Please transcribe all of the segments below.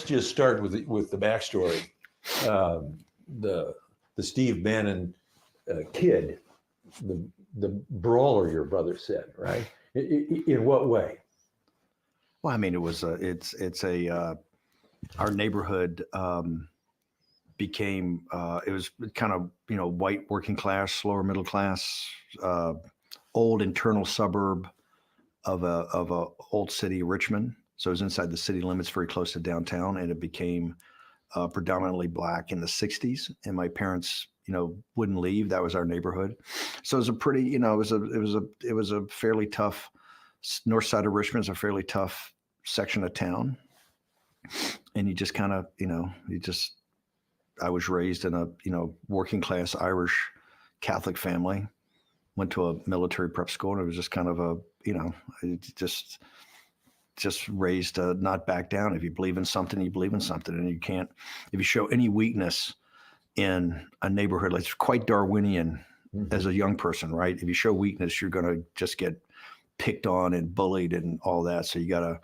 just start with the backstory. The Steve Bannon kid, the brawler, your brother said, right? In what way? Well, I mean, our neighborhood became, it was kind of, white working class, lower middle class, old internal suburb of a old city, Richmond. So it was inside the city limits, very close to downtown, and it became predominantly black in the 60s. And my parents, wouldn't leave. That was our neighborhood. So it was a pretty, it was a fairly tough, north side of Richmond is a fairly tough section of town. And you just kind of, I was raised in a, working class Irish Catholic family, went to a military prep school, and it was just kind of a, just raised to not back down. If you believe in something, you believe in something. And you can't, if you show any weakness in a neighborhood, it's quite Darwinian as a young person, right? If you show weakness, you're going to just get picked on and bullied and all that. So you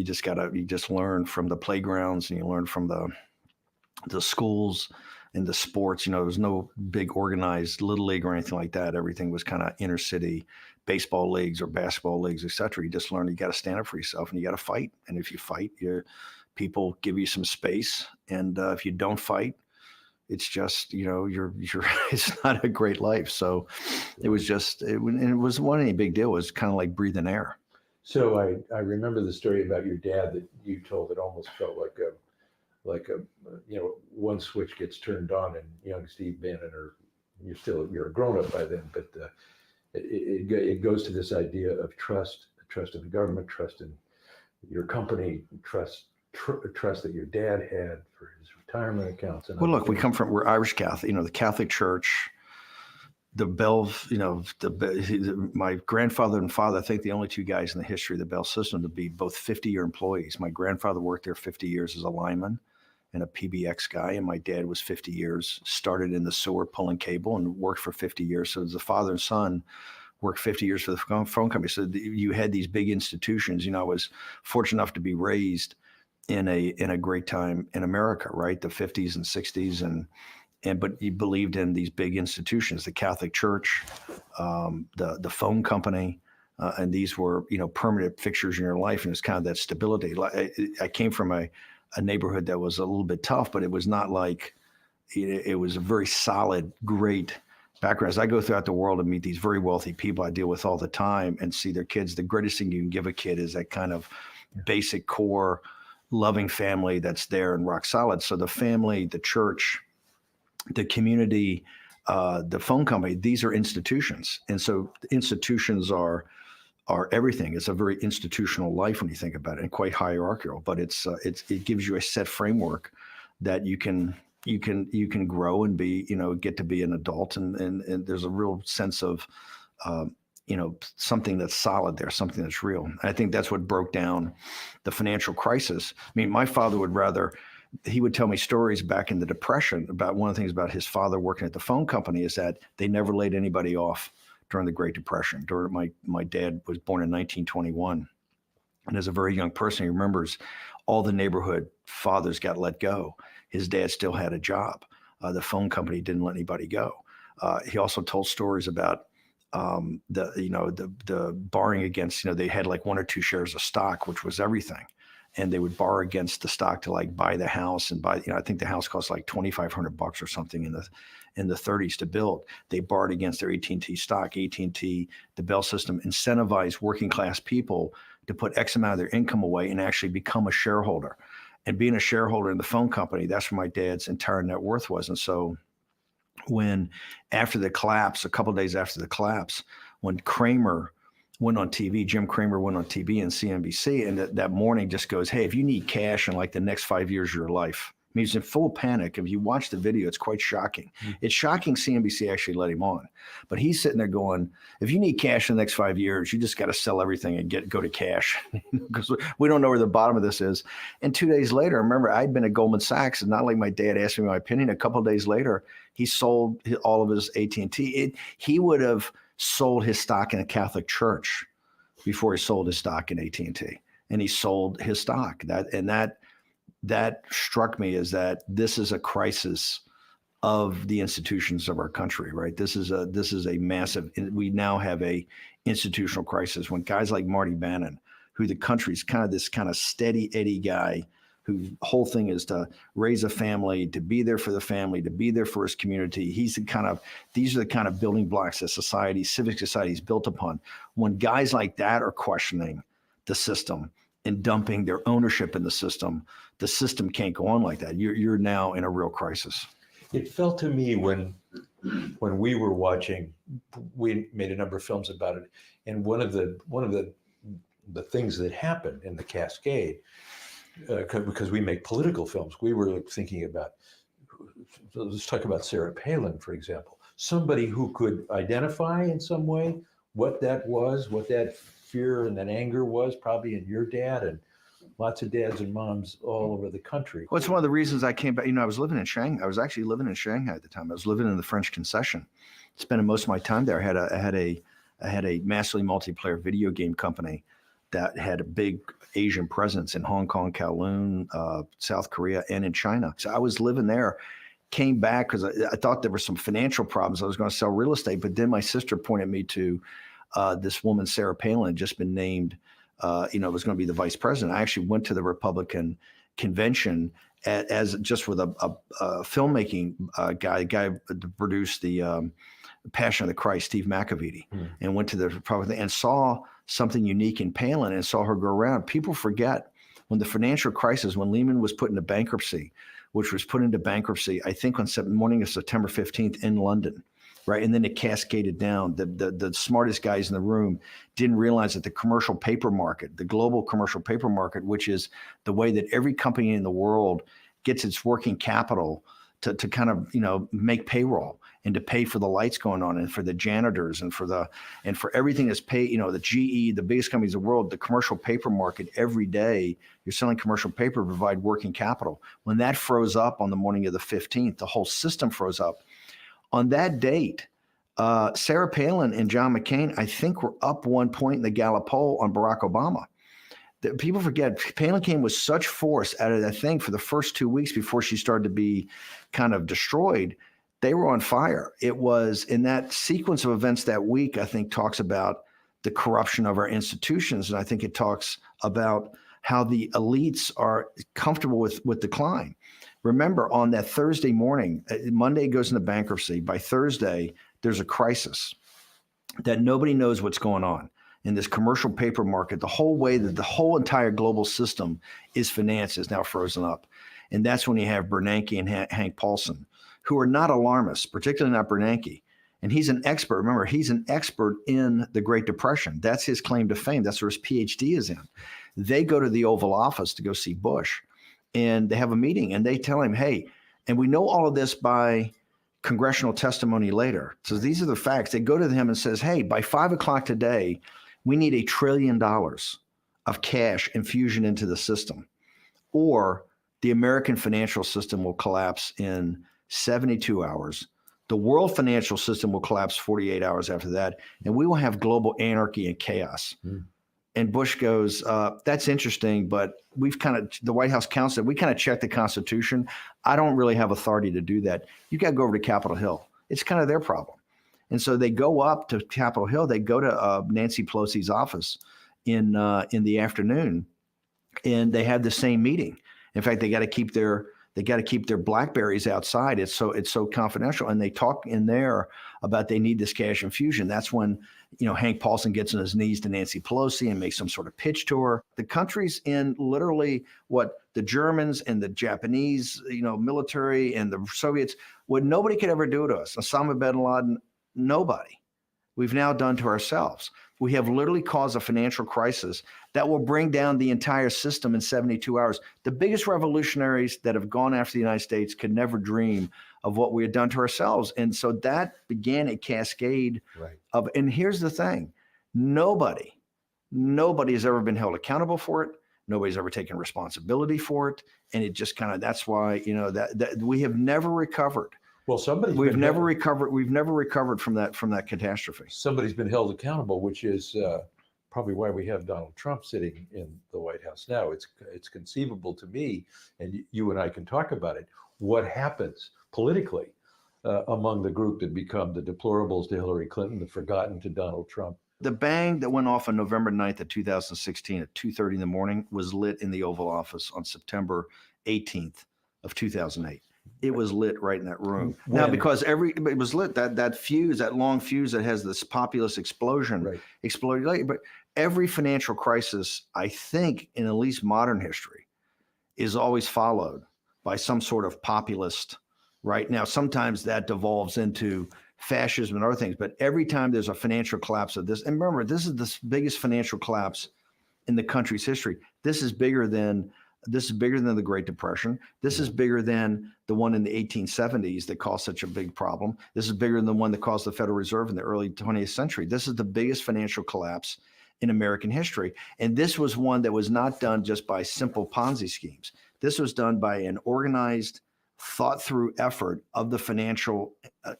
just learn from the playgrounds, and you learn from the schools and the sports. There was no big organized little league or anything like that. Everything was kind of inner city baseball leagues or basketball leagues, et cetera. You just learn you got to stand up for yourself, and you got to fight. And if you fight, people give you some space. And if you don't fight, it's just, you're it's not a great life. So it was just, it wasn't any big deal. It was kind of like breathing air. So I remember the story about your dad that you told that almost felt like a one switch gets turned on, and young Steve Bannon, or you're a grown up by then, but it goes to this idea of trust in the government, trust in your company, trust that your dad had for his retirement accounts. And well, look, we're Irish Catholic, the Catholic Church, the Bell, my grandfather and father, I think the only two guys in the history of the Bell system to be both 50-year employees. My grandfather worked there 50 years as a lineman and a PBX guy, and my dad was 50 years, started in the sewer pulling cable and worked for 50 years. So the father and son worked 50 years for the phone company. So you had these big institutions. I was fortunate enough to be raised in a great time in America, right? The 50s and 60s, but you believed in these big institutions, the Catholic Church, the phone company, and these were, permanent fixtures in your life, and it's kind of that stability. I came from a neighborhood that was a little bit tough, but it was not like, it was a very solid, great background. As I go throughout the world and meet these very wealthy people I deal with all the time and see their kids, the greatest thing you can give a kid is that kind of basic core loving family that's there and rock solid. So the family, the church, the community, the phone company, these are institutions. And so institutions are everything. It's a very institutional life when you think about it, and quite hierarchical, but it gives you a set framework that you can grow and be, get to be an adult. And there's a real sense of, something that's solid there, something that's real. And I think that's what broke down the financial crisis. I mean, my father he would tell me stories back in the Depression about one of the things about his father working at the phone company is that they never laid anybody off during the Great Depression. My dad was born in 1921. And as a very young person, he remembers all the neighborhood fathers got let go. His dad still had a job. The phone company didn't let anybody go. He also told stories about the borrowing against, they had like 1 or 2 shares of stock, which was everything. And they would borrow against the stock to like buy the house and buy, I think the house cost like $2,500 or something in the 30s to build. They borrowed against their AT&T stock. AT&T, the Bell system, incentivized working class people to put X amount of their income away and actually become a shareholder. And being a shareholder in the phone company, that's where my dad's entire net worth was. And so when after the collapse, a couple of days after the collapse, when Kramer went on TV, Jim Cramer went on TV and CNBC, and that morning just goes, hey, if you need cash in like the next 5 years of your life, I mean, he's in full panic. If you watch the video, it's quite shocking. Mm-hmm. It's shocking CNBC actually let him on. But he's sitting there going, if you need cash in the next 5 years, you just got to sell everything and go to cash because we don't know where the bottom of this is. And 2 days later, remember, I'd been at Goldman Sachs, and not like my dad asked me my opinion. A couple of days later, he sold all of his AT&T. He would have sold his stock in a Catholic church before he sold his stock in AT&T. And he sold his stock. That that struck me as that this is a crisis of the institutions of our country, right? This is a massive, we now have a institutional crisis when guys like Marty Bannon, who the country's kind of this kind of steady Eddie guy, whose whole thing is to raise a family, to be there for the family, to be there for his community. These are the kind of building blocks that civic society is built upon. When guys like that are questioning the system and dumping their ownership in the system can't go on like that. You're now in a real crisis. It felt to me when we were watching, we made a number of films about it, and one of the things that happened in the cascade, because we make political films, we were thinking about, let's talk about Sarah Palin, for example, somebody who could identify in some way what that was, what that fear and that anger was, probably in your dad and lots of dads and moms all over the country. Well, it's one of the reasons I came back. I was living in Shanghai. I was actually living in Shanghai at the time. I was living in the French concession, spending most of my time there. I had a massively multiplayer video game company that had a big Asian presence in Hong Kong, Kowloon, South Korea, and in China. So I was living there, came back because I thought there were some financial problems. I was going to sell real estate, but then my sister pointed me to this woman, Sarah Palin, had just been named, was going to be the vice president. I actually went to the Republican convention as just with a filmmaking guy, the guy that produced the Passion of the Christ, Steve McAvity, and went to the Republican and saw something unique in Palin and saw her go around. People forget when the financial crisis, when Lehman was put into bankruptcy, which was put into bankruptcy, I think on the morning of September 15th in London, right? And then it cascaded down. The smartest guys in the room didn't realize that the commercial paper market, the global commercial paper market, which is the way that every company in the world gets its working capital to kind of, make payroll and to pay for the lights going on and for the janitors and for everything that's paid, the GE, the biggest companies in the world, the commercial paper market, every day you're selling commercial paper to provide working capital. When that froze up on the morning of the 15th, the whole system froze up. On that date, Sarah Palin and John McCain, I think, were up 1 point in the Gallup poll on Barack Obama. People forget, Palin came with such force at it, I think, for the first 2 weeks before she started to be kind of destroyed. They were on fire. It was in that sequence of events that week, I think, talks about the corruption of our institutions. And I think it talks about how the elites are comfortable with decline. Remember, on that Thursday morning, Monday goes into bankruptcy. By Thursday, there's a crisis that nobody knows what's going on in this commercial paper market. The whole way that the whole entire global system is financed is now frozen up. And that's when you have Bernanke and Hank Paulson, who are not alarmists, particularly not Bernanke. And he's an expert. Remember, he's an expert in the Great Depression. That's his claim to fame. That's where his PhD is in. They go to the Oval Office to go see Bush. And they have a meeting and they tell him, hey, and we know all of this by congressional testimony later. So these are the facts. They go to him and says, hey, by 5 o'clock today, we need $1 trillion of cash infusion into the system, or the American financial system will collapse in 72 hours. The world financial system will collapse 48 hours after that, and we will have global anarchy and chaos. And Bush goes, that's interesting, but the White House counsel, we kind of checked the Constitution. I don't really have authority to do that. You got to go over to Capitol Hill. It's kind of their problem. And so they go up to Capitol Hill. They go to Nancy Pelosi's office in the afternoon, and they have the same meeting. In fact, they got to keep their BlackBerries outside. It's so confidential. And they talk in there about they need this cash infusion. That's when, Hank Paulson gets on his knees to Nancy Pelosi and makes some sort of pitch to her. The country's in literally what the Germans and the Japanese, military and the Soviets, what nobody could ever do to us. Osama bin Laden, nobody. We've now done to ourselves. We have literally caused a financial crisis that will bring down the entire system in 72 hours. The biggest revolutionaries that have gone after the United States could never dream of what we had done to ourselves. And so that began a cascade of, and here's the thing, nobody has ever been held accountable for it. Nobody's ever taken responsibility for it. And it just that's why, that we have never recovered. Well, we've never recovered from that catastrophe. Somebody's been held accountable, which is probably why we have Donald Trump sitting in the White House now. It's conceivable to me, and you and I can talk about it, what happens politically among the group that become the deplorables to Hillary Clinton, the forgotten to Donald Trump. The bang that went off on November 9th of 2016 at 2:30 in the morning was lit in the Oval Office on September 18th of 2008. It was lit right in that room. Now, because it was lit, that fuse, that long fuse that has this populist explosion, Right. exploded later. But every financial crisis, I think, in at least modern history, is always followed by some sort of populist. Right now, sometimes that devolves into fascism and other things, but every time there's a financial collapse of this, and remember, this is the biggest financial collapse in the country's history. This is bigger than the Great Depression. This is bigger than the one in the 1870s that caused such a big problem. This is bigger than the one that caused the Federal Reserve in the early 20th century. This is the biggest financial collapse in American history. And this was one that was not done just by simple Ponzi schemes. This was done by an organized, thought through effort of the financial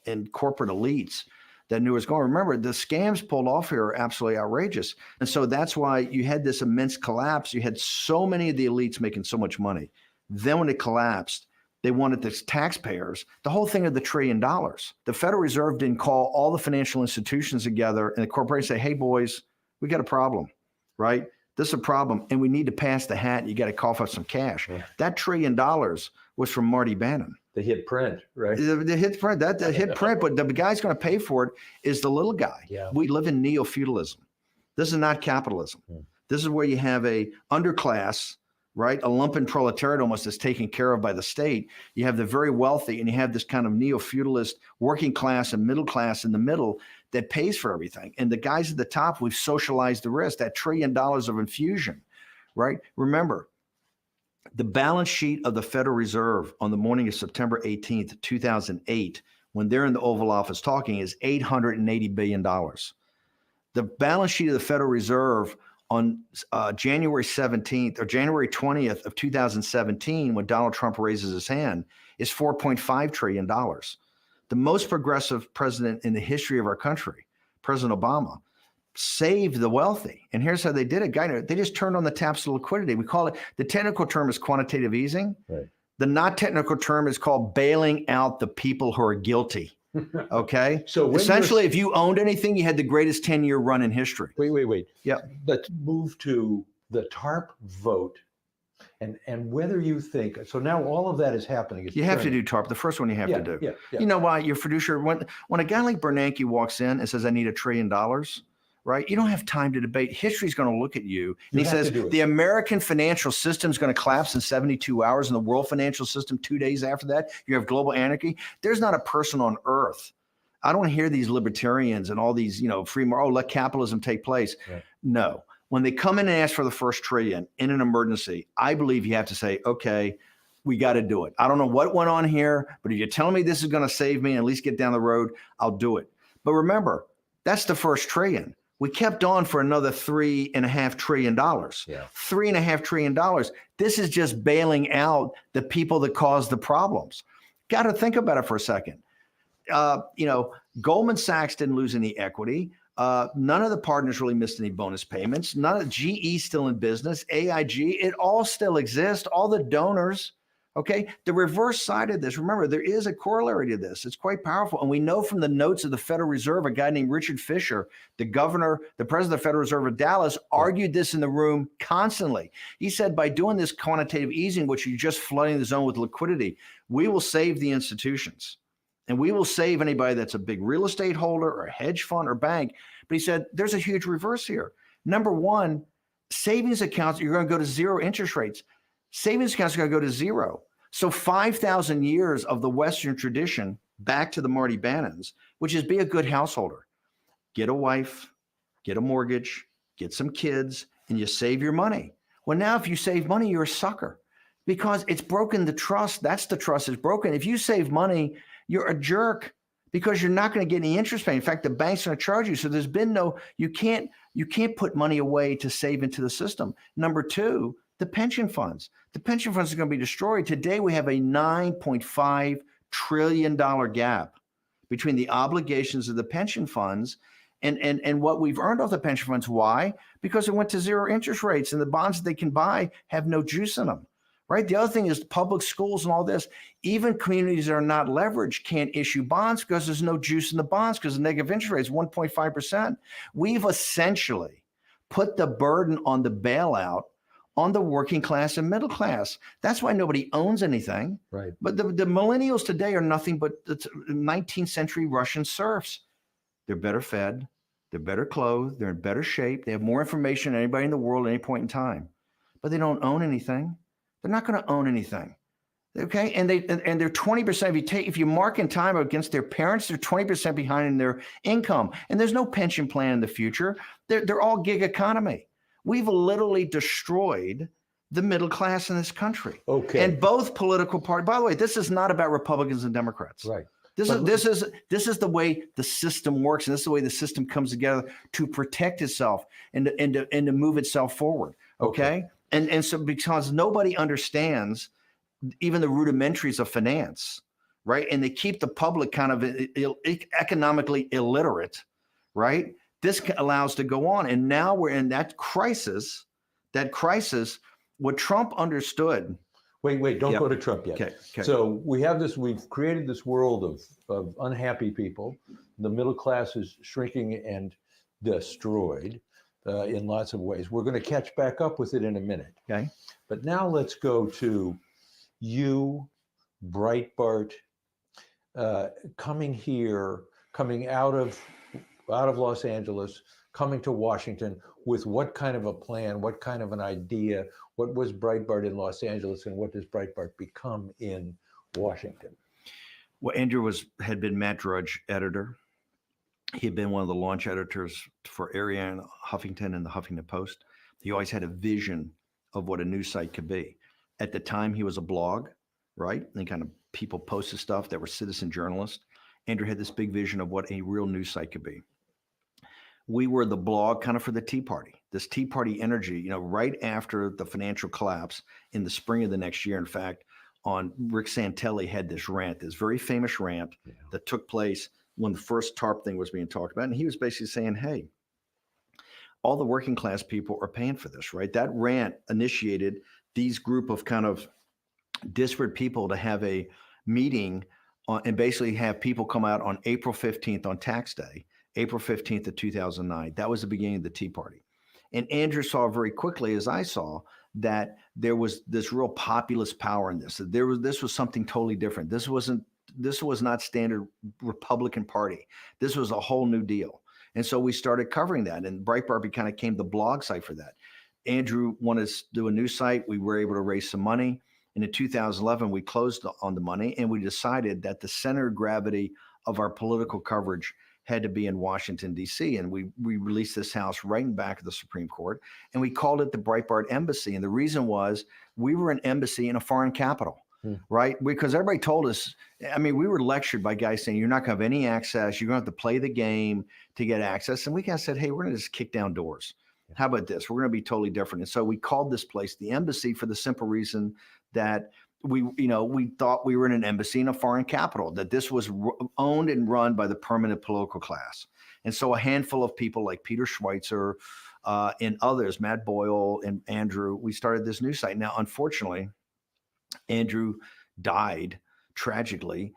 and corporate elites that knew it was going. Remember, the scams pulled off here are absolutely outrageous. And so that's why you had this immense collapse. You had so many of the elites making so much money. Then when it collapsed, they wanted the taxpayers, the whole thing of the $1 trillion. The Federal Reserve didn't call all the financial institutions together and the corporations say, hey, boys, we got a problem, right? This is a problem, and we need to pass the hat. You got to cough up some cash. Yeah. That $1 trillion was from Marty Bannon. The hit print, right? The hit print, the hit print, but the guy's going to pay for it is the little guy. Yeah. We live in neo-feudalism. This is not capitalism. This is where you have a underclass, right? A lumpen proletariat almost is taken care of by the state. You have the very wealthy, and you have this kind of neo-feudalist working class and middle class in the middle that pays for everything. And the guys at the top, we've socialized the risk, that $1 trillion of infusion, right? Remember, the balance sheet of the Federal Reserve on the morning of September 18th, 2008, when they're in the Oval Office talking, is $880 billion. The balance sheet of the Federal Reserve on January 17th or January 20th of 2017, when Donald Trump raises his hand, is $4.5 trillion. The most progressive president in the history of our country, President Obama, saved the wealthy. And here's how they did it. They just turned on the taps of liquidity. We call it, the technical term is quantitative easing. Right. The not technical term is called bailing out the people who are guilty. Okay. So essentially, if you owned anything, you had the greatest 10-year run in history. Wait. Yeah. Let's move to the TARP vote and whether you think, so now all of that is happening. You have to do TARP. The first one you have to do. Yeah. You know why? Your fiduciary, when a guy like Bernanke walks in and says, I need $1 trillion, right? You don't have time to debate. History's going to look at you. And he says, the American financial system is going to collapse in 72 hours and the world financial system 2 days after that. You have global anarchy. There's not a person on earth. I don't hear these libertarians and all these, let capitalism take place. Right. No. When they come in and ask for the first $1 trillion in an emergency, I believe you have to say, okay, we got to do it. I don't know what went on here, but if you're telling me this is going to save me and at least get down the road, I'll do it. But remember, that's the first $1 trillion. We kept on for another $3.5 trillion. Yeah. $3.5 trillion. This is just bailing out the people that caused the problems. Got to think about it for a second. Goldman Sachs didn't lose any equity. None of the partners really missed any bonus payments. None of GE still in business. AIG, it all still exists. All the donors. Okay, the reverse side of this, remember, there is a corollary to this. It's quite powerful. And we know from the notes of the Federal Reserve, a guy named Richard Fisher, the president of the Federal Reserve of Dallas, argued this in the room constantly. He said, by doing this quantitative easing, which you're just flooding the zone with liquidity, we will save the institutions. And we will save anybody that's a big real estate holder or a hedge fund or bank. But he said, there's a huge reverse here. Number one, savings accounts, you're going to go to zero interest rates. Savings accounts are going to go to zero. So 5,000 years of the Western tradition back to the Marty Bannons, which is be a good householder. Get a wife, get a mortgage, get some kids, and you save your money. Well, now if you save money, you're a sucker because it's broken the trust. That's the trust is broken. If you save money, you're a jerk because you're not going to get any interest pay. In fact, the bank's going to charge you. So there's been you can't put money away to save into the system. Number two, the pension funds. The pension funds are going to be destroyed. Today, we have a $9.5 trillion gap between the obligations of the pension funds And what we've earned off the pension funds, why? Because it went to zero interest rates, and the bonds that they can buy have no juice in them, right? The other thing is public schools and all this. Even communities that are not leveraged can't issue bonds because there's no juice in the bonds because the negative interest rate is 1.5%. We've essentially put the burden on the bailout on the working class and middle class. That's why nobody owns anything. Right. But the millennials today are nothing but the 19th century Russian serfs. They're better fed, they're better clothed, they're in better shape, they have more information than anybody in the world at any point in time. But they don't own anything. They're not going to own anything. Okay, and they're 20%. If you mark in time against their parents, they're 20% behind in their income, and there's no pension plan in the future. They're all gig economy. We've literally destroyed the middle class in this country. Okay. And both political parties. By the way, this is not about Republicans and Democrats. Right. This is the way the system works, and this is the way the system comes together to protect itself and to move itself forward. Okay. And so because nobody understands even the rudimentaries of finance, right? And they keep the public kind of economically illiterate, right? This allows to go on. And now we're in that crisis, what Trump understood. Wait, don't go to Trump yet. Okay. So we've created this world of unhappy people. The middle class is shrinking and destroyed in lots of ways. We're going to catch back up with it in a minute. Okay. But now let's go to you, Breitbart, coming out of Los Angeles, coming to Washington with what kind of a plan, what kind of an idea, what was Breitbart in Los Angeles, and what does Breitbart become in Washington? Well, Andrew had been Matt Drudge editor. He had been one of the launch editors for Ariane Huffington and the Huffington Post. He always had a vision of what a news site could be. At the time, he was a blog, right? And kind of people posted stuff that were citizen journalists. Andrew had this big vision of what a real news site could be. We were the blog kind of for the Tea Party, this Tea Party energy, right after the financial collapse in the spring of the next year. In fact, Rick Santelli had this rant, this very famous rant that took place when the first TARP thing was being talked about. And he was basically saying, hey, all the working class people are paying for this, right? That rant initiated these group of kind of disparate people to have a meeting and basically have people come out on April 15th on tax day, April 15th of 2009. That was the beginning of the Tea Party. And Andrew saw very quickly, as I saw, that there was this real populist power in this. This was something totally different. This was not standard Republican Party. This was a whole new deal. And so we started covering that, and Breitbart kind of became the blog site for that. Andrew wanted to do a new site. We were able to raise some money. And in 2011, we closed on the money, and we decided that the center of gravity of our political coverage had to be in Washington, D.C. And we released this house right in back of the Supreme Court, and we called it the Breitbart Embassy. And the reason was we were an embassy in a foreign capital, right? Because everybody told us, we were lectured by guys saying, you're not going to have any access. You're going to have to play the game to get access. And we kind of said, hey, we're going to just kick down doors. How about this? We're going to be totally different. And so we called this place the embassy for the simple reason that we thought we were in an embassy in a foreign capital, that this was owned and run by the permanent political class. And so a handful of people like Peter Schweitzer and others, Matt Boyle and Andrew, we started this news site. Now, unfortunately, Andrew died tragically,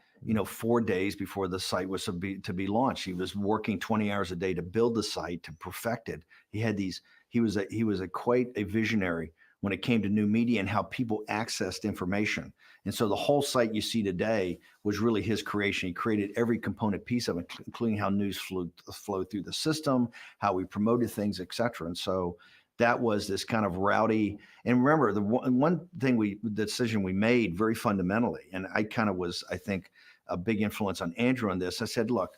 4 days before the site was to be launched. He was working 20 hours a day to build the site, to perfect it. He was quite a visionary when it came to new media and how people accessed information. And so the whole site you see today was really his creation. He created every component piece of it, including how news flowed through the system, how we promoted things, et cetera. And so that was this kind of rowdy. And remember, the one thing the decision we made very fundamentally, and I kind of was, I think, a big influence on Andrew on this. I said, look,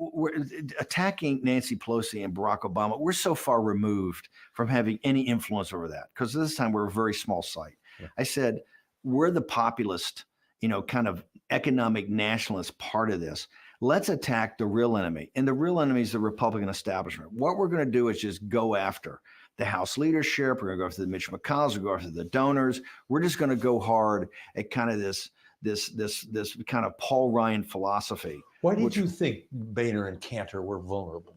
we're attacking Nancy Pelosi and Barack Obama. We're so far removed from having any influence over that, because this time we're a very small site. Yeah. I said, we're the populist, kind of economic nationalist part of this. Let's attack the real enemy. And the real enemy is the Republican establishment. What we're going to do is just go after the House leadership. We're going to go after the Mitch McConnells. We're going to go after the donors. We're just going to go hard at kind of this kind of Paul Ryan philosophy. Why did you think Boehner and Cantor were vulnerable?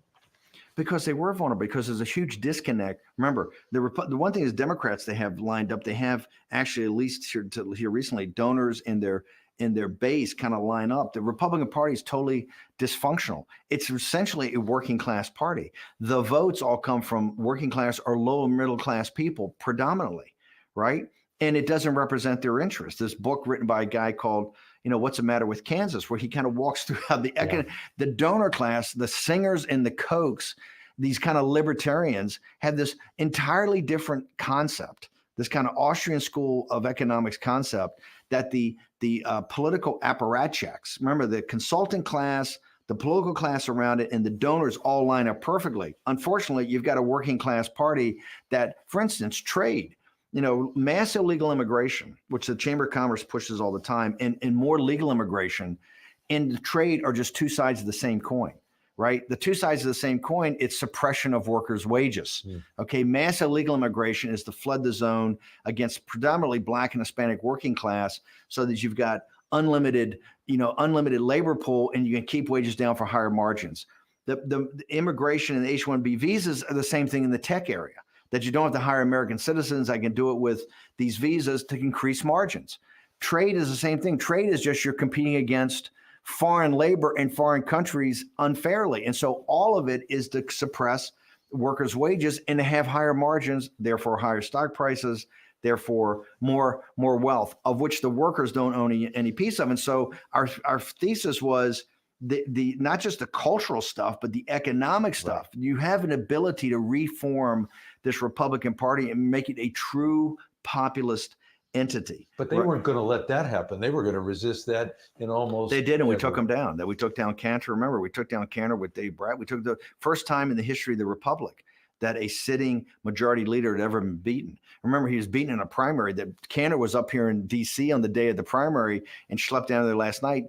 Because they were vulnerable, because there's a huge disconnect. Remember, the one thing is Democrats, they have lined up, they have actually, at least here recently, donors in their base kind of line up. The Republican Party is totally dysfunctional. It's essentially a working class party. The votes all come from working class or low and middle class people predominantly, right? And it doesn't represent their interests. This book written by a guy called, What's the Matter with Kansas, where he kind of walks through how the donor class, the singers and the Kochs, these kind of libertarians had this entirely different concept, this kind of Austrian school of economics concept that the political apparatchiks, remember the consultant class, the political class around it, and the donors all line up perfectly. Unfortunately, you've got a working class party that, for instance, trade, mass illegal immigration, which the Chamber of Commerce pushes all the time, and more legal immigration and trade are just two sides of the same coin, right? The two sides of the same coin, it's suppression of workers' wages. Okay, mass illegal immigration is to flood the zone against predominantly Black and Hispanic working class so that you've got unlimited labor pool and you can keep wages down for higher margins. The immigration and the H-1B visas are the same thing in the tech area, that you don't have to hire American citizens. I can do it with these visas to increase margins. Trade is the same thing. Trade is just you're competing against foreign labor in foreign countries unfairly. And so all of it is to suppress workers' wages and to have higher margins, therefore higher stock prices, therefore more wealth, of which the workers don't own any piece of. And so our thesis was the not just the cultural stuff, but the economic stuff. Right. You have an ability to reform this Republican Party and make it a true populist entity. But they weren't going to let that happen. They were going to resist that in almost. They did, and we took them down. That we took down Cantor. Remember, we took down Cantor with Dave Brat. We took the first time in the history of the Republic that a sitting majority leader had ever been beaten. Remember, he was beaten in a primary. That Cantor was up here in D.C. on the day of the primary and schlepped down there last night.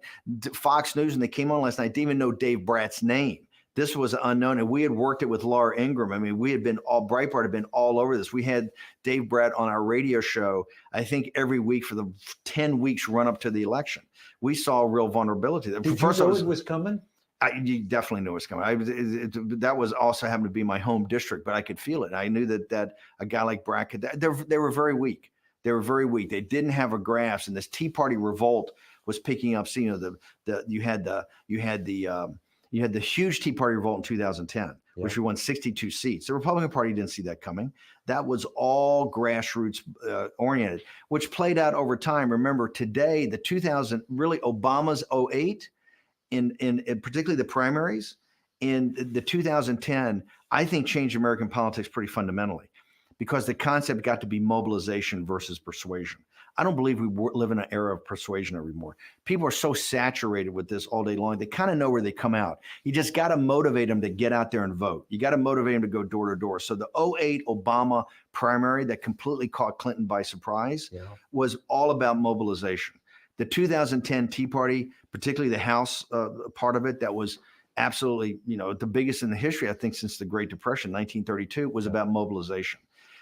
Fox News, and they came on last night, didn't even know Dave Brat's name. This was unknown, and we had worked it with Laura Ingraham. I mean, we had been Breitbart had been all over this. We had Dave Brat on our radio show, I think, every week for the 10 weeks run up to the election. We saw real vulnerability. Did you know it was coming? You definitely knew it was coming. That was also happened to be my home district, but I could feel it. I knew that a guy like Brat could. They were very weak. They were very weak. They didn't have a grasp, and this Tea Party revolt was picking up. So, you had the huge Tea Party revolt in 2010, which we won 62 seats. The Republican Party didn't see that coming. That was all grassroots oriented, which played out over time. Remember, today, the 2000, really Obama's 08, in particularly the primaries, in the 2010, I think changed American politics pretty fundamentally, because the concept got to be mobilization versus persuasion. I don't believe we live in an era of persuasion anymore. People are so saturated with this all day long. They kind of know where they come out. You just got to motivate them to get out there and vote. You got to motivate them to go door to door. So the 08 Obama primary that completely caught Clinton by surprise was all about mobilization. The 2010 Tea Party, particularly the House part of it, that was absolutely, the biggest in the history, I think, since the Great Depression, 1932, was about mobilization.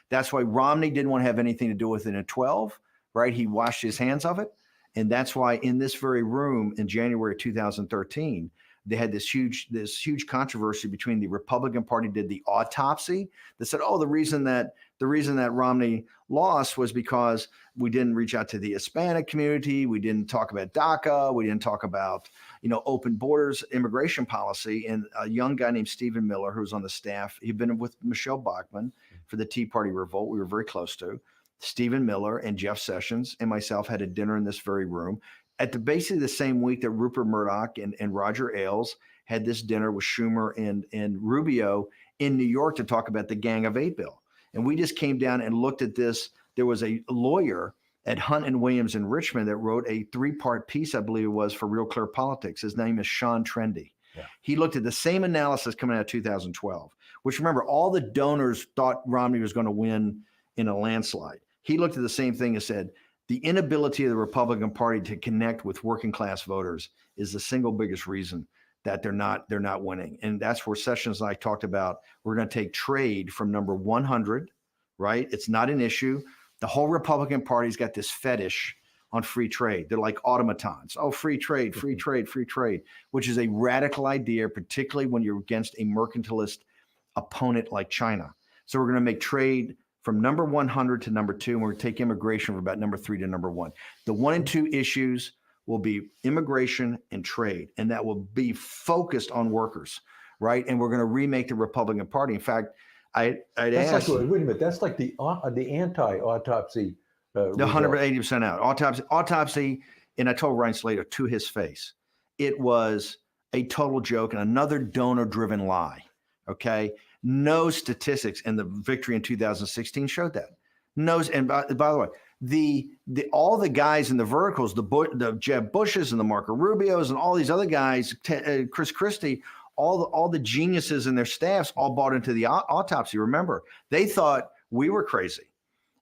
That's why Romney didn't want to have anything to do with it in 12. Right, he washed his hands of it, and that's why in this very room in January of 2013, they had this huge controversy between the Republican Party did the autopsy that said, the reason that Romney lost was because we didn't reach out to the Hispanic community, we didn't talk about DACA, we didn't talk about open borders immigration policy. And a young guy named Stephen Miller, who was on the staff, he'd been with Michelle Bachmann for the Tea Party revolt. We were very close to. Stephen Miller and Jeff Sessions and myself had a dinner in this very room at basically the same week that Rupert Murdoch and Roger Ailes had this dinner with Schumer and Rubio in New York to talk about the Gang of Eight bill. And we just came down and looked at this. There was a lawyer at Hunt and Williams in Richmond that wrote a 3-part piece, I believe it was, for Real Clear Politics. His name is Sean Trendy. Yeah. He looked at the same analysis coming out of 2012, which, remember, all the donors thought Romney was going to win in a landslide. He looked at the same thing and said, the inability of the Republican Party to connect with working class voters is the single biggest reason that they're not winning. And that's where Sessions and I talked about, we're going to take trade from number 100, right? It's not an issue. The whole Republican Party's got this fetish on free trade. They're like automatons. Oh, free trade, free trade, free trade, which is a radical idea, particularly when you're against a mercantilist opponent like China. So we're going to make trade from number 100 to number 2, and we're going to take immigration from about number 3 to number 1. The 1 and 2 issues will be immigration and trade, and that will be focused on workers, right? And we're going to remake the Republican Party. In fact, I'd That's ask. like, wait a minute, that's like the anti-autopsy. The 180% out. Autopsy, and I told Ryan Slater to his face, it was a total joke and another donor-driven lie, okay? No statistics, and the victory in 2016 showed that. And by the way, all the guys in the verticals, the Jeb Bushes and the Marco Rubios and all these other guys, Chris Christie, all the geniuses and their staffs all bought into the autopsy. Remember, they thought we were crazy.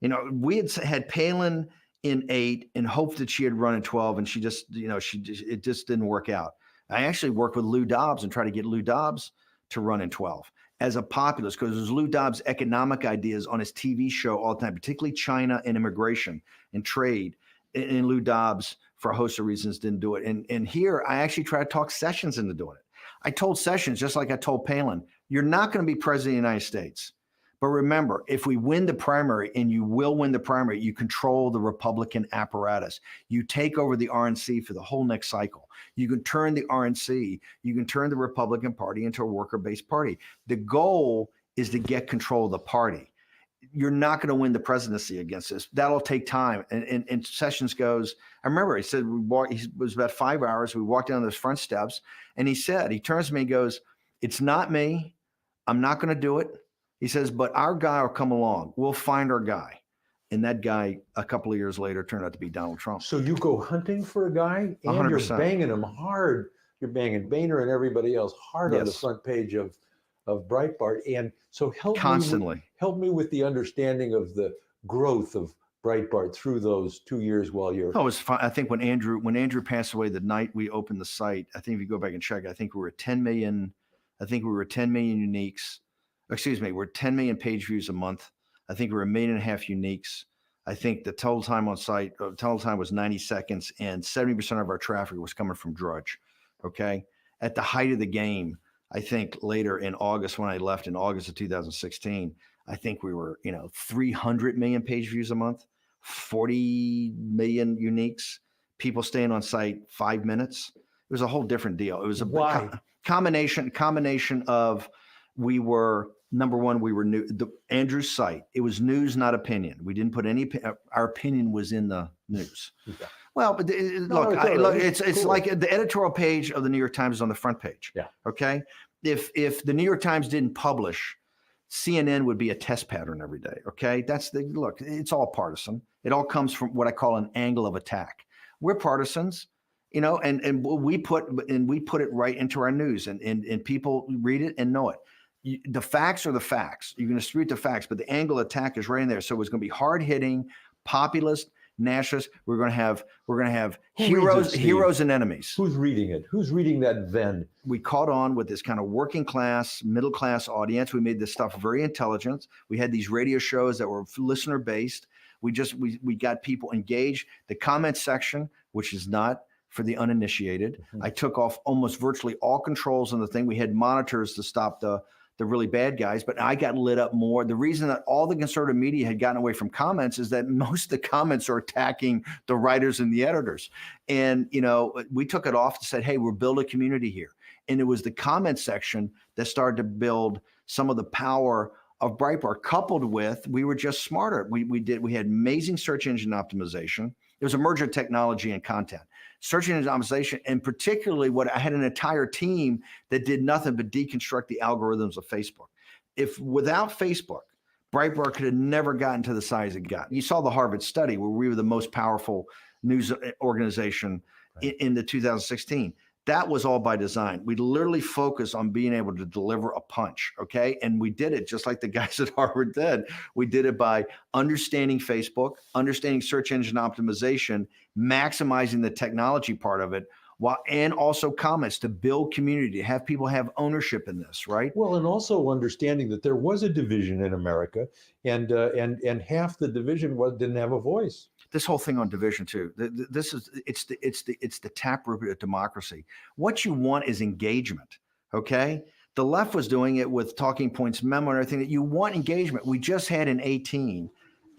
You know, we had Palin in 8 and hoped that she had run in 12, and it just didn't work out. I actually worked with Lou Dobbs and tried to get Lou Dobbs to run in 12 as a populist, because there's Lou Dobbs' economic ideas on his TV show all the time, particularly China and immigration and trade. And Lou Dobbs, for a host of reasons, didn't do it. And here, I actually tried to talk Sessions into doing it. I told Sessions, just like I told Palin, you're not going to be president of the United States. But remember, if we win the primary, and you will win the primary, you control the Republican apparatus. You take over the RNC for the whole next cycle. You can turn the RNC, you can turn the Republican Party into a worker-based party. The goal is to get control of the party. You're not going to win the presidency against this. That'll take time. And Sessions goes, I remember he said, it was about 5 hours. We walked down those front steps, and he turns to me and goes, it's not me. I'm not going to do it. He says, but our guy will come along. We'll find our guy. And that guy, a couple of years later, turned out to be Donald Trump. So you go hunting for a guy, and 100%. You're banging him hard. You're banging Boehner and everybody else hard on the front page of Breitbart. And so help me with the understanding of the growth of Breitbart through those 2 years while you're. Oh, it was fun. I think when Andrew passed away, the night we opened the site, I think if you go back and check, I think we were at 10 million. I think we were at 10 million uniques. Excuse me, we're 10 million page views a month. I think we're 1.5 million uniques. I think the total time on site, total time was 90 seconds, and 70% of our traffic was coming from Drudge. Okay. At the height of the game, I think later in August, when I left in August of 2016, I think we were, 300 million page views a month, 40 million uniques, people staying on site 5 minutes. It was a whole different deal. It was a combination of, we were, number one, we were new. Andrew's site, it was news, not opinion. We didn't put our opinion was in the news. Yeah. Well, but it's cool. Like the editorial page of the New York Times is on the front page. Yeah. Okay. If the New York Times didn't publish, CNN would be a test pattern every day. Okay. Look, it's all partisan. It all comes from what I call an angle of attack. We're partisans. And we put it right into our news, and people read it and know it. The facts are the facts. You're going to distribute the facts, but the angle attack is right in there. So it's going to be hard hitting, populist, nationalist. We're going to have heroes and enemies. Who's reading it? Who's reading that Venn? We caught on with this kind of working class, middle class audience. We made this stuff very intelligent. We had these radio shows that were listener based. We got people engaged. The comment section, which is not for the uninitiated. Mm-hmm. I took off almost virtually all controls on the thing. We had monitors to stop the really bad guys, but I got lit up more. The reason that all the conservative media had gotten away from comments is that most of the comments are attacking the writers and the editors. And, we took it off and said, hey, we're building a community here. And it was the comment section that started to build some of the power of Breitbart, coupled with, we were just smarter. We had amazing search engine optimization. It was a merger of technology and content. Search engine optimization, and particularly I had an entire team that did nothing but deconstruct the algorithms of Facebook. Without Facebook, Breitbart could have never gotten to the size it got. You saw the Harvard study where we were the most powerful news organization in the 2016. That was all by design. We literally focused on being able to deliver a punch, okay? And we did it just like the guys at Harvard did. We did it by understanding Facebook, understanding search engine optimization, maximizing the technology part of it, and also comments to build community, to have people have ownership in this, right? Well, and also understanding that there was a division in America, and half the division didn't have a voice. This whole thing on division too. It's the taproot of democracy. What you want is engagement. Okay. The left was doing it with talking points memo and everything that you want engagement. We just had in 18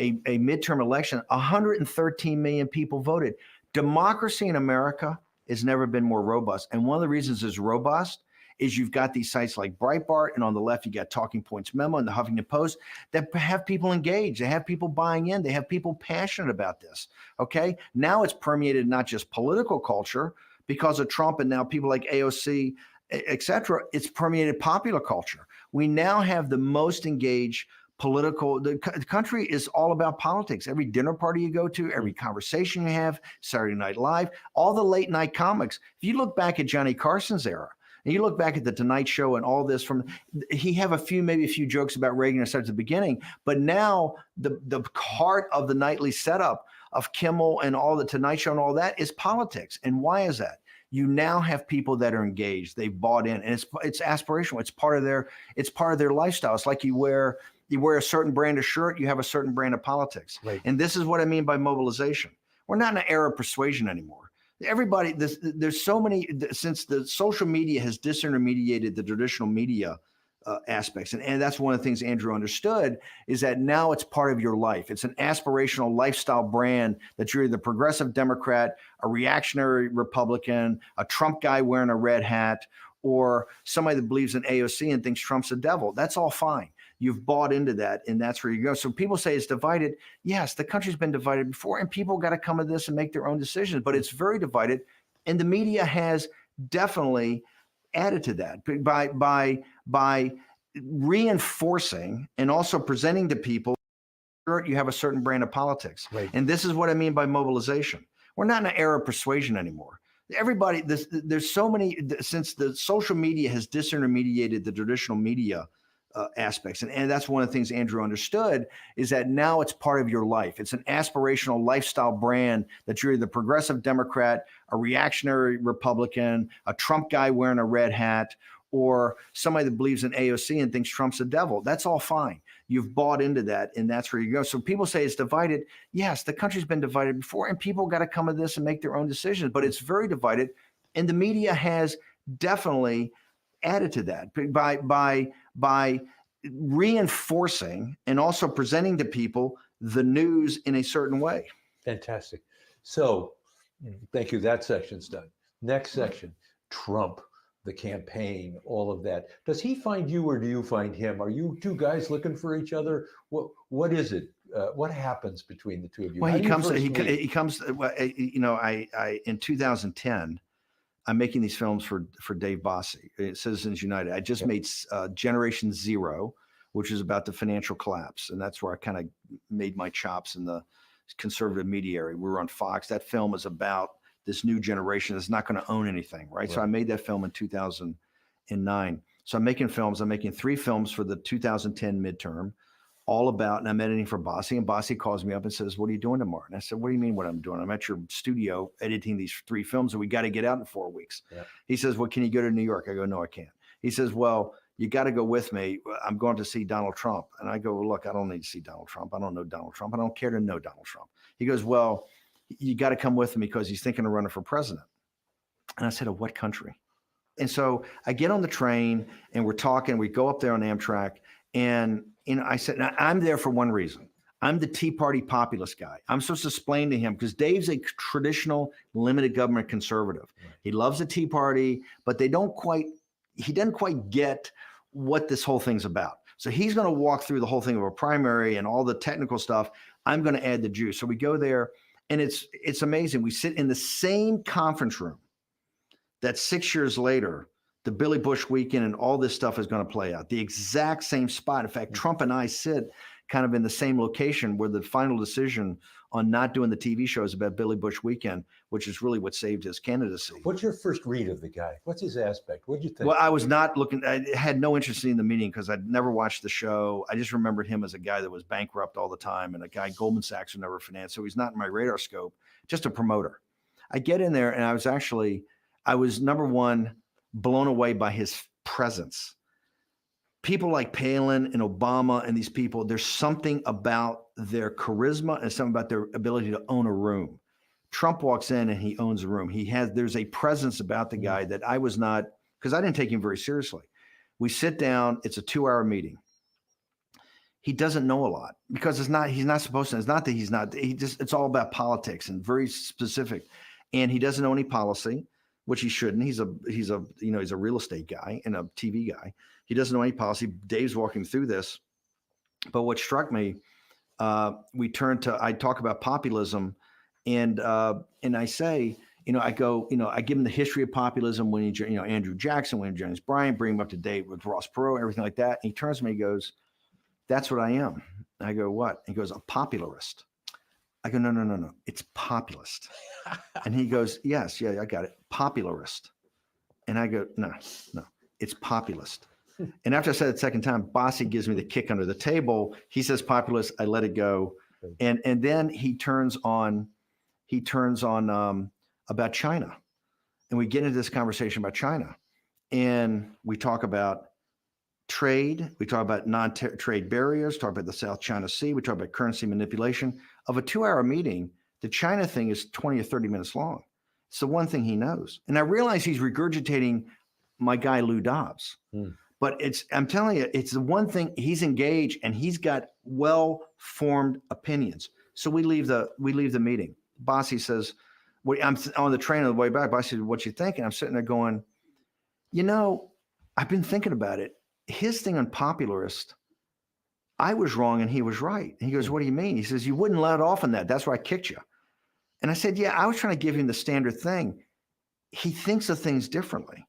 a midterm election, 113 million people voted. Democracy in America has never been more robust. And one of the reasons it's robust is you've got these sites like Breitbart, and on the left, you got Talking Points Memo and the Huffington Post that have people engaged. They have people buying in. They have people passionate about this. Okay. Now it's permeated not just political culture because of Trump and now people like AOC, et cetera. It's permeated popular culture. We now have the most engaged political, the country is all about politics. Every dinner party you go to, every conversation you have, Saturday Night Live, all the late night comics. If you look back at Johnny Carson's era, and you look back at the Tonight Show and all this he have maybe a few jokes about Reagan at the beginning, but now the heart of the nightly setup of Kimmel and all the Tonight Show and all that is politics. And why is that? You now have people that are engaged. They've bought in, and it's aspirational. It's part of their lifestyle. It's like you wear a certain brand of shirt, you have a certain brand of politics. Right. And this is what I mean by mobilization. We're not in an era of persuasion anymore. Everybody, there's so many, since the social media has disintermediated the traditional media aspects. And that's one of the things Andrew understood is that now it's part of your life. It's an aspirational lifestyle brand that you're either a progressive Democrat, a reactionary Republican, a Trump guy wearing a red hat, or somebody that believes in AOC and thinks Trump's a devil. That's all fine. You've bought into that, and that's where you go. So people say it's divided. Yes, the country's been divided before, and people got to come to this and make their own decisions, but it's very divided. And the media has definitely added to that by reinforcing and also presenting to people you have a certain brand of politics. Right. And this is what I mean by mobilization. We're not in an era of persuasion anymore. Everybody, there's so many, since the social media has disintermediated the traditional media aspects. And that's one of the things Andrew understood is that now it's part of your life. It's an aspirational lifestyle brand that you're either a progressive Democrat, a reactionary Republican, a Trump guy wearing a red hat, or somebody that believes in AOC and thinks Trump's a devil. That's all fine. You've bought into that, and that's where you go. So people say it's divided. Yes, the country's been divided before, and people got to come to this and make their own decisions, but it's very divided. And the media has definitely added to that by reinforcing and also presenting to people the news in a certain way. Fantastic. So thank you. That section's done. Next section, Trump, the campaign, all of that. Does he find you or do you find him? Are you two guys looking for each other? What is it? What happens between the two of you? Well, How he do you comes, first he meet? comes, you know, I in 2010, I'm making these films for Dave Bossie, Citizens United. I just made Generation Zero, which is about the financial collapse. And that's where I kind of made my chops in the conservative media area. We were on Fox. That film is about this new generation that's not going to own anything, right? So I made that film in 2009. So I'm making films. I'm making 3 films for the 2010 midterm, all about, and I'm editing for Bossie. And Bossie calls me up and says, "What are you doing tomorrow?" And I said, "What do you mean what I'm doing? I'm at your studio editing these 3 films and we got to get out in 4 weeks." Yeah. He says, "Well, can you go to New York?" I go, "No, I can't." He says, "Well, you got to go with me. I'm going to see Donald Trump." And I go, "Well, look, I don't need to see Donald Trump. I don't know Donald Trump. I don't care to know Donald Trump." He goes, "Well, you got to come with me because he's thinking of running for president." And I said, "Of what country?" And so I get on the train and we're talking, we go up there on Amtrak, and I said, now, I'm there for one reason. I'm the Tea Party populist guy. I'm supposed to explain to him, because Dave's a traditional limited government conservative. Right. He loves the Tea Party, but he doesn't quite get what this whole thing's about. So he's going to walk through the whole thing of a primary and all the technical stuff. I'm going to add the juice. So we go there, and it's amazing. We sit in the same conference room that 6 years later, the Billy Bush weekend and all this stuff is going to play out. The exact same spot. In fact, Trump and I sit kind of in the same location where the final decision on not doing the TV shows about Billy Bush weekend, which is really what saved his candidacy. What's your first read of the guy? What's his aspect? What'd you think? Well, I was not looking, I had no interest in the meeting because I'd never watched the show. I just remembered him as a guy that was bankrupt all the time and a guy Goldman Sachs would never finance. So he's not in my radar scope, just a promoter. I get in there and I was number one, blown away by his presence. People like Palin and Obama and these people, there's something about their charisma and something about their ability to own a room. Trump walks in and he owns a room. There's a presence about the guy that I was not, because I didn't take him very seriously. We sit down. It's a 2-hour meeting. He doesn't know a lot because he's not supposed to. It's not that he's not, it's all about politics and very specific. And he doesn't know any policy, which he shouldn't. He's a real estate guy and a TV guy. He doesn't know any policy. Dave's walking through this. But what struck me, I talk about populism and I say, I give him the history of populism when Andrew Jackson, when James Bryant, bring him up to date with Ross Perot, everything like that. And he turns to me, he goes, "That's what I am." I go, "What?" He goes, "A popularist." I go, No. It's populist. And he goes, "Yes, yeah, I got it. Popularist." And I go, No, it's populist. And after I said it the second time, Bossy gives me the kick under the table. He says populist. I let it go. And then he turns on about China. And we get into this conversation about China. And we talk about trade. We talk about non-trade barriers, talk about the South China Sea. We talk about currency manipulation. Of a 2-hour meeting, the China thing is 20 or 30 minutes long. It's the one thing he knows. And I realize he's regurgitating my guy, Lou Dobbs. But I'm telling you, it's the one thing he's engaged and he's got well-formed opinions. So we leave the meeting. Bossy says, I'm on the train on the way back. Bossy said, "What you think?" And I'm sitting there going, I've been thinking about it. His thing on popularist, I was wrong and he was right. And he goes, "What do you mean?" He says, "You wouldn't let off on that. That's why I kicked you." And I said, "Yeah, I was trying to give him the standard thing." He thinks of things differently.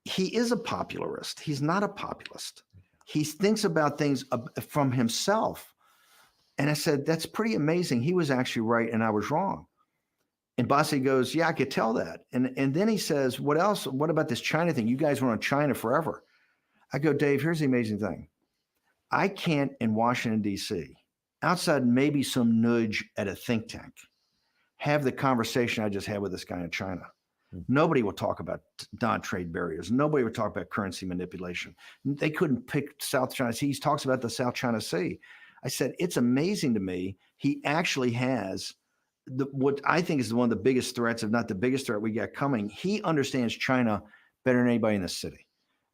He is a popularist. He's not a populist. He thinks about things from himself. And I said, "That's pretty amazing. He was actually right and I was wrong." And Bossy goes, "Yeah, I could tell that." And then he says, "What else? What about this China thing? You guys were on China forever." I go, "Dave, here's the amazing thing. I can't in Washington, D.C., outside maybe some nudge at a think tank, have the conversation I just had with this guy in China. Nobody will talk about non-trade barriers. Nobody would talk about currency manipulation. They couldn't pick South China Sea. He talks about the South China Sea." I said, "It's amazing to me. He actually has what I think is one of the biggest threats, if not the biggest threat we got coming. He understands China better than anybody in the city.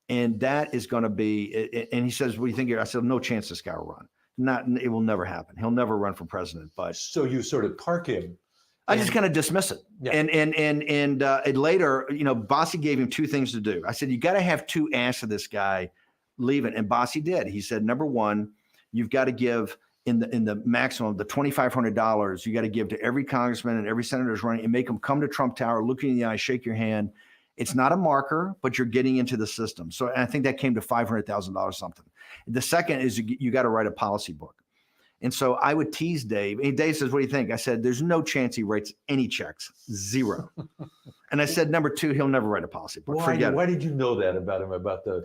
And that is going to be," and he says, "What do you think?" I said, "No chance this guy will run. It will never happen. He'll never run for president." But So you sort of park him. I just kind of dismiss it. Yeah. And later, Bossy gave him 2 things to do. I said, "You got to have 2 asks of this guy leaving." And Bossy did. He said, "Number 1, you've got to give in the maximum, the $2,500, you got to give to every congressman and every senator who's running and make them come to Trump Tower, look you in the eye, shake your hand. It's not a marker, but you're getting into the system." So I think that came to $500,000 something. The second is you got to write a policy book. And so I would tease Dave. And Dave says, "What do you think?" I said, "There's no chance he writes any checks. 0." And I said, "Number 2, he'll never write a policy book. Forget it." Why did you know that about him? About the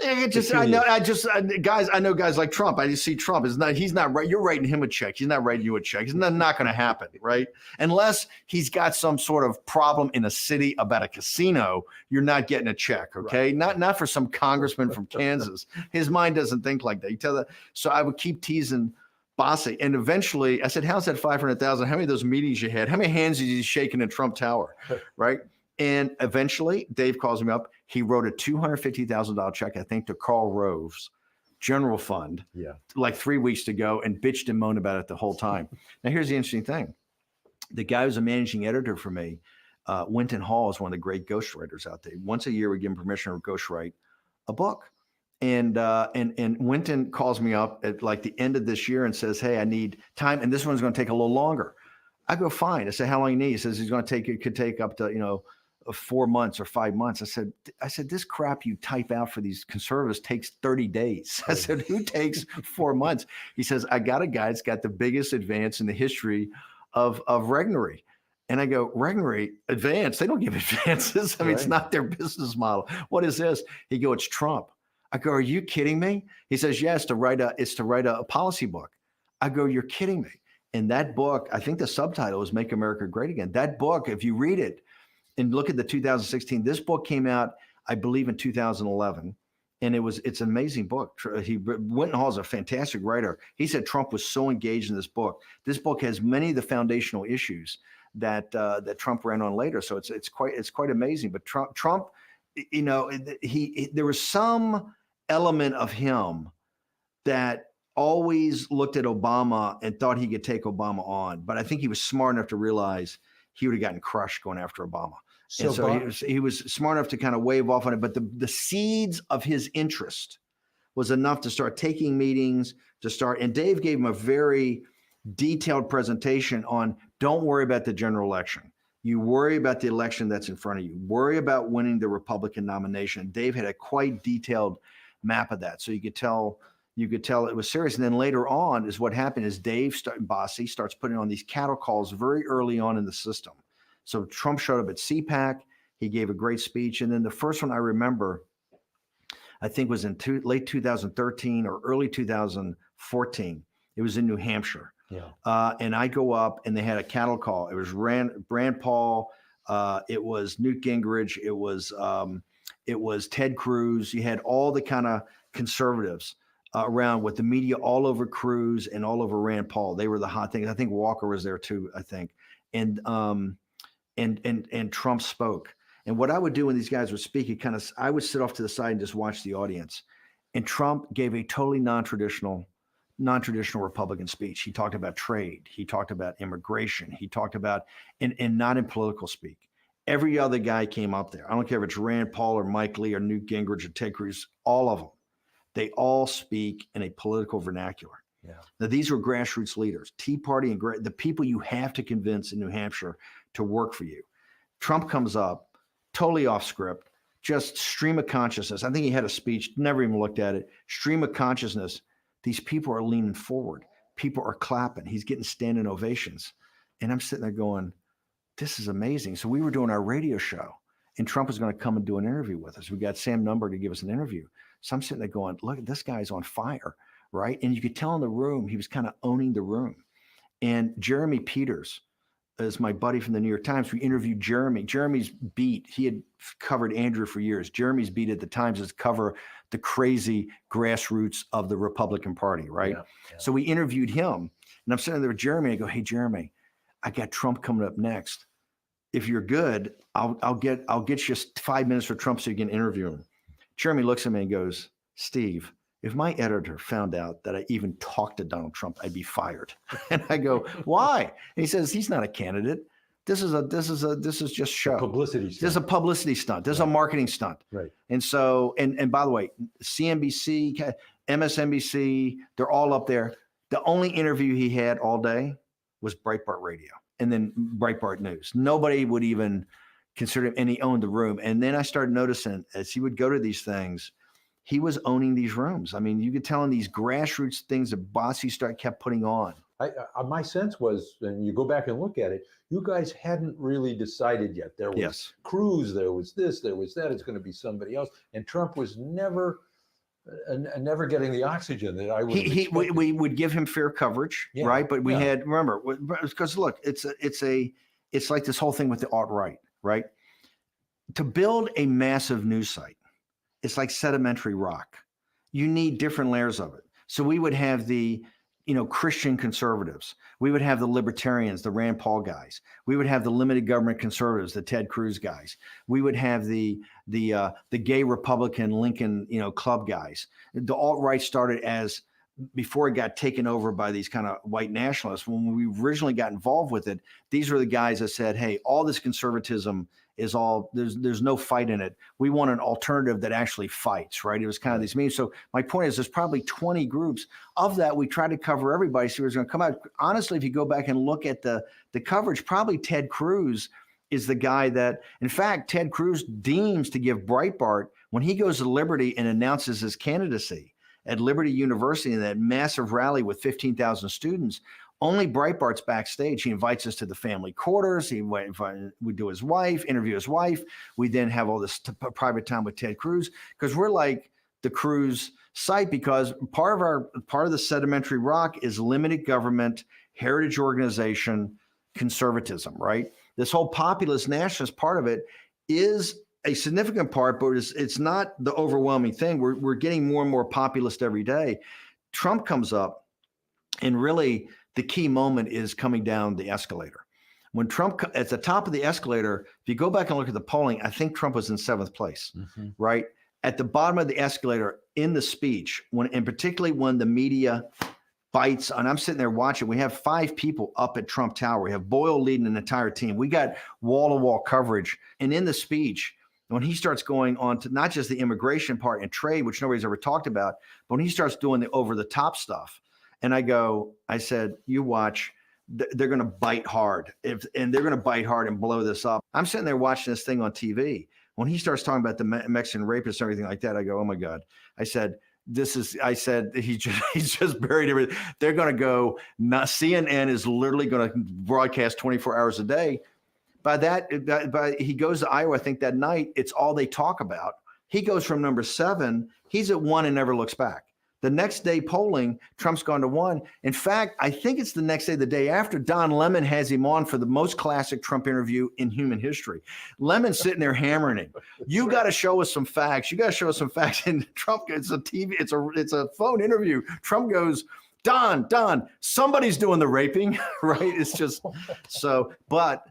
I know guys like Trump. I just see Trump. He's not right. You're writing him a check. He's not writing you a check. It's not going to happen, right? Unless he's got some sort of problem in a city about a casino, you're not getting a check, okay? Right. Not for some congressman from Kansas. His mind doesn't think like that. You tell that. So I would keep teasing Bossy. And eventually I said, "How's that 500,000? How many of those meetings you had? How many hands did you shake in Trump Tower?" Right. And eventually Dave calls me up. He wrote a $250,000 check, I think, to Karl Rove's general fund, like 3 weeks to go, and bitched and moaned about it the whole time. Now, here's the interesting thing. The guy who's a managing editor for me, Winton Hall, is one of the great ghostwriters out there. Once a year, we give him permission to ghostwrite a book. And Winton calls me up at like the end of this year and says, "Hey, I need time. And this one's going to take a little longer." I go, "Fine." I said, "How long you need?" He says, it could take up to, 4 months or 5 months. I said, "This crap you type out for these conservatives takes 30 days. I said, "Who takes 4 months?" He says, "I got a guy that's got the biggest advance in the history of Regnery." And I go, "Regnery advance? They don't give advances. I mean, It's not their business model. What is this?" He go, "It's Trump." I go, "Are you kidding me?" He says, "Yeah, it's to write a policy book." I go, "You're kidding me." And that book, I think the subtitle is "Make America Great Again." That book, if you read it and look at the 2016, this book came out, I believe, in 2011. And it's an amazing book. Winton Hall is a fantastic writer. He said Trump was so engaged in this book. This book has many of the foundational issues that Trump ran on later. So it's quite amazing. But Trump, there was some element of him that always looked at Obama and thought he could take Obama on. But I think he was smart enough to realize he would have gotten crushed going after Obama. So, And so he was smart enough to kind of wave off on it. But the seeds of his interest was enough to start taking meetings, and Dave gave him a very detailed presentation on, don't worry about the general election. You worry about the election that's in front of you. Worry about winning the Republican nomination. Dave had a quite detailed map of that. So you could tell it was serious. And then later on is what happened is Bossie starts putting on these cattle calls very early on in the system. So Trump showed up at CPAC. He gave a great speech. And then the first one I remember, I think was in late 2013 or early 2014. It was in New Hampshire. yeah. And I go up and they had a cattle call. It was Rand Paul. It was Newt Gingrich. It was Ted Cruz. You had all the kind of conservatives around with the media all over Cruz and all over Rand Paul. They were the hot things. I think Walker was there too, I think. And Trump spoke. And what I would do when these guys would speak, I would sit off to the side and just watch the audience. And Trump gave a totally non-traditional Republican speech. He talked about trade. He talked about immigration. He talked about, and not in political speak. Every other guy came up there. I don't care if it's Rand Paul or Mike Lee or Newt Gingrich or Ted Cruz, all of them. They all speak in a political vernacular. Yeah. Now, these were grassroots leaders, Tea Party and the people you have to convince in New Hampshire to work for you. Trump comes up, totally off script, just stream of consciousness. I think he had a speech, never even looked at it. Stream of consciousness. These people are leaning forward. People are clapping. He's getting standing ovations. And I'm sitting there going, this is amazing. So we were doing our radio show and Trump was going to come and do an interview with us. We got Sam Number to give us an interview. So I'm sitting there going, look, this guy's on fire, right? And you could tell in the room, he was kind of owning the room. And Jeremy Peters is my buddy from the New York Times. We interviewed Jeremy. Jeremy's beat, he had covered Andrew for years. Jeremy's beat at the Times is cover the crazy grassroots of the Republican Party, right? Yeah, yeah. So we interviewed him. And I'm sitting there with Jeremy. I go, hey, Jeremy, I got Trump coming up next. If you're good, I'll get you 5 minutes for Trump so you can interview him. Jeremy looks at me and goes, Steve, if my editor found out that I even talked to Donald Trump, I'd be fired. And I go, why? And he says, he's not a candidate. This is just show. Publicity stunt. This is a publicity stunt. This is a marketing stunt. Right. And so, and by the way, CNBC, MSNBC, they're all up there. The only interview he had all day was Breitbart Radio and then Breitbart News. Nobody would even consider him, and he owned the room. And then I started noticing as he would go to these things, he was owning these rooms. I mean, you could tell in these grassroots things that Bossie kept putting on. My sense was, and you go back and look at it, you guys hadn't really decided yet. There was Cruz, there was this, there was that. It's going to be somebody else, and Trump was never getting the oxygen that I would. We would give him fair coverage, right? But we had, remember, because look, it's like this whole thing with the alt-right, right? To build a massive news site, it's like sedimentary rock. You need different layers of it. So we would have the, Christian conservatives. We would have the libertarians, the Rand Paul guys. We would have the limited government conservatives, the Ted Cruz guys. We would have the gay Republican Lincoln, club guys. The alt-right started as, before it got taken over by these kind of white nationalists. When we originally got involved with it, these were the guys that said, hey, all this conservatism is all, there's no fight in it. We want an alternative that actually fights, right? It was kind of these memes. So my point is there's probably 20 groups. Of that, we tried to cover everybody. So it was going to come out. Honestly, if you go back and look at the coverage, probably Ted Cruz is the guy that, in fact, Ted Cruz deems to give Breitbart, when he goes to Liberty and announces his candidacy at Liberty University in that massive rally with 15,000 students, only Breitbart's backstage. He invites us to the family quarters. We do his wife, interview his wife. We then have all this private time with Ted Cruz because we're like the Cruz site, because part of the sedimentary rock is limited government, heritage organization, conservatism, right? This whole populist nationalist part of it is a significant part, but it's not the overwhelming thing. We're getting more and more populist every day. Trump comes up, and really the key moment is coming down the escalator. When Trump, at the top of the escalator, if you go back and look at the polling, I think Trump was in 7th place, right? At the bottom of the escalator, in the speech, and particularly when the media bites, and I'm sitting there watching, we have 5 people up at Trump Tower. We have Boyle leading an entire team. We got wall-to-wall coverage. And in the speech, when he starts going on to not just the immigration part and trade, which nobody's ever talked about, but when he starts doing the over-the-top stuff, and I said, you watch, they're going to bite hard. And they're going to bite hard and blow this up. I'm sitting there watching this thing on TV. When he starts talking about the Mexican rapists and everything like that, I go, oh my God. I said, he's just buried everything. They're going to go, CNN is literally going to broadcast 24 hours a day. By he goes to Iowa, I think that night, it's all they talk about. He goes from number 7, he's at 1 and never looks back. The next day polling, Trump's gone to 1. In fact, I think it's the next day, the day after, Don Lemon has him on for the most classic Trump interview in human history. Lemon's sitting there hammering him. You got to show us some facts. You got to show us some facts. And Trump, it's a phone interview. Trump goes, Don, somebody's doing the raping, right? It's just so, but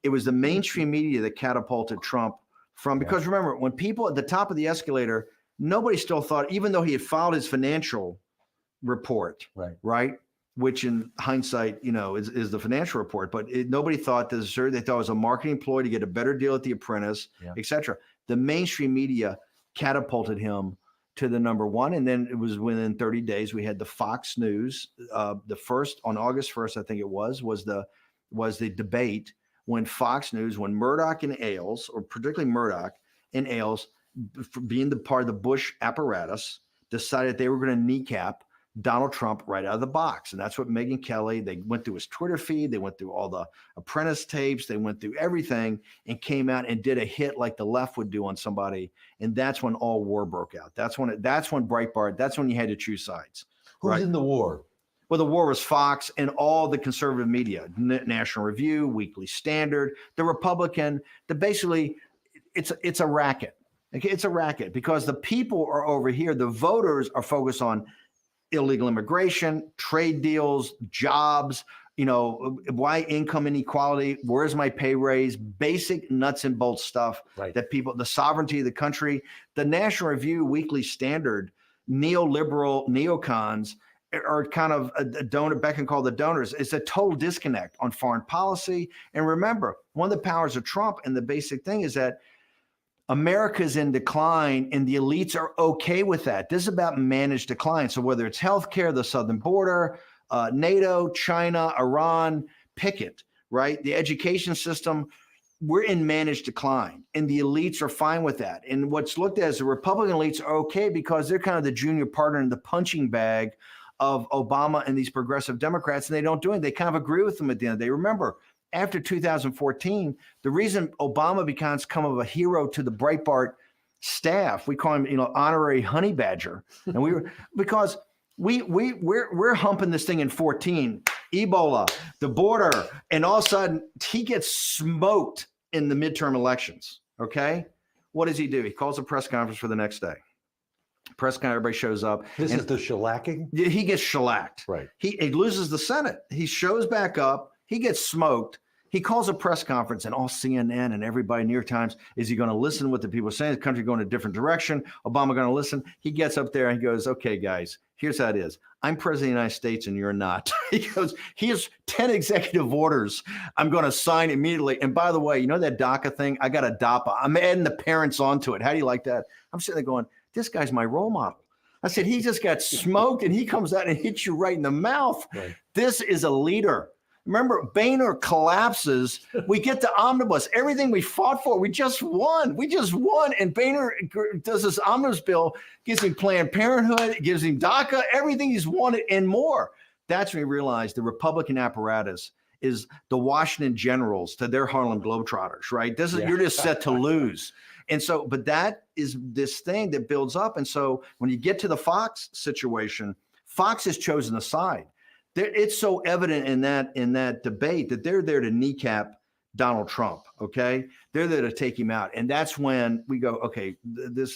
it was the mainstream media that catapulted Trump because remember, when people at the top of the escalator, nobody still thought, even though he had filed his financial report, right? Which in hindsight, is the financial report, but nobody thought this. They thought it was a marketing ploy to get a better deal at The Apprentice, et cetera. The mainstream media catapulted him to the number 1. And then it was within 30 days, we had the Fox News. The first, on August 1st, I think it was the debate when Fox News, when Murdoch and Ailes, or particularly Murdoch and Ailes, being the part of the Bush apparatus, decided they were going to kneecap Donald Trump right out of the box. And that's what Megyn Kelly, they went through his Twitter feed, they went through all the Apprentice tapes, they went through everything and came out and did a hit like the left would do on somebody. And that's when all war broke out. That's when Breitbart, that's when you had to choose sides. Who's in the war? Well, the war was Fox and all the conservative media, National Review, Weekly Standard, the Republican, basically it's a racket. Okay, it's a racket because the people are over here. The voters are focused on illegal immigration, trade deals, jobs, why income inequality, where's my pay raise, basic nuts and bolts stuff that people, the sovereignty of the country, the National Review, Weekly Standard, neoliberal neocons are kind of a donor, beck and call the donors. It's a total disconnect on foreign policy. And remember, one of the powers of Trump and the basic thing is that America's in decline and the elites are okay with that. This is about managed decline. So whether it's healthcare, the southern border, NATO, China, Iran, pick it, right? The education system, we're in managed decline and the elites are fine with that. And what's looked at as the Republican elites are okay because they're kind of the junior partner in the punching bag of Obama and these progressive Democrats, and they don't do it. They kind of agree with them at the end of the day. Remember, after 2014, the reason Obama becomes of a hero to the Breitbart staff, we call him, honorary honey badger, and because we're humping this thing in 14, Ebola, the border, and all of a sudden he gets smoked in the midterm elections. Okay, what does he do? He calls a press conference for the next day. Press conference, everybody shows up. This is the shellacking? He gets shellacked. Right. He loses the Senate. He shows back up. He gets smoked. He calls a press conference and all CNN and everybody, New York Times, is he going to listen to what the people are saying? The country going a different direction. Obama going to listen. He gets up there and he goes, okay, guys, here's how it is. I'm president of the United States and you're not. He goes, here's 10 executive orders I'm going to sign immediately. And by the way, that DACA thing? I got a DAPA. I'm adding the parents onto it. How do you like that? I'm sitting there going, this guy's my role model. I said, he just got smoked and he comes out and hits you right in the mouth. Right. This is a leader. Remember, Boehner collapses. We get the omnibus. Everything we fought for, we just won. And Boehner does this omnibus bill, gives him Planned Parenthood, gives him DACA, everything he's wanted and more. That's when we realized the Republican apparatus is the Washington Generals to their Harlem Globetrotters, right? You're just set to lose. And so, but that is this thing that builds up. And so when you get to the Fox situation, Fox has chosen a side. It's so evident in that debate that they're there to kneecap Donald Trump. Okay. They're there to take him out. And that's when we go, okay,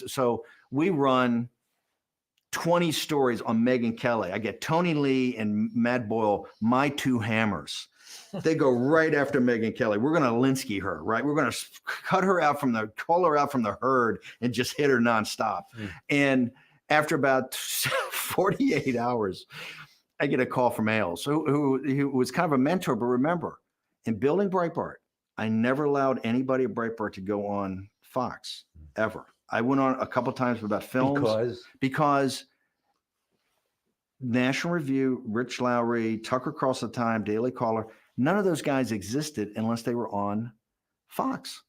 so we run 20 stories on Megyn Kelly. I get Tony Lee and Matt Boyle, my two hammers. They go right after Megyn Kelly. We're going to Linsky her, right? We're going to call her out from the herd and just hit her nonstop. And After about 48 hours, I get a call from Ailes, who was kind of a mentor. But remember, in building Breitbart, I never allowed anybody at Breitbart to go on Fox ever. I went on a couple times about films because National Review, Rich Lowry, Tucker Cross the Time, Daily Caller, none of those guys existed unless they were on Fox.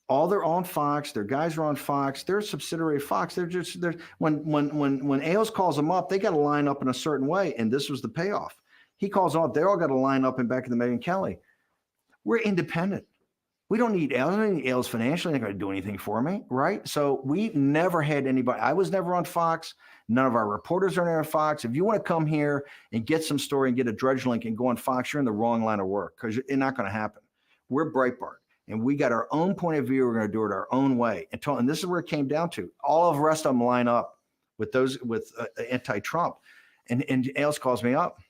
All they're on Fox. Their guys are on Fox. They're a subsidiary of Fox. They're when Ailes calls them up, they got to line up in a certain way. And this was the payoff. He calls them up. They all got to line up and back in the Megyn Kelly. We're independent. We don't need Ailes. I don't need Ailes financially. They're not going to do anything for me, right? So we never had anybody. I was never on Fox. None of our reporters are on Fox. If you want to come here and get some story and get a dredge link and go on Fox, you're in the wrong line of work because it's not going to happen. We're Breitbart. And we got our own point of view. We're going to do it our own way. And this is where it came down to. All of the rest of them line up with those with anti-Trump. And Ailes calls me up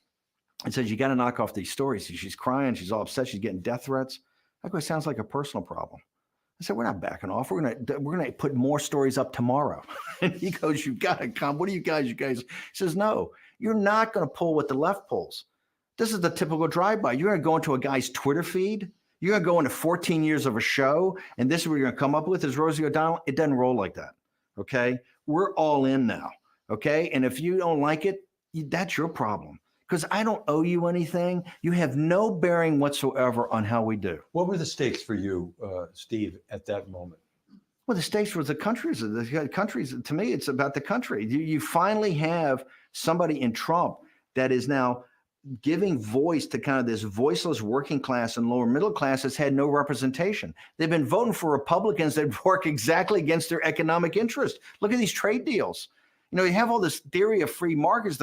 and says, "You got to knock off these stories." She's crying. She's all upset. She's getting death threats. I go, "It sounds like a personal problem." I said, "We're not backing off. We're gonna put more stories up tomorrow." And he goes, "You got to come. What are you guys? He says, "No, you're not going to pull what the left pulls. This is the typical drive-by. You're going to go into a guy's Twitter feed. You're going to go into 14 years of a show, and this is what you're going to come up with is Rosie O'Donnell." It doesn't roll like that, okay? We're all in now, okay? And if you don't like it, that's your problem because I don't owe you anything. You have no bearing whatsoever on how we do. What were the stakes for you, Steve, at that moment? Well, the stakes was the countries. The countries, to me, it's about the country. You finally have somebody in Trump that is now giving voice to kind of this voiceless working class and lower middle class that's had no representation. They've been voting for Republicans that work exactly against their economic interest. Look at these trade deals. You know, you have all this theory of free markets.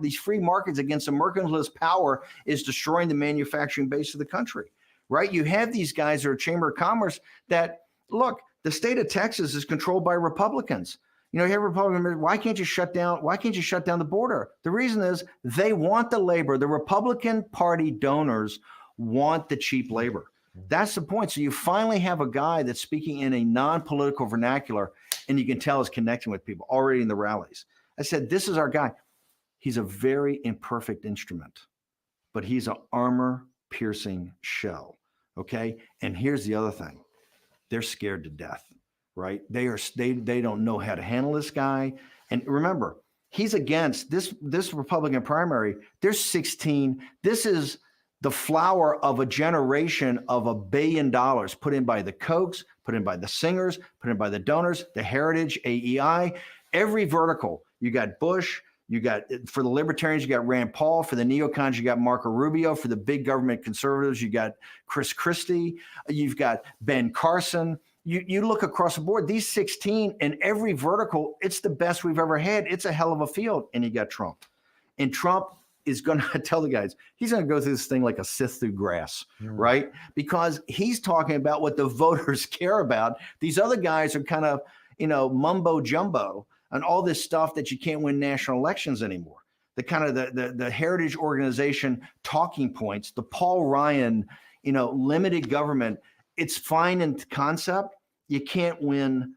These free markets against a mercantilist power is destroying the manufacturing base of the country, right? You have these guys that are Chamber of Commerce that, look, the state of Texas is controlled by Republicans. You know, you have Republicans, why can't you shut down the border? The reason is they want the labor. The Republican Party donors want the cheap labor. That's the point. So you finally have a guy that's speaking in a non-political vernacular, and you can tell is connecting with people already in the rallies. I said, this is our guy. He's a very imperfect instrument, but he's an armor-piercing shell, okay? And here's the other thing. They're scared to death. Right? They don't know how to handle this guy. And remember, he's against this Republican primary. There's 16. This is the flower of a generation of $1 billion put in by the Kochs, put in by the Singers, put in by the donors, the Heritage, AEI, every vertical. You got Bush. You got, for the libertarians, you got Rand Paul. For the neocons, you got Marco Rubio. For the big government conservatives, you got Chris Christie. You've got Ben Carson. You look across the board, these 16 in every vertical, it's the best we've ever had. It's a hell of a field. And you got Trump. And Trump is going to tell the guys, he's going to go through this thing like a sift through grass, right? Because he's talking about what the voters care about. These other guys are kind of, mumbo jumbo and all this stuff that you can't win national elections anymore. The kind of the Heritage Organization talking points, the Paul Ryan, limited government. It's fine in concept. You can't win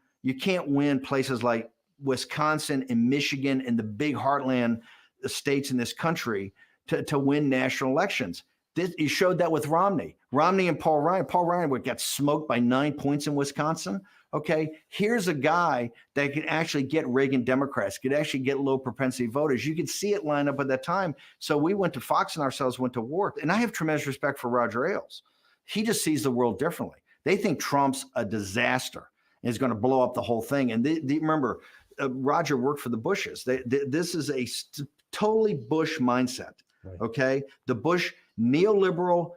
places like Wisconsin and Michigan and the big heartland states in this country to win national elections. You showed that with Romney and Paul Ryan. Paul Ryan got smoked by 9 points in Wisconsin. Okay, here's a guy that could actually get Reagan Democrats, could actually get low propensity voters. You could see it line up at that time. So we went to Fox and ourselves went to war. And I have tremendous respect for Roger Ailes. He just sees the world differently. They think Trump's a disaster and is going to blow up the whole thing. And remember, Roger worked for the Bushes. This is a totally Bush mindset, okay? The Bush neoliberal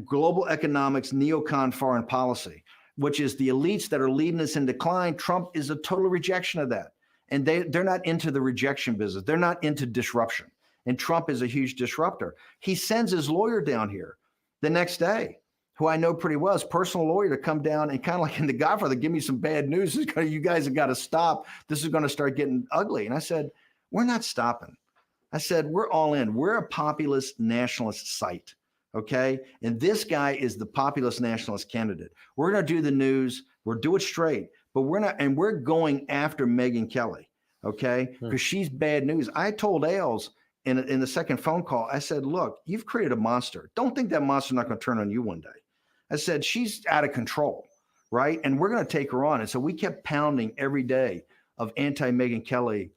global economics, neocon foreign policy, which is the elites that are leading us in decline. Trump is a total rejection of that. And they're not into the rejection business. They're not into disruption. And Trump is a huge disruptor. He sends his lawyer down here the next day, who I know pretty well, his personal lawyer, to come down and kind of like in The Godfather, give me some bad news. You guys have got to stop. This is going to start getting ugly. And I said, we're not stopping. I said, we're all in. We're a populist nationalist site, okay? And this guy is the populist nationalist candidate. We're going to do the news. We'll do it straight, but we're not, and we're going after Megyn Kelly. Okay. Because she's bad news. I told Ailes in the second phone call, I said, look, you've created a monster. Don't think that monster's not going to turn on you one day. I said, she's out of control. Right. And we're going to take her on. And so we kept pounding every day of anti-Megyn Kelly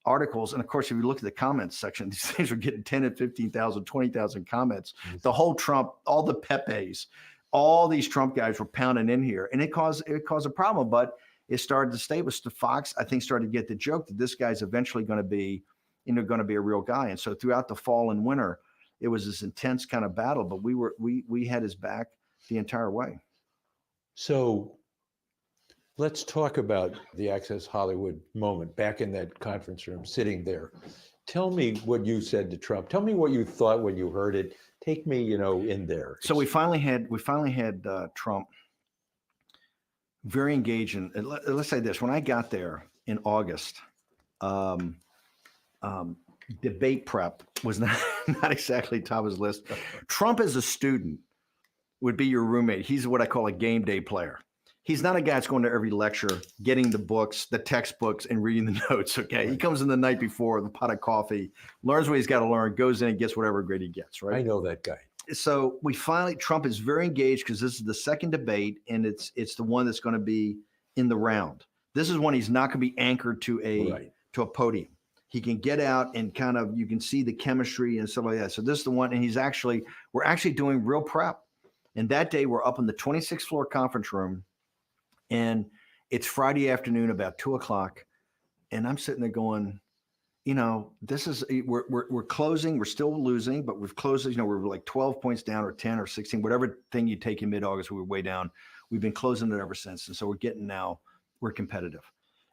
articles. And of course, if you look at the comments section, these things are getting 10 and 15,000, 20,000 comments. The whole Trump, all the Pepes, all these Trump guys were pounding in here, and it caused a problem. But it started to stay with the Fox. I think started to get the joke that this guy's eventually going to be, going to be a real guy. And so throughout the fall and winter, it was this intense kind of battle. But we had his back the entire way. So let's talk about the Access Hollywood moment back in that conference room, sitting there. Tell me what you said to Trump. Tell me what you thought when you heard it. Take me, in there. So we finally had Trump very engaged in. Let's say this: when I got there in August, debate prep was not exactly top of his list. Trump as a student would be your roommate. He's what I call a game day player. He's not a guy that's going to every lecture, getting the books, the textbooks, and reading the notes. Okay. Right. He comes in the night before, the pot of coffee, learns what he's got to learn, goes in and gets whatever grade he gets. Right. I know that guy. So Trump is very engaged because this is the second debate, and it's the one that's going to be in the round. This is when he's not going to be anchored to a podium. He can get out and kind of, you can see the chemistry and stuff like that. So this is the one, and we're actually doing real prep. And that day we're up in the 26th floor conference room. And it's Friday afternoon, about 2:00, and I'm sitting there going, this is we're closing. We're still losing, but we've closed. We're like 12 points down, or 10, or 16, whatever thing you take in mid-August. We were way down. We've been closing it ever since, and so we're competitive.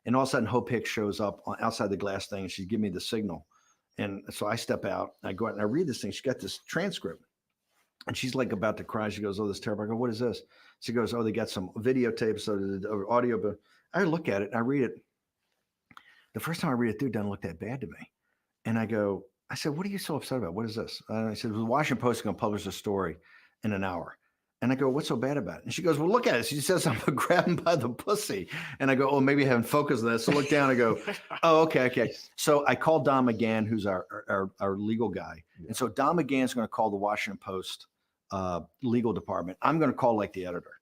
And all of a sudden, Hope Hicks shows up outside the glass thing, and she's giving me the signal. And so I step out, I go out, and I read this thing. She's got this transcript, and she's like about to cry. She goes, "Oh, this is terrible." I go, "What is this?" She goes, "Oh, they got some videotapes or audio." But I look at it and I read it. The first time I read it through, it doesn't look that bad to me. And I said, "What are you so upset about? What is this?" And I said, "The Washington Post is going to publish a story in an hour." And I go, "What's so bad about it?" And she goes, "Well, look at it." She says, "I'm going to grab him by the pussy." And I go, "Oh, maybe I haven't focused on that." So look down. I go, "Oh, okay." So I called Don McGahn, who's our legal guy. Yeah. And so Don McGahn is going to call the Washington Post legal department. I'm going to call like the editor,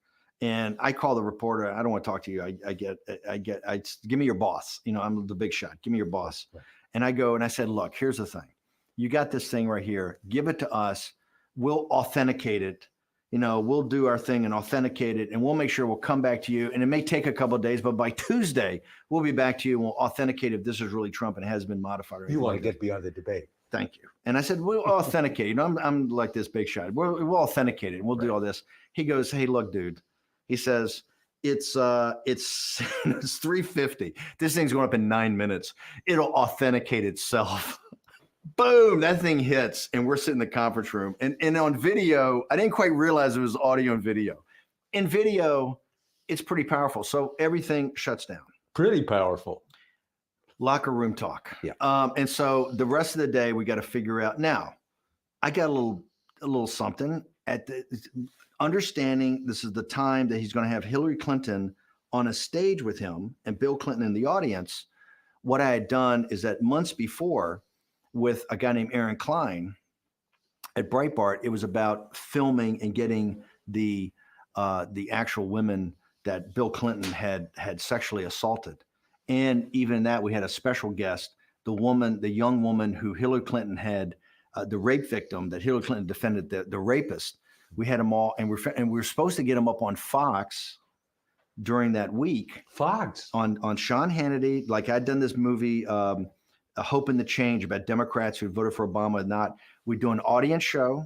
and I call the reporter. I don't want to talk to you. I give me your boss. I'm the big shot. Give me your boss. Right. And I go and I said, "Look, here's the thing. You got this thing right here. Give it to us. We'll authenticate it. We'll do our thing and authenticate it, and we'll make sure we'll come back to you. And it may take a couple of days, but by Tuesday we'll be back to you and we'll authenticate if this is really Trump and has been modified." You want to get beyond the debate. Thank you. And I said, "We'll authenticate. I'm like this big shot. We'll authenticate it. We'll do all this." He goes, "Hey, look, dude." He says, it's 3:50. This thing's going up in 9 minutes. It'll authenticate itself." Boom, that thing hits, and we're sitting in the conference room. And on video, I didn't quite realize it was audio and video. In video, it's pretty powerful. So everything shuts down. Pretty powerful. Locker room talk. Yeah. And so the rest of the day, we got to figure out. Now, I got a little something at the understanding. This is the time that he's going to have Hillary Clinton on a stage with him and Bill Clinton in the audience. What I had done is that months before, with a guy named Aaron Klein at Breitbart, it was about filming and getting the actual women that Bill Clinton had sexually assaulted. And even that, we had a special guest, the young woman who Hillary Clinton had, the rape victim that Hillary Clinton defended, the rapist. We had them all, and we were supposed to get them up on Fox during that week. Fox on Sean Hannity, like I'd done this movie, A Hope in the Change, about Democrats who voted for Obama or not. We'd do an audience show,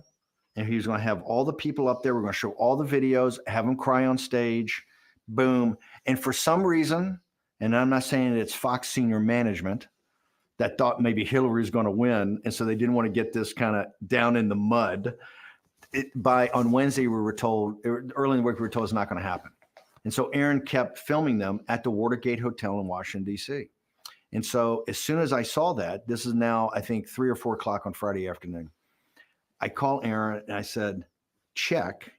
and he was going to have all the people up there. We're going to show all the videos, have them cry on stage, boom. And for some reason, and I'm not saying it's Fox senior management that thought maybe Hillary's going to win, and so they didn't want to get this kind of down in the mud. On Wednesday, we were told, early in the week, we were told it's not going to happen. And so Aaron kept filming them at the Watergate Hotel in Washington, D.C. And so as soon as I saw that, this is now, I think, 3 or 4 o'clock on Friday afternoon, I called Aaron and I said, check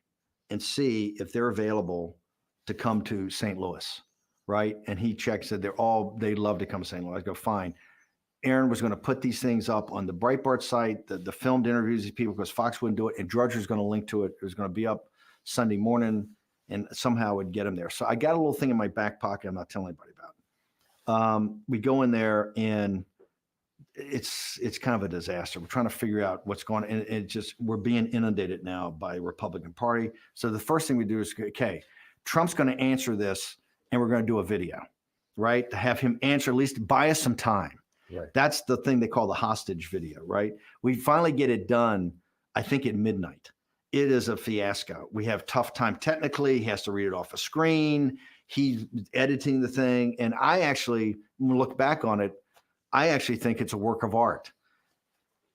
and see if they're available to come to St. Louis. right? And he checked, said they'd love to come to St. Louis. I go, fine. Aaron was going to put these things up on the Breitbart site, the filmed interviews of these people, because Fox wouldn't do it, and Drudge was going to link to it. It was going to be up Sunday morning, and somehow would get him there. So I got a little thing in my back pocket I'm not telling anybody about. We go in there, and it's kind of a disaster. We're trying to figure out what's going on, and we're being inundated now by Republican Party. So the first thing we do is, okay, Trump's going to answer this, and we're going to do a video, right? To have him answer, at least buy us some time. Right. That's the thing they call the hostage video, right? We finally get it done, I think, at midnight. It is a fiasco. We have tough time technically. He has to read it off a screen. He's editing the thing. And I actually, when we look back on it, I actually think it's a work of art.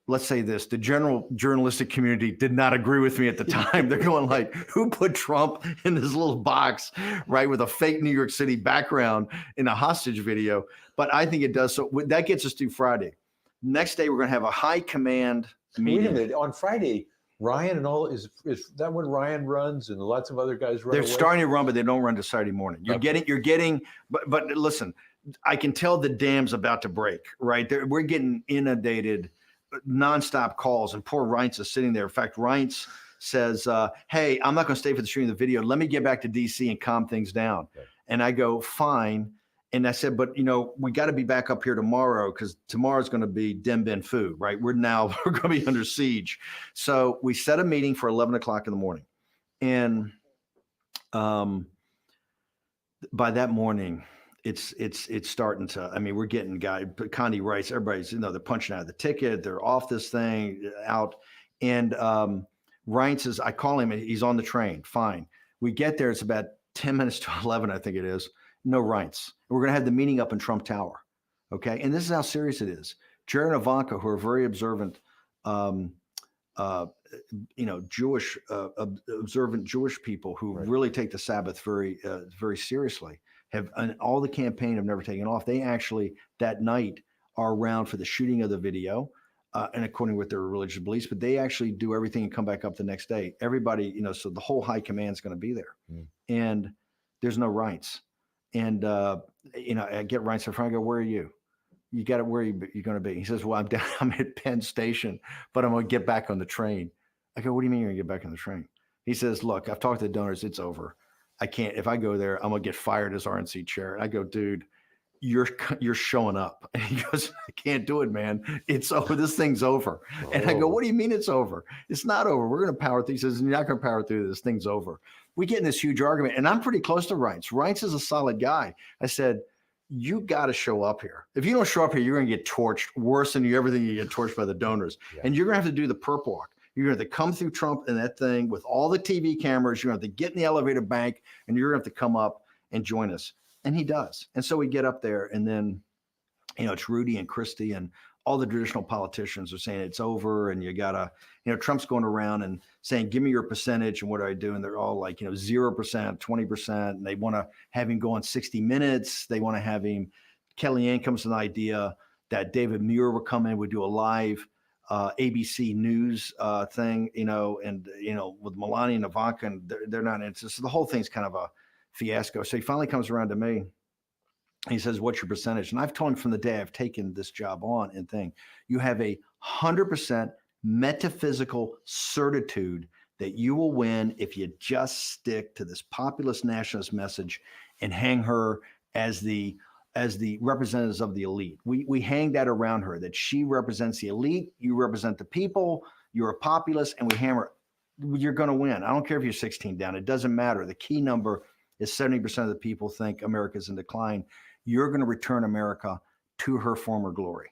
Let's say this, the general journalistic community did not agree with me at the time. They're going like, who put Trump in this little box, right, with a fake New York City background in a hostage video? But I think it does. So that gets us through Friday. Next day, we're going to have a high command meeting. Wait a minute. On Friday, Ryan and all, is that when Ryan runs and lots of other guys run? They're away? starting to run, but they don't run to Saturday morning. You're getting, but listen, I can tell the dam's about to break, right? We're getting inundated, nonstop calls, and poor Reince is sitting there. In fact, Reince says, hey, I'm not going to stay for the shooting of the video. Let me get back to DC and calm things down. Okay. And I go, fine. And I said, but we got to be back up here tomorrow, because tomorrow's going to be Dem Ben Phu, right? We're going to be under siege. So we set a meeting for 11 o'clock in the morning. And by that morning, it's starting to, we're getting Condi writes, everybody's, they're punching out of the ticket. They're off this thing out. And Ryan says, I call him, he's on the train. Fine. We get there. It's about 10 minutes to 11, I think it is. No Reince. We're going to have the meeting up in Trump Tower. Okay. And this is how serious it is. Jared and Ivanka, who are very observant, Jewish, observant Jewish people who really take the Sabbath very, very seriously, and all the campaign have never taken off. They actually that night are around for the shooting of the video, and according with their religious beliefs, but they actually do everything and come back up the next day. Everybody, so the whole high command is going to be there, and there's no Reince. And I get Reince in front. I go, where are you? You got it. Where are you going to be? He says, well, I'm at Penn Station, but I'm going to get back on the train. I go, what do you mean you're going to get back on the train? He says, look, I've talked to the donors. It's over. I can't, if I go there, I'm going to get fired as RNC chair. And I go, dude, you're showing up. And he goes, I can't do it, man. It's over. This thing's over. Oh. And I go, what do you mean it's over? It's not over. We're going to power through. He says, you're not going to power through. This thing's over. We get in this huge argument, and I'm pretty close to Reince. Reince is a solid guy. I said, you got to show up here. If you don't show up here, you're going to get torched worse than everything you get torched by the donors. Yeah. And you're going to have to do the perp walk. You're going to have to come through Trump and that thing with all the TV cameras. You're going to have to get in the elevator bank, and you're going to have to come up and join us. And he does. And so we get up there, and then, it's Rudy and Christie and all the traditional politicians are saying it's over, and you gotta, Trump's going around and saying, give me your percentage, and what do I do? And they're all like, 0%, 20%, and they want to have him go on 60 Minutes. They want to have him, Kellyanne comes with an idea that David Muir would come in, would do a live ABC News thing, with Melania and Ivanka, and they're not interested. So the whole thing's kind of a fiasco. So he finally comes around to me. He says, what's your percentage? And I've told him from the day I've taken this job on and thing, you have 100% metaphysical certitude that you will win if you just stick to this populist nationalist message and hang her as the representatives of the elite. We hang that around her, that she represents the elite, you represent the people, you're a populist, and we hammer, you're going to win. I don't care if you're 16 down. It doesn't matter. The key number is 70% of the people think America's in decline. You're going to return America to her former glory.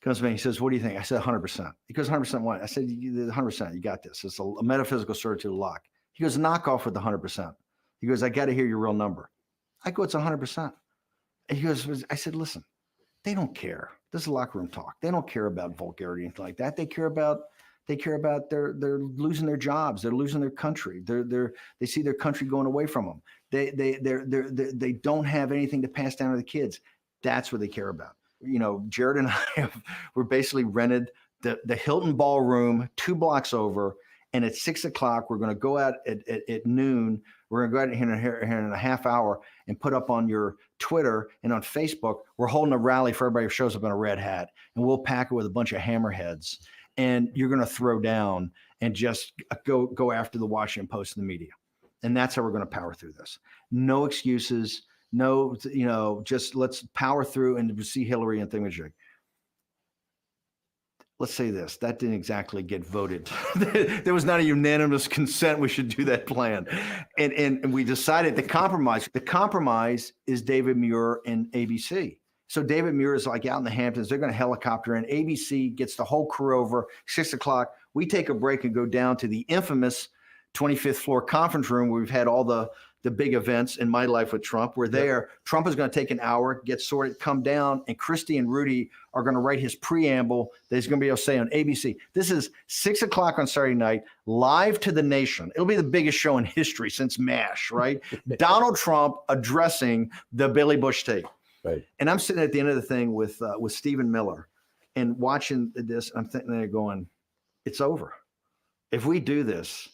Comes to me, he says, what do you think? I said 100%. He goes, 100% what? I said, 100%, you got this. It's a metaphysical certitude lock. He goes, knock off with the 100%. He goes, I got to hear your real number. I go, it's 100%. And he goes, I said, listen, they don't care. This is locker room talk. They don't care about vulgarity or anything like that. They care about they're losing their jobs. They're losing their country. They see their country going away from them. They don't have anything to pass down to the kids. That's what they care about. Jared and I we're basically rented the Hilton Ballroom 2 blocks over, And at 6 o'clock, we're going to go out at noon. We're going to go out here in a half hour and put up on your Twitter and on Facebook. We're holding a rally for everybody who shows up in a red hat, and we'll pack it with a bunch of hammerheads. And you're going to throw down and just go after the Washington Post and the media. And that's how we're going to power through this. No excuses. No, just let's power through and see Hillary and thingamajig. Let's say this, that didn't exactly get voted. There was not a unanimous consent we should do that plan. And we decided the compromise is David Muir and ABC. So David Muir is like out in the Hamptons. They're going to helicopter in. ABC gets the whole crew over, 6 o'clock. We take a break and go down to the infamous 25th floor conference room where we've had all the big events in my life with Trump. We're there. Yep. Trump is going to take an hour, get sorted, come down, and Christy and Rudy are going to write his preamble that he's going to be able to say on ABC. This is 6 o'clock on Saturday night, live to the nation. It'll be the biggest show in history since MASH, right? Donald Trump addressing the Billy Bush tape. Right. And I'm sitting at the end of the thing with Stephen Miller and watching this. I'm thinking there going, it's over. If we do this,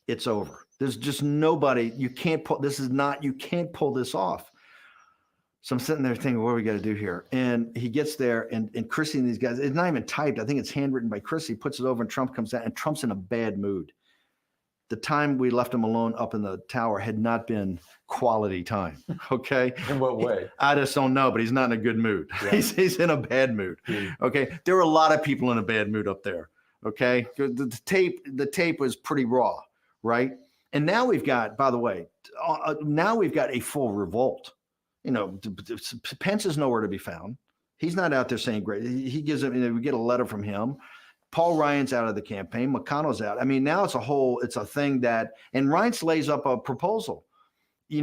it's over. There's just nobody, you can't pull this off. So I'm sitting there thinking, what do we got to do here? And he gets there and Chrissy and these guys, it's not even typed. I think it's handwritten by Chrissy, puts it over and Trump comes out and Trump's in a bad mood. The time we left him alone up in the tower had not been quality time. Okay. In what way? I just don't know, but he's not in a good mood. Yeah. He's in a bad mood. Okay. There were a lot of people in a bad mood up there. Okay. The tape was pretty raw. Right. And now we've got, by the way, a full revolt. Pence is nowhere to be found. He's not out there saying great. He gives him, we get a letter from him. Paul Ryan's out of the campaign. McConnell's out. I mean, now it's a thing that, and Reince lays up a proposal. He's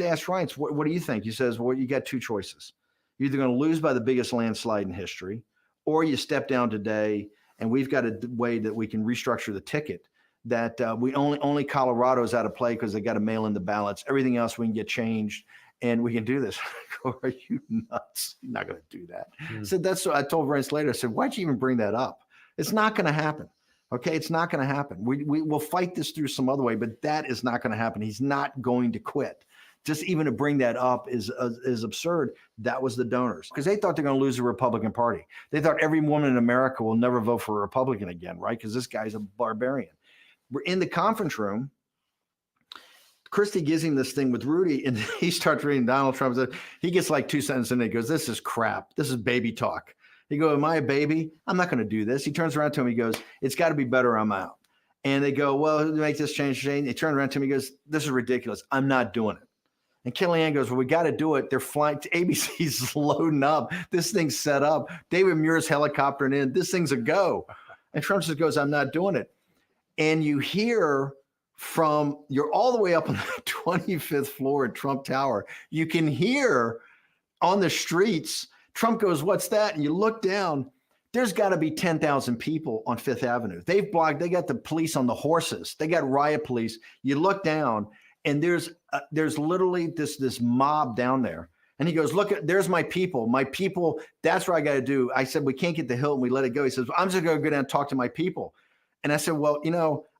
asked Reince, what do you think? He says, well, you got two choices. You're either going to lose by the biggest landslide in history, or you step down today and we've got a way that we can restructure the ticket. That we only Colorado's out of play because they got to mail in the ballots. Everything else we can get changed, and we can do this. Are you nuts? You're not going to do that. So that's what I told Reince later. I said, why'd you even bring that up? It's not going to happen. Okay, it's not going to happen. We will fight this through some other way, but that is not going to happen. He's not going to quit. Just even to bring that up is absurd. That was the donors because they thought they're going to lose the Republican Party. They thought every woman in America will never vote for a Republican again, right? Because this guy's a barbarian. We're in the conference room. Christie gives him this thing with Rudy, and he starts reading Donald Trump. He gets like 2 sentences in, and he goes, "This is crap. This is baby talk." He goes, "Am I a baby? I'm not going to do this." He turns around to him. He goes, "It's got to be better. I'm out." And they go, "Well, make this change." He turns around to him. He goes, "This is ridiculous. I'm not doing it." And Kellyanne goes, "Well, we got to do it." They're flying. ABC's loading up. This thing's set up. David Muir's helicoptering in. This thing's a go. And Trump just goes, "I'm not doing it." And you hear you're all the way up on the 25th floor at Trump Tower. You can hear on the streets, Trump goes, "What's that?" And you look down, there's got to be 10,000 people on Fifth Avenue. They got the police on the horses. They got riot police. You look down and there's literally this mob down there. And he goes, "Look, there's my people. My people, that's what I got to do." I said, "We can't get the Hilton. We let it go." He says, "I'm just going to go down and talk to my people." And I said, "Well,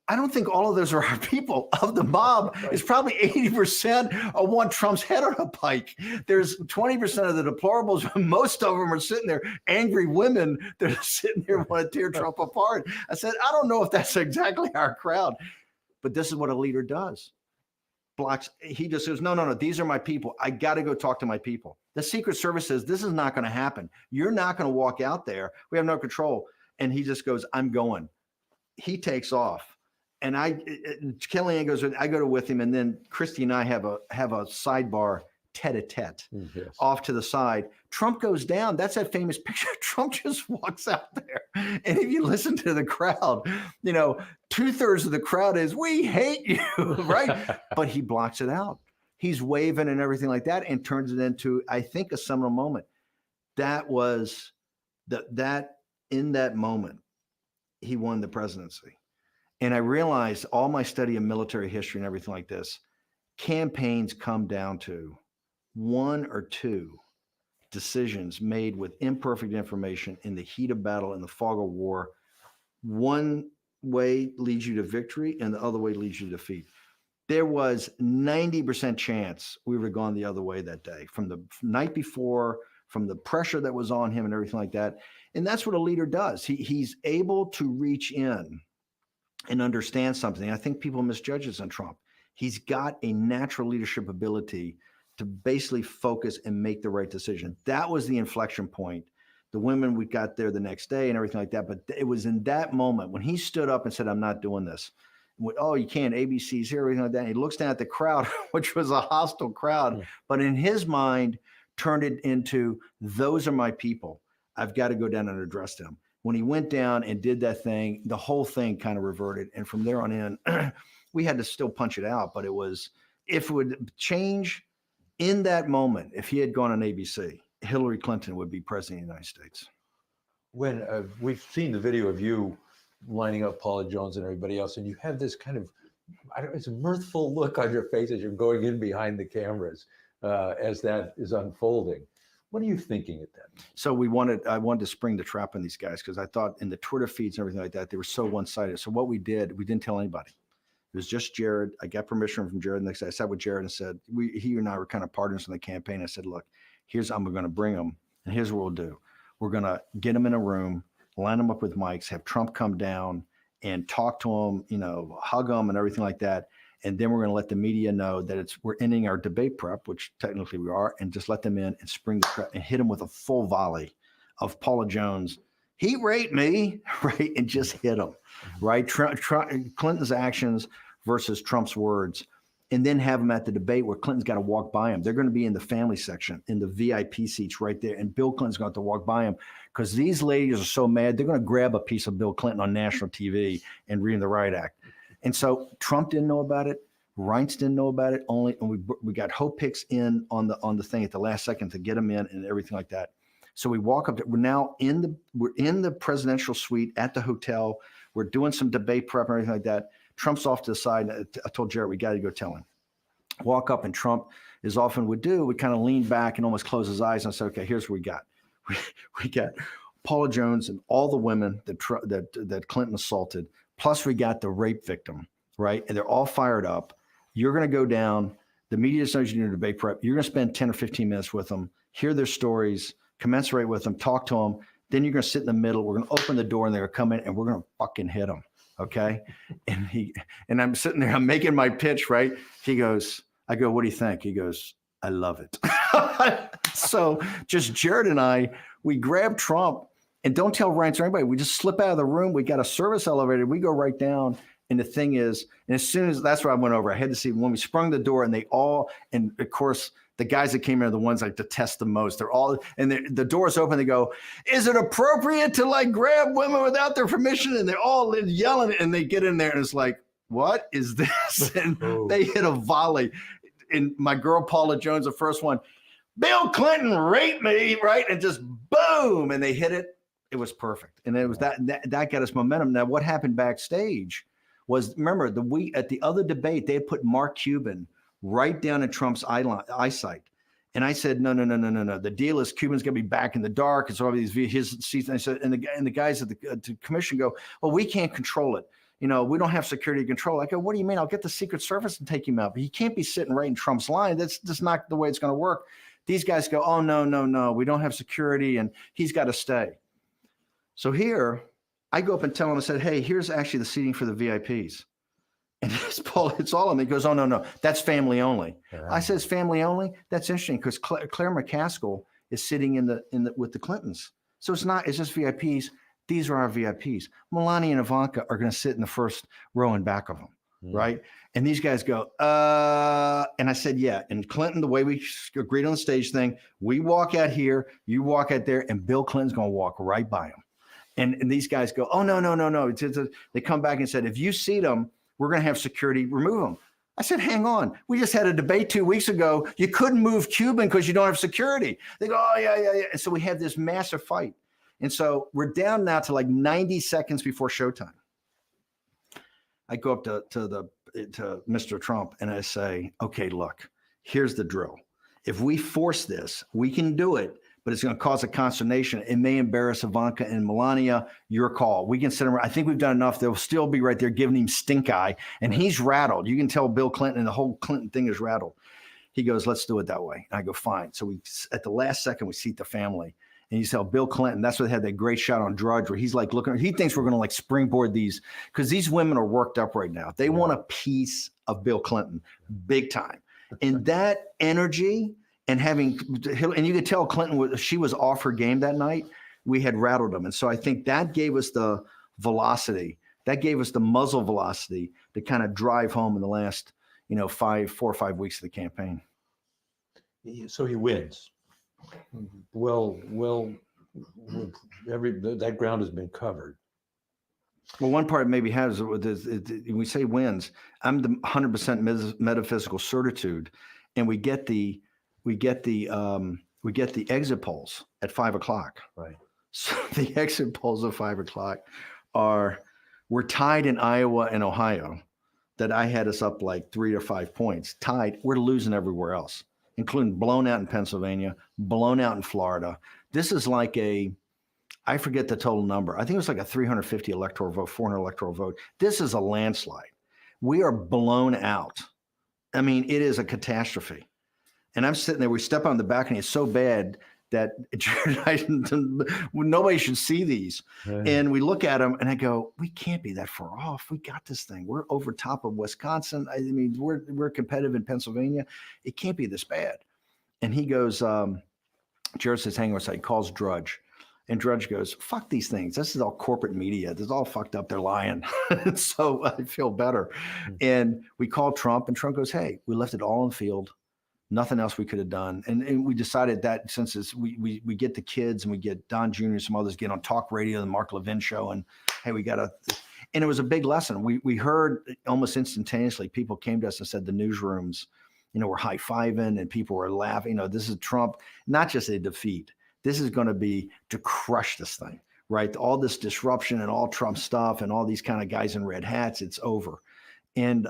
I don't think all of those are our people. Of the mob, it's probably 80% want Trump's head on a pike. There's 20% of the deplorables. Most of them are sitting there, angry women that are sitting there want to tear Trump apart." I said, "I don't know if that's exactly our crowd, but this is what a leader does." Blocks. He just says, no, these are my people. I got to go talk to my people. The Secret Service says, this is not going to happen. You're not going to walk out there. We have no control. And he just goes, "I'm going." He takes off. And Kellyanne goes, I go with him. And then Christy and I have a sidebar tete-a-tete off to the side. Trump goes down. That's that famous picture. Trump just walks out there. And if you listen to the crowd, 2/3 of the crowd is, "We hate you," right? But he blocks it out. He's waving and everything like that and turns it into, I think, a seminal moment. That was that in that moment, he won the presidency. And I realized all my study of military history and everything like this, campaigns come down to one or two decisions made with imperfect information in the heat of battle, in the fog of war. One way leads you to victory and the other way leads you to defeat. There was 90% chance we would have gone the other way that day from the night before, from the pressure that was on him and everything like that. And that's what a leader does. He's able to reach in and understand something. I think people misjudge this on Trump. He's got a natural leadership ability to basically focus and make the right decision. That was the inflection point. The women we got there the next day and everything like that. But it was in that moment when he stood up and said, I'm not doing this. Oh, you can't, ABC's here, everything like that. And he looks down at the crowd, which was a hostile crowd. But in his mind, turned it into, those are my people. I've got to go down and address them. When he went down and did that thing, the whole thing kind of reverted. And from there on in, we had to still punch it out. But it was, if it would change in that moment, if he had gone on ABC, Hillary Clinton would be president of the United States. When we've seen the video of you lining up Paula Jones and everybody else, and you have this kind of, it's a mirthful look on your face as you're going in behind the cameras as that is unfolding. What are you thinking at that? So I wanted to spring the trap on these guys because I thought in the Twitter feeds and everything like that, they were so one-sided. So what we did, we didn't tell anybody. It was just Jared. I got permission from Jared. The next day I sat with Jared and said, he and I were kind of partners in the campaign. I said, look, here's how I'm going to bring them. And here's what we'll do. We're going to get them in a room, line them up with mics, have Trump come down and talk to them, hug them and everything like that. And then we're going to let the media know that we're ending our debate prep, which technically we are, and just let them in and spring the trap and hit them with a full volley of Paula Jones. He raped me, right? And just hit them, right? Clinton's actions versus Trump's words. And then have them at the debate where Clinton's got to walk by him. They're going to be in the family section, in the VIP seats right there. And Bill Clinton's going to have to walk by him because these ladies are so mad. They're going to grab a piece of Bill Clinton on national TV and read the Riot Act. And so Trump didn't know about it. Reince didn't know about it. And we got Hope Hicks in on the thing at the last second to get him in and everything like that. So we walk up. We're now in the presidential suite at the hotel. We're doing some debate prep and everything like that. Trump's off to the side. I told Jared, we got to go tell him. Walk up, and Trump, as often would do, would kind of lean back and almost close his eyes and say, okay, here's what we got. We got Paula Jones and all the women that Clinton assaulted, plus we got the rape victim, right? And they're all fired up. You're going to go down. The media knows you need a debate prep. You're going to spend 10 or 15 minutes with them, hear their stories, commensurate with them, talk to them. Then you're going to sit in the middle. We're going to open the door, and they're going to come in, and we're going to fucking hit them. Okay. And I'm sitting there, I'm making my pitch, right? I go, what do you think? He goes, I love it. So just Jared and I, we grab Trump and don't tell Reince or anybody. We just slip out of the room. We got a service elevator. We go right down. And the thing is, and as soon as that's where I went over, I had to see when we sprung the door and of course, the guys that came in are the ones I detest the most. They're all, and the door's open. They go, is it appropriate to grab women without their permission? And they're all yelling, and they get in there and it's like, what is this? And they hit a volley. And my girl, Paula Jones, the first one, Bill Clinton raped me, right? And just boom. And they hit it. It was perfect. And it was that got us momentum. Now, what happened backstage was, remember, at the other debate, they had put Mark Cuban right down in Trump's eyesight. And I said, no. The deal is Cuban's going to be back in the dark. It's all these his seats. And I said, and the guys at the commission go, well, we can't control it. We don't have security control. I go, what do you mean? I'll get the Secret Service and take him out. But he can't be sitting right in Trump's line. That's just not the way it's going to work. These guys go, oh, no. We don't have security, and he's got to stay. So here, I go up and tell him, I said, hey, here's actually the seating for the VIPs. And it's all of them. He goes, oh, no, that's family only. Yeah. I says, family only? That's interesting because Claire McCaskill is sitting with the Clintons. So it's just VIPs. These are our VIPs. Melania and Ivanka are going to sit in the first row in back of them, right? And these guys go, and I said, yeah. And Clinton, the way we agreed on the stage thing, we walk out here, you walk out there, and Bill Clinton's going to walk right by him. And these guys go, oh, no. They come back and said, if you seat them, we're going to have security remove them. I said, hang on. We just had a debate 2 weeks ago. You couldn't move Cuban because you don't have security. They go, oh, yeah. And so we have this massive fight. And so we're down now to 90 seconds before showtime. I go up to Mr. Trump and I say, okay, look, here's the drill. If we force this, we can do it, but it's going to cause a consternation. It may embarrass Ivanka and Melania. Your call. We can send him. I think we've done enough. They'll still be right there giving him stink eye, and he's rattled. You can tell Bill Clinton and the whole Clinton thing is rattled. He goes, let's do it that way. And I go, fine. So we, at the last second, we seat the family. And you tell Bill Clinton, that's what they had that great shot on Drudge where he's like looking, he thinks we're going to like springboard these, because these women are worked up right now. They want a piece of Bill Clinton big time. And that energy and having, and you could tell Clinton, she was off her game that night. We had rattled them. And so I think that gave us the velocity, that gave us the muzzle velocity to kind of drive home in the last, 4 or 5 weeks of the campaign. So he wins. Well, that ground has been covered. Well, one part maybe has we say wins. I'm the 100% metaphysical certitude, and we get the exit polls at 5 o'clock. Right. So the exit polls at 5 o'clock we're tied in Iowa and Ohio. That I had us up like 3 or 5 points. Tied. We're losing everywhere else, including blown out in Pennsylvania, blown out in Florida. This is like I forget the total number. I think it was like a 350 electoral vote, 400 electoral vote. This is a landslide. We are blown out. I mean, it is a catastrophe. And I'm sitting there, we step on the balcony. It's so bad that nobody should see these. Right. And we look at them and I go, we can't be that far off. We got this thing. We're over top of Wisconsin. I mean, we're competitive in Pennsylvania. It can't be this bad. And he goes, Jared says, hang on a second, calls Drudge. And Drudge goes, fuck these things. This is all corporate media. This is all fucked up. They're lying. So I feel better. And we called Trump and Trump goes, hey, we left it all on the field. Nothing else we could have done. And we decided that since we get the kids and we get Don Jr. and some others get on talk radio, the Mark Levin show, and hey, we got to, and it was a big lesson. We heard almost instantaneously, people came to us and said the newsrooms, were high-fiving and people were laughing. This is Trump, not just a defeat. This is going to be to crush this thing, right? All this disruption and all Trump stuff and all these kind of guys in red hats, it's over. And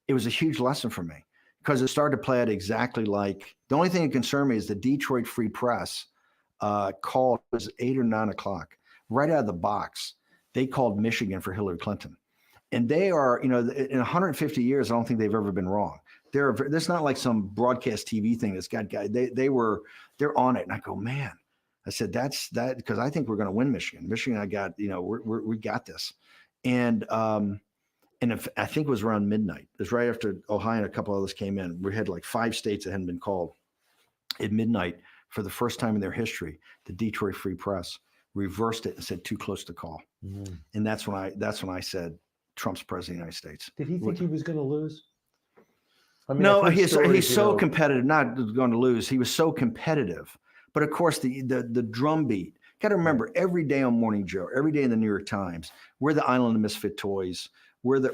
it was a huge lesson for me. Because it started to play out exactly like, the only thing that concerned me is the Detroit Free Press called, it was 8 or 9 o'clock, right out of the box. They called Michigan for Hillary Clinton. And they are, in 150 years, I don't think they've ever been wrong. There's not like some broadcast TV thing that's got guys, they're on it. And I go, man, I said, that's that, because I think we're going to win Michigan. Michigan, I got, we got this. And I think it was around midnight. It was right after Ohio and a couple others came in. We had like 5 states that hadn't been called. At midnight, for the first time in their history, the Detroit Free Press reversed it and said too close to call. Mm-hmm. And that's when I said Trump's president of the United States. Did he think he was going to lose? I mean, no, he's so competitive. Not going to lose. He was so competitive. But of course, the drumbeat. Got to remember, every day on Morning Joe, every day in the New York Times, we're the island of misfit toys. Because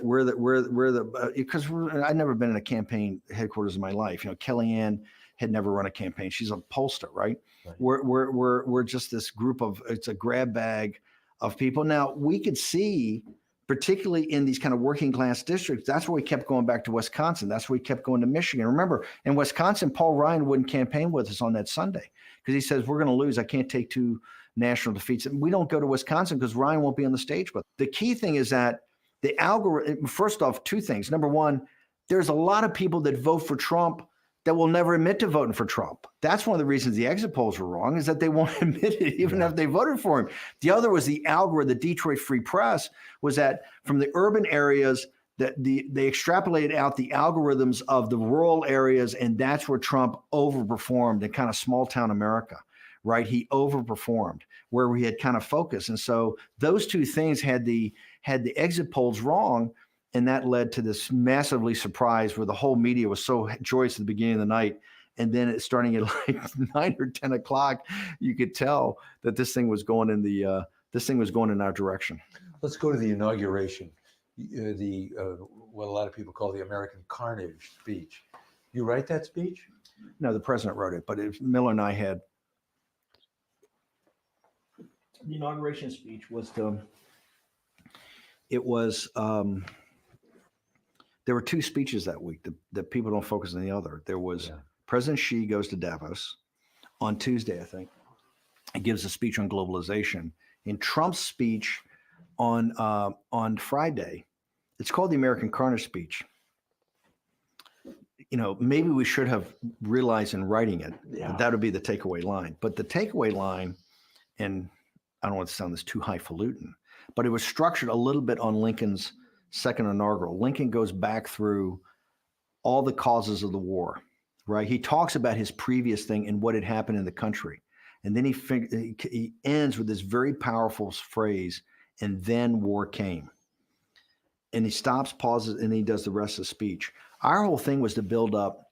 I'd never been in a campaign headquarters in my life. Kellyanne had never run a campaign. She's a pollster, right? We're just this group of, it's a grab bag of people. Now we could see, particularly in these kind of working class districts, that's where we kept going back to Wisconsin. That's where we kept going to Michigan. Remember, in Wisconsin, Paul Ryan wouldn't campaign with us on that Sunday because he says, we're going to lose. I can't take 2 national defeats. And we don't go to Wisconsin because Ryan won't be on the stage with us. The key thing is that the algorithm, first off, 2 things. Number one, there's a lot of people that vote for Trump that will never admit to voting for Trump. That's one of the reasons the exit polls were wrong, is that they won't admit it even if they voted for him. The other was the algorithm, the Detroit Free Press, was that from the urban areas, that they extrapolated out the algorithms of the rural areas, and that's where Trump overperformed in kind of small town America, right? He overperformed where we had kind of focused. And so those 2 things had the exit polls wrong, and that led to this massively surprise where the whole media was so joyous at the beginning of the night, and then it's starting at like 9 or 10 o'clock, you could tell that this thing was going in our direction. Let's go to the inauguration, what a lot of people call the American Carnage speech. You write that speech? No, the president wrote it, but Miller and I had. The inauguration speech was there were 2 speeches that week that people don't focus on the other. There was President Xi goes to Davos on Tuesday, I think. He gives a speech on globalization. In Trump's speech on Friday, it's called the American Carnage speech. You know, maybe we should have realized in writing it that would be the takeaway line. But the takeaway line, and I don't want to sound this too highfalutin, but it was structured a little bit on Lincoln's second inaugural. Lincoln goes back through all the causes of the war, right? He talks about his previous thing and what had happened in the country. And then he ends with this very powerful phrase, and then war came. And he stops, pauses, and he does the rest of the speech. Our whole thing was to build up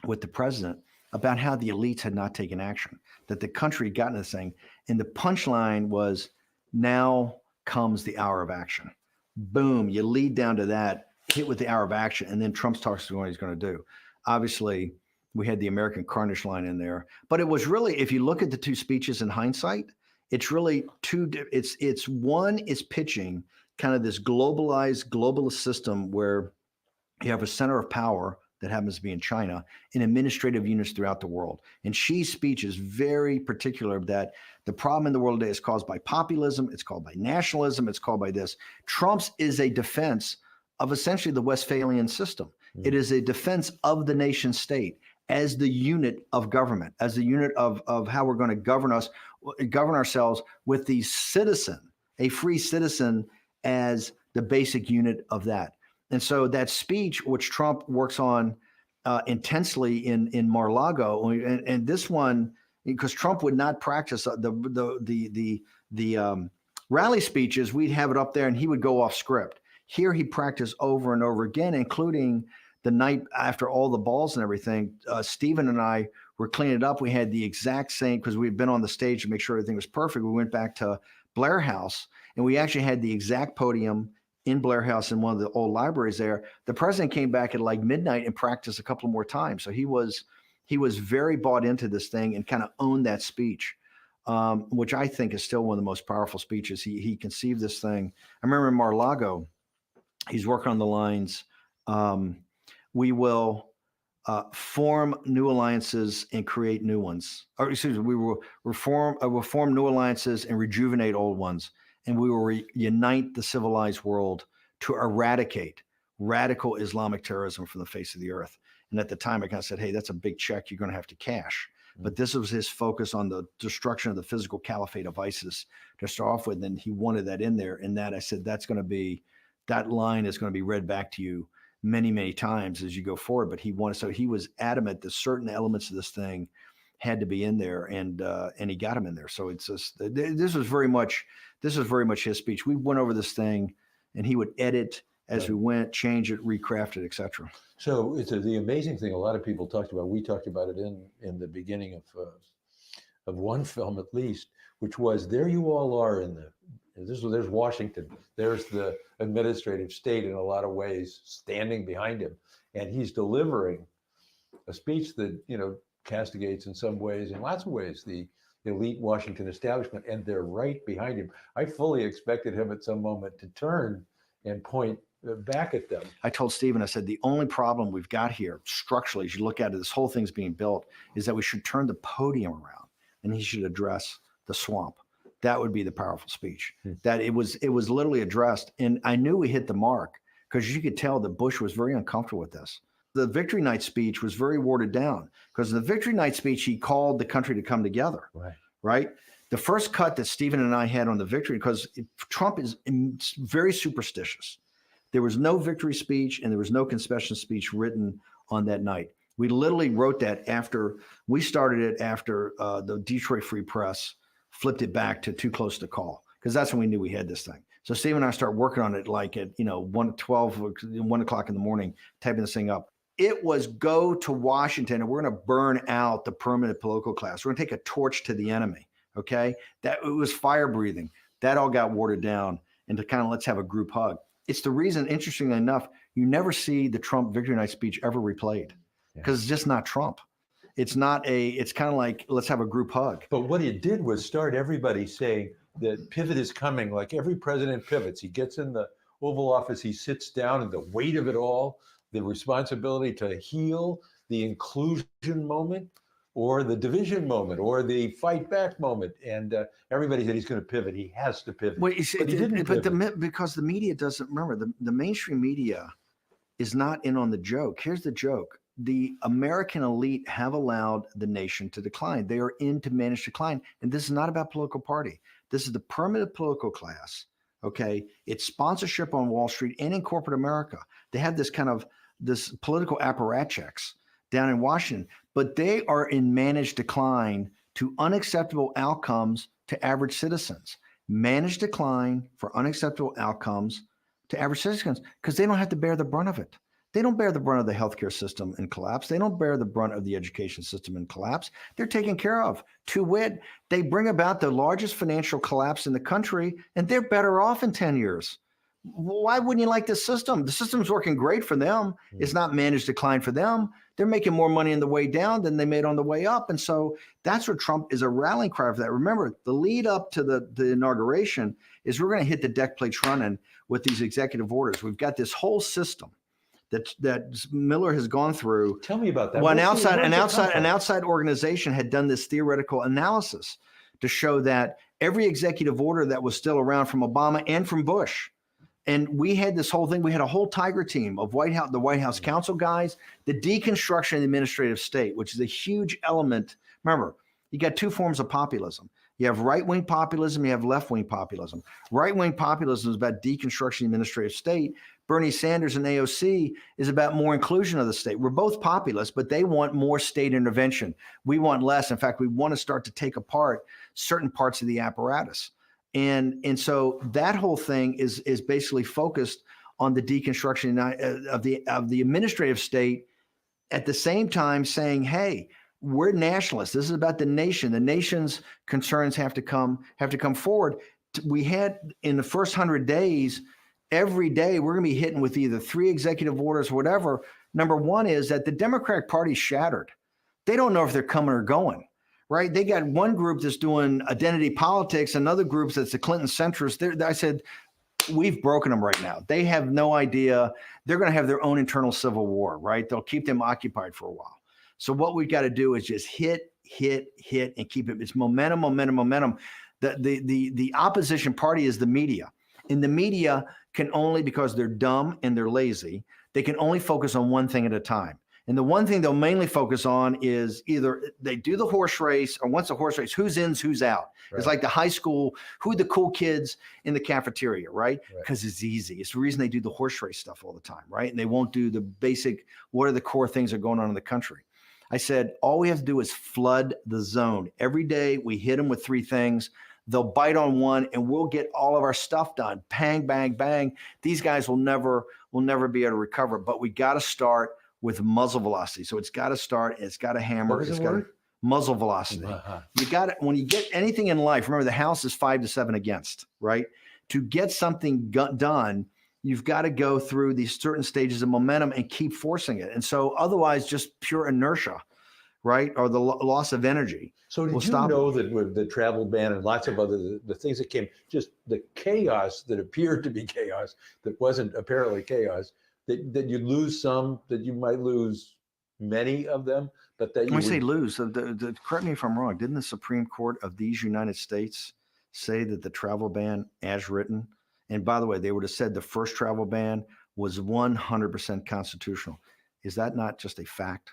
with the president about how the elites had not taken action, that the country had gotten this thing. And the punchline was, now comes the hour of action. Boom, you lead down to that, hit with the hour of action, and then Trump talks to what he's going to do. Obviously, we had the American Carnage line in there, but it was really, if you look at the two speeches in hindsight, it's really it's one is pitching kind of this globalist system where you have a center of power that happens to be in China and administrative units throughout the world. And Xi's speech is very particular that the problem in the world today is caused by populism, it's caused by nationalism, it's caused by this. Trump's is a defense of essentially the Westphalian system. It is a defense of the nation state as the unit of government, as the unit of how we're going to govern ourselves with the citizen, a free citizen, as the basic unit of that. And so that speech, which Trump works on intensely in Mar-a-Lago, and this one, because Trump would not practice the rally speeches, we'd have it up there and he would go off script. Here he practiced over and over again, including the night after all the balls and everything. Stephen and I were cleaning it up. We had the exact same, because we'd been on the stage to make sure everything was perfect. We went back to Blair House and we actually had the exact podium in Blair House in one of the old libraries there. The president came back at like midnight and practiced a couple more times. So he was very bought into this thing and kind of owned that speech, which I think is still one of the most powerful speeches. He conceived this thing. I remember in Mar-a-Lago, he's working on the lines, we will form new alliances and create new ones. Or excuse me, we will form new alliances and rejuvenate old ones. And we will reunite the civilized world to eradicate radical Islamic terrorism from the face of the earth. And at the time, I kind of said, hey, that's a big check you're going to have to cash. But this was his focus on the destruction of the physical caliphate of ISIS to start off with. And he wanted that in there. And that, I said, that line is going to be read back to you many, many times as you go forward. But he was adamant that certain elements of this thing had to be in there, and he got him in there. So it's just, this was very much his speech. We went over this thing, and he would edit as we went, change it, recraft it, etc. So it's the amazing thing a lot of people talked about. We talked about it in the beginning of one film at least, which was, there you all are there's Washington, there's the administrative state in a lot of ways standing behind him, and he's delivering a speech that castigates in some ways, in lots of ways, the elite Washington establishment, and they're right behind him. I fully expected him at some moment to turn and point back at them. I told Stephen, I said, the only problem we've got here structurally, as you look at it, this whole thing's being built, is that we should turn the podium around and he should address the swamp. That would be the powerful speech. That it was literally addressed. And I knew we hit the mark, because you could tell that Bush was very uncomfortable with this. The Victory Night speech was very watered down, because in the Victory Night speech, he called the country to come together. Right? The first cut that Stephen and I had on the victory, because Trump is very superstitious. There was no victory speech and there was no concession speech written on that night. We literally wrote that after we started it, after the Detroit Free Press flipped it back to Too Close to Call, because that's when we knew we had this thing. So Steve and I start working on it like at 1 o'clock in the morning, typing this thing up. It was go to Washington and we're going to burn out the permanent political class. We're going to take a torch to the enemy. Okay, that it was fire breathing. That all got watered down into kind of let's have a group hug. It's the reason, interestingly enough, you never see the Trump Victory Night speech ever replayed, because it's just not Trump. It's kind of like, let's have a group hug. But what it did was start everybody saying that pivot is coming. Like every president pivots. He gets in the Oval Office, he sits down, and the weight of it all, the responsibility to heal, the inclusion moment, or the division moment, or the fight back moment. And everybody said he's going to pivot. He has to pivot. Well, you see, But he didn't pivot. because the media doesn't remember the mainstream media is not in on the joke. Here's the joke. The American elite have allowed the nation to decline. They are in to manage decline. And this is not about political party. This is the permanent political class. Okay. It's sponsorship on Wall Street and in corporate America. They have this this political apparatchiks down in Washington, but they are in managed decline to unacceptable outcomes to average citizens. Managed decline for unacceptable outcomes to average citizens because they don't have to bear the brunt of it. They don't bear the brunt of the healthcare system in collapse. They don't bear the brunt of the education system in collapse. They're taken care of. To wit, they bring about the largest financial collapse in the country, and they're better off in 10 years. Why wouldn't you like this system? The system's working great for them. It's not managed decline for them. They're making more money on the way down than they made on the way up. And so that's what Trump is a rallying cry for that. Remember, the lead up to the inauguration is we're going to hit the deck plates running with these executive orders. We've got this whole system that Miller has gone through. Tell me about that. Well, an outside organization had done this theoretical analysis to show that every executive order that was still around from Obama and from Bush, and we had this whole thing. We had a whole tiger team of the White House counsel guys, the deconstruction of the administrative state, which is a huge element. Remember, you got two forms of populism. You have right-wing populism, you have left-wing populism. Right-wing populism is about deconstruction of the administrative state. Bernie Sanders and AOC is about more inclusion of the state. We're both populist, but they want more state intervention. We want less. In fact, we want to start to take apart certain parts of the apparatus. And so that whole thing is basically focused on the deconstruction of the administrative state, at the same time saying, hey, we're nationalists. This is about the nation. The nation's concerns have to come forward. We had in the first 100 days, every day we're going to be hitting with either 3 executive orders or whatever. Number one is that the Democratic Party shattered. They don't know if they're coming or going, right? They got one group that's doing identity politics, another group that's the Clinton centrists. I said, we've broken them right now. They have no idea. They're going to have their own internal civil war, right? They'll keep them occupied for a while. So what we've got to do is just hit, and keep it. It's momentum. The opposition party is the media. And the media can only, because they're dumb and they're lazy, they can only focus on one thing at a time. And the one thing they'll mainly focus on is either they do the horse race, or once the horse race, who's in, who's out. Right. It's like the high school, who are the cool kids in the cafeteria, right? Because it's easy. It's the reason they do the horse race stuff all the time, right? And they won't do the basic, what are the core things that are going on in the country? I said, all we have to do is flood the zone. Every day we hit them with 3 things. They'll bite on one and we'll get all of our stuff done. Bang, bang, bang. These guys will never be able to recover, but we got to start with muzzle velocity. So it's got to start, it's got to hammer. It's got muzzle velocity. You got it. When you get anything in life, remember the house is 5 to 7 against, right? To get something done, you've got to go through these certain stages of momentum and keep forcing it. And so otherwise just pure inertia, right? Or the loss of energy. So did you know that with the travel ban and lots of other, the things that came, just the chaos that appeared to be chaos, that wasn't apparently chaos, that you'd lose some, that you might lose many of them, but that you when I say lose, correct me if I'm wrong, didn't the Supreme Court of these United States say that the travel ban as written, and by the way, they would have said the first travel ban was 100% constitutional. Is that not just a fact?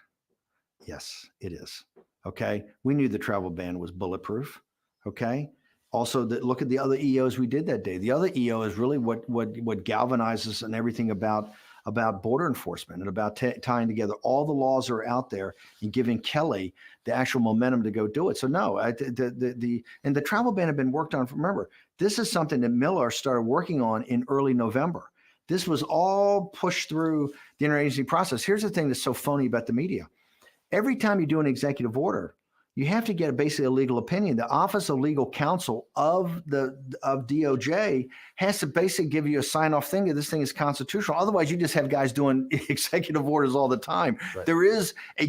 Yes, it is. Okay. We knew the travel ban was bulletproof. Okay. Also, look at the other EOs we did that day. The other EO is really what galvanizes and everything about border enforcement and about tying together all the laws that are out there and giving Kelly the actual momentum to go do it. So no, the travel ban had been worked on. Remember, this is something that Miller started working on in early November. This was all pushed through the interagency process. Here's the thing that's so phony about the media. Every time you do an executive order, you have to get basically a legal opinion. The Office of Legal Counsel of DOJ has to basically give you a sign-off thing that this thing is constitutional. Otherwise, you just have guys doing executive orders all the time. Right. There is a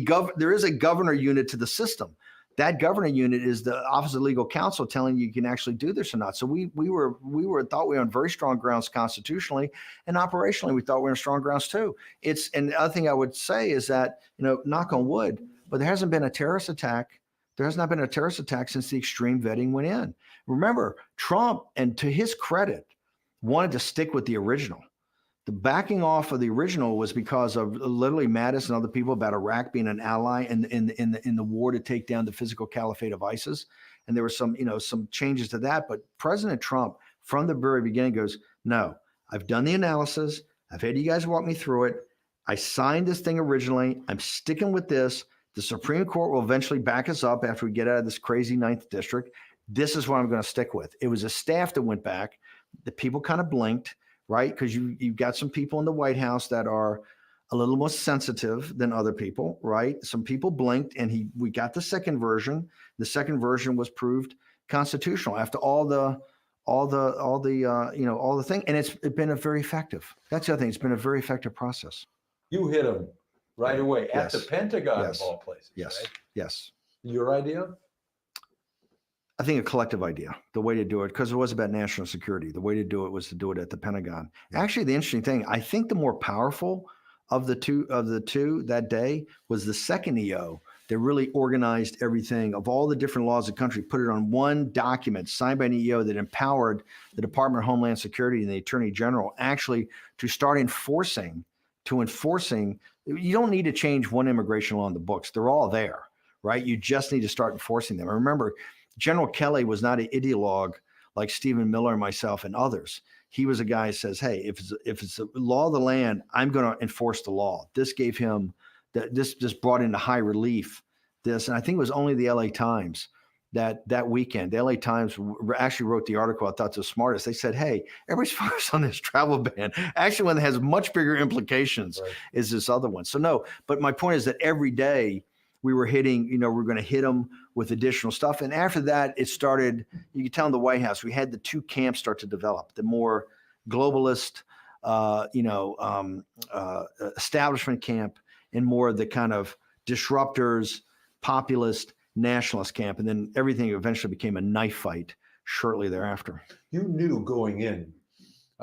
governor unit to the system. That governor unit is the Office of Legal Counsel telling you can actually do this or not. So we thought we were on very strong grounds constitutionally, and operationally we thought we were on strong grounds too. And the other thing I would say is that, knock on wood, but there hasn't been a terrorist attack. There has not been a terrorist attack since the extreme vetting went in. Remember, Trump, and to his credit, wanted to stick with the original. The backing off of the original was because of literally Mattis and other people about Iraq being an ally in the war to take down the physical caliphate of ISIS. And there were some changes to that. But President Trump, from the very beginning, goes, no, I've done the analysis. I've had you guys walk me through it. I signed this thing originally. I'm sticking with this. The Supreme Court will eventually back us up after we get out of this crazy 9th district. This is what I'm going to stick with. It was a staff that went back. The people kind of blinked, right? Because you've got some people in the White House that are a little more sensitive than other people, right? Some people blinked, and we got the second version. The second version was proved constitutional after all the thing, and it's been a very effective. That's the other thing. It's been a very effective process. You hit them right away at the Yes. Pentagon Yes. of all places. Yes, Right? yes. Your idea? I think a collective idea, the way to do it, because it was about national security. The way to do it was to do it at the Pentagon. Actually, the interesting thing, I think the more powerful of the two that day was the second EO that really organized everything of all the different laws of the country, put it on one document signed by an EO that empowered the Department of Homeland Security and the Attorney General actually to start enforcing. You don't need to change one immigration law in the books. They're all there, right? You just need to start enforcing them. And remember, General Kelly was not an ideologue like Stephen Miller and myself and others. He was a guy who says, hey, if it's a law of the land, I'm going to enforce the law. This gave him, this just brought into high relief this. And I think it was only the LA Times that weekend. The LA Times actually wrote the article I thought was the smartest. They said, hey, everybody's focused on this travel ban. Actually, one that has much bigger implications is this other one. So no, but my point is that every day we were hitting, we're going to hit them with additional stuff. And after that, it started, you could tell in the White House, we had the two camps start to develop, the more globalist, establishment camp, and more of the kind of disruptors, populist, nationalist camp. And then everything eventually became a knife fight shortly thereafter. You knew going in.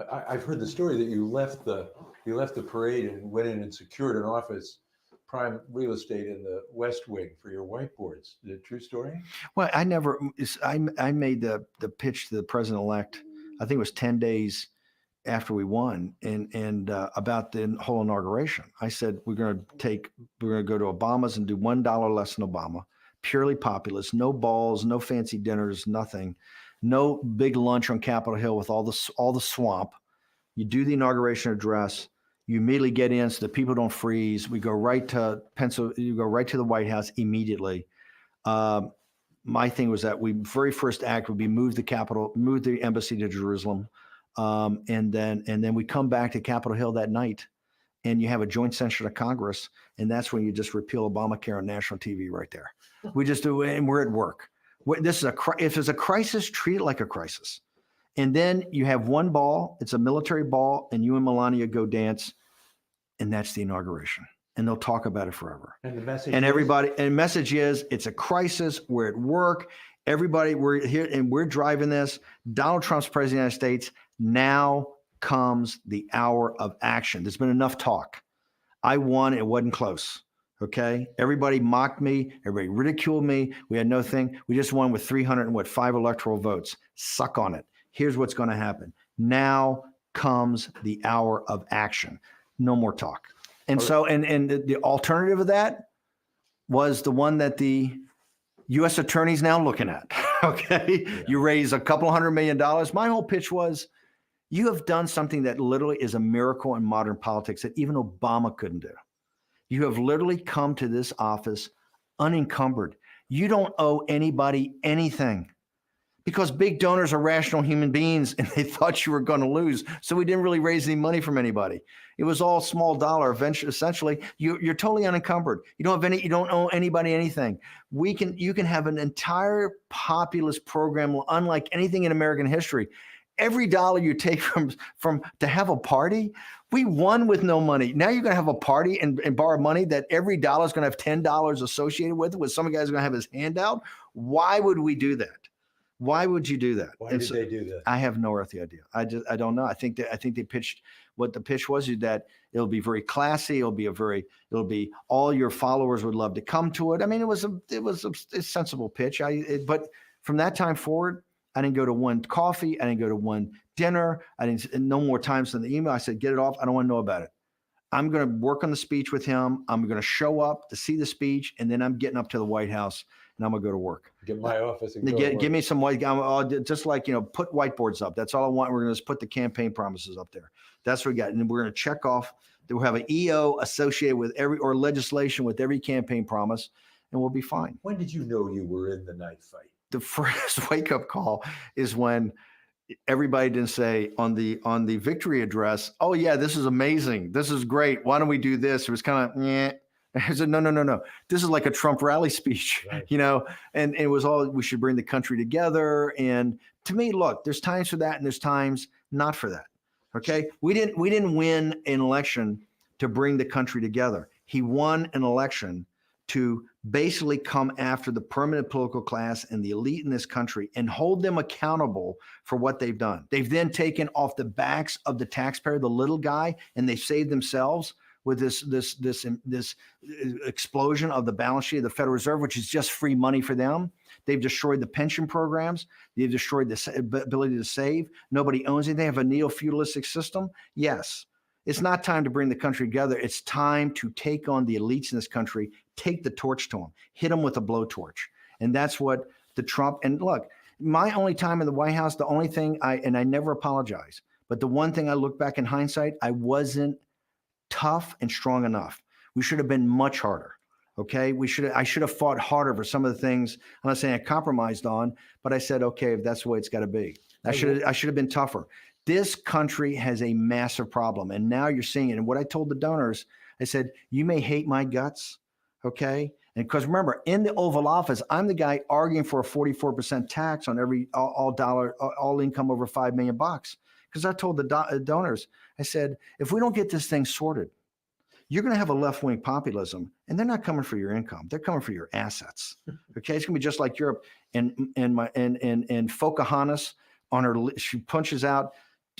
I've heard the story that you left the parade and went in and secured an office, prime real estate in the West Wing for your whiteboards. Is it a true story? Well, I made the pitch to the president-elect, I think it was 10 days after we won, and about the whole inauguration. I said, we're going to go to Obama's and do $1 less than Obama, purely populist, no balls, no fancy dinners, nothing, no big lunch on Capitol Hill with all the swamp. You do the inauguration address. You immediately get in so that people don't freeze. We go right to you go right to the White House immediately. My thing was that very first act would be move the embassy to Jerusalem. And then we come back to Capitol Hill that night, and you have a joint session of Congress. And that's when you just repeal Obamacare on national TV right there. We just do it, and we're at work. If it's a crisis, treat it like a crisis. And then you have one ball, it's a military ball, and you and Melania go dance, and that's the inauguration. And they'll talk about it forever. And the message and the message is it's a crisis. We're at work. Everybody, we're here and we're driving this. Donald Trump's president of the United States. Now comes the hour of action. There's been enough talk. I won. It wasn't close. Okay. Everybody mocked me. Everybody ridiculed me. We had no thing. We just won with 305 electoral votes. Suck on it. Here's what's going to happen. Now comes the hour of action. No more talk. And so, and the alternative of that was the one that the U.S. attorney's now looking at. Okay. Yeah. You raise a couple $100 million. My whole pitch was, you have done something that literally is a miracle in modern politics that even Obama couldn't do. You have literally come to this office unencumbered. You don't owe anybody anything, because big donors are rational human beings and they thought you were going to lose. So we didn't really raise any money from anybody. It was all small dollar. Eventually, essentially, you're totally unencumbered. You don't owe anybody anything. You can have an entire populist program unlike anything in American history. Every dollar you take from to have a party, we won with no money. Now you're going to have a party and borrow money that every dollar is going to have $10 associated with it, with some guys going to have his hand out. Why would we do that? Why would you do that? Why And did so- they do that? I have no earthly idea. I don't know. I think they pitched what the pitch was is that it'll be very classy. It'll be all your followers would love to come to it. I mean, it was a sensible pitch. But from that time forward, I didn't go to one coffee. I didn't go to one dinner. I didn't no more times than the email. I said, get it off. I don't want to know about it. I'm going to work on the speech with him. I'm going to show up to see the speech, and then I'm getting up to the White House and I'm going to go to work. Get my office and Give me some white, just like, put whiteboards up. That's all I want. We're going to just put the campaign promises up there. That's what we got. And we're going to check off that we'll have an EO associated with or legislation with every campaign promise, and we'll be fine. When did you know you were in the knife fight? The first wake up call is when everybody didn't say on the victory address, oh yeah, this is amazing. This is great. Why don't we do this? It was kind of, I said, no. This is like a Trump rally speech, Right. and it was all, we should bring the country together. And to me, look, there's times for that and there's times not for that. Okay. We didn't win an election to bring the country together. He won an election to basically come after the permanent political class and the elite in this country and hold them accountable for what they've done. They've then taken off the backs of the taxpayer, the little guy, and they saved themselves with this explosion of the balance sheet of the Federal Reserve, which is just free money for them. They've destroyed the pension programs. They've destroyed the ability to save. Nobody owns anything. They have a neo-feudalistic system. Yes. It's not time to bring the country together. It's time to take on the elites in this country, take the torch to them, hit them with a blowtorch. And that's what the Trump, and look, my only time in the White House, the only thing I never apologize, but the one thing I look back in hindsight, I wasn't tough and strong enough. We should have been much harder. Okay. I should have fought harder for some of the things. I'm not saying I compromised on, but I said, okay, if that's the way it's got to be, I should have been tougher. This country has a massive problem. And now you're seeing it. And what I told the donors, I said, you may hate my guts. Okay. And because remember, in the Oval Office, I'm the guy arguing for a 44% tax on all income over $5 million. Because I told the donors, I said, if we don't get this thing sorted, you're going to have a left-wing populism, and they're not coming for your income. They're coming for your assets. Okay. It's going to be just like Europe and Pocahontas on her, she punches out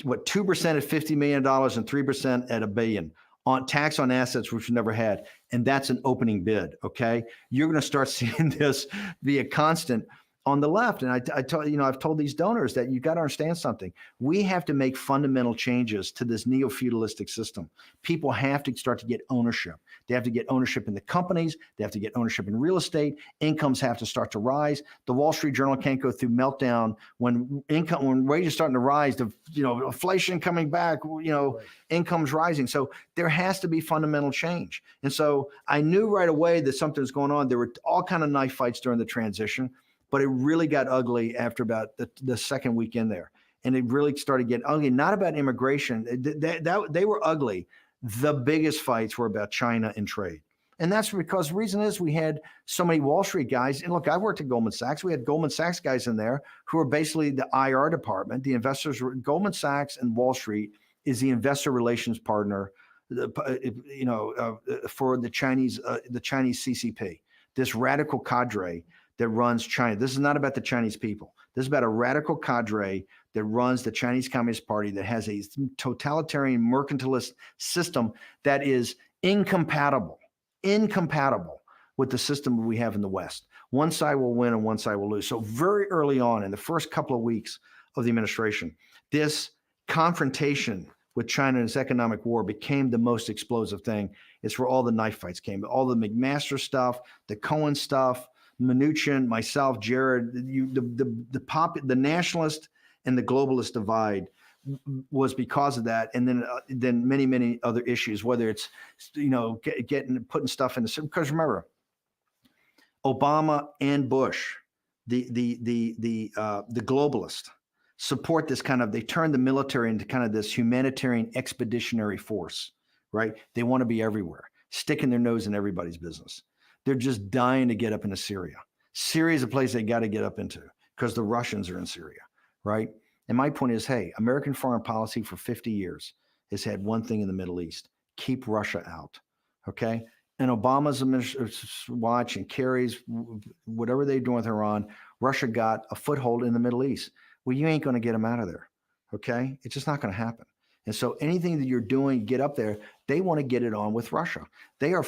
what 2% at $50 million and 3% at $1 billion on tax on assets, which we never had. And that's an opening bid. Okay. You're going to start seeing this be a constant on the left. And I've told these donors that you got to understand something. We have to make fundamental changes to this neo-feudalistic system. People have to start to get ownership. They have to get ownership in the companies. They have to get ownership in real estate. Incomes have to start to rise. The Wall Street Journal can't go through meltdown when wages starting to rise, inflation coming back, right. Incomes rising. So there has to be fundamental change. And so I knew right away that something was going on. There were all kinds of knife fights during the transition. But it really got ugly after about the second week in there. And it really started getting ugly, not about immigration. They were ugly. The biggest fights were about China and trade. And that's because the reason is we had so many Wall Street guys. And look, I worked at Goldman Sachs. We had Goldman Sachs guys in there who are basically the IR department. The investors, Goldman Sachs and Wall Street is the investor relations partner, for the Chinese CCP, this radical cadre that runs China. This is not about the Chinese people. This is about a radical cadre that runs the Chinese Communist Party that has a totalitarian mercantilist system that is incompatible with the system we have in the West. One side will win and one side will lose. So very early on in the first couple of weeks of the administration, this confrontation with China and its economic war became the most explosive thing. It's where all the knife fights came, all the McMaster stuff, the Cohen stuff, Mnuchin, myself, Jared, the nationalist and the globalist divide was because of that, and then many other issues, whether it's putting stuff in the, because remember, Obama and Bush, the globalist, support this kind of, they turn the military into kind of this humanitarian expeditionary force, right? They want to be everywhere, sticking their nose in everybody's business. They're just dying to get up into Syria. Syria is a place they got to get up into because the Russians are in Syria, right? And my point is, hey, American foreign policy for 50 years has had one thing in the Middle East: keep Russia out, okay? and Obama's watch and Kerry's, whatever they're doing with Iran, Russia got a foothold in the Middle East. Well, you ain't going to get them out of there. Okay. It's just not going to happen. And so anything that you're doing, get up there, they want to get it on with Russia. They are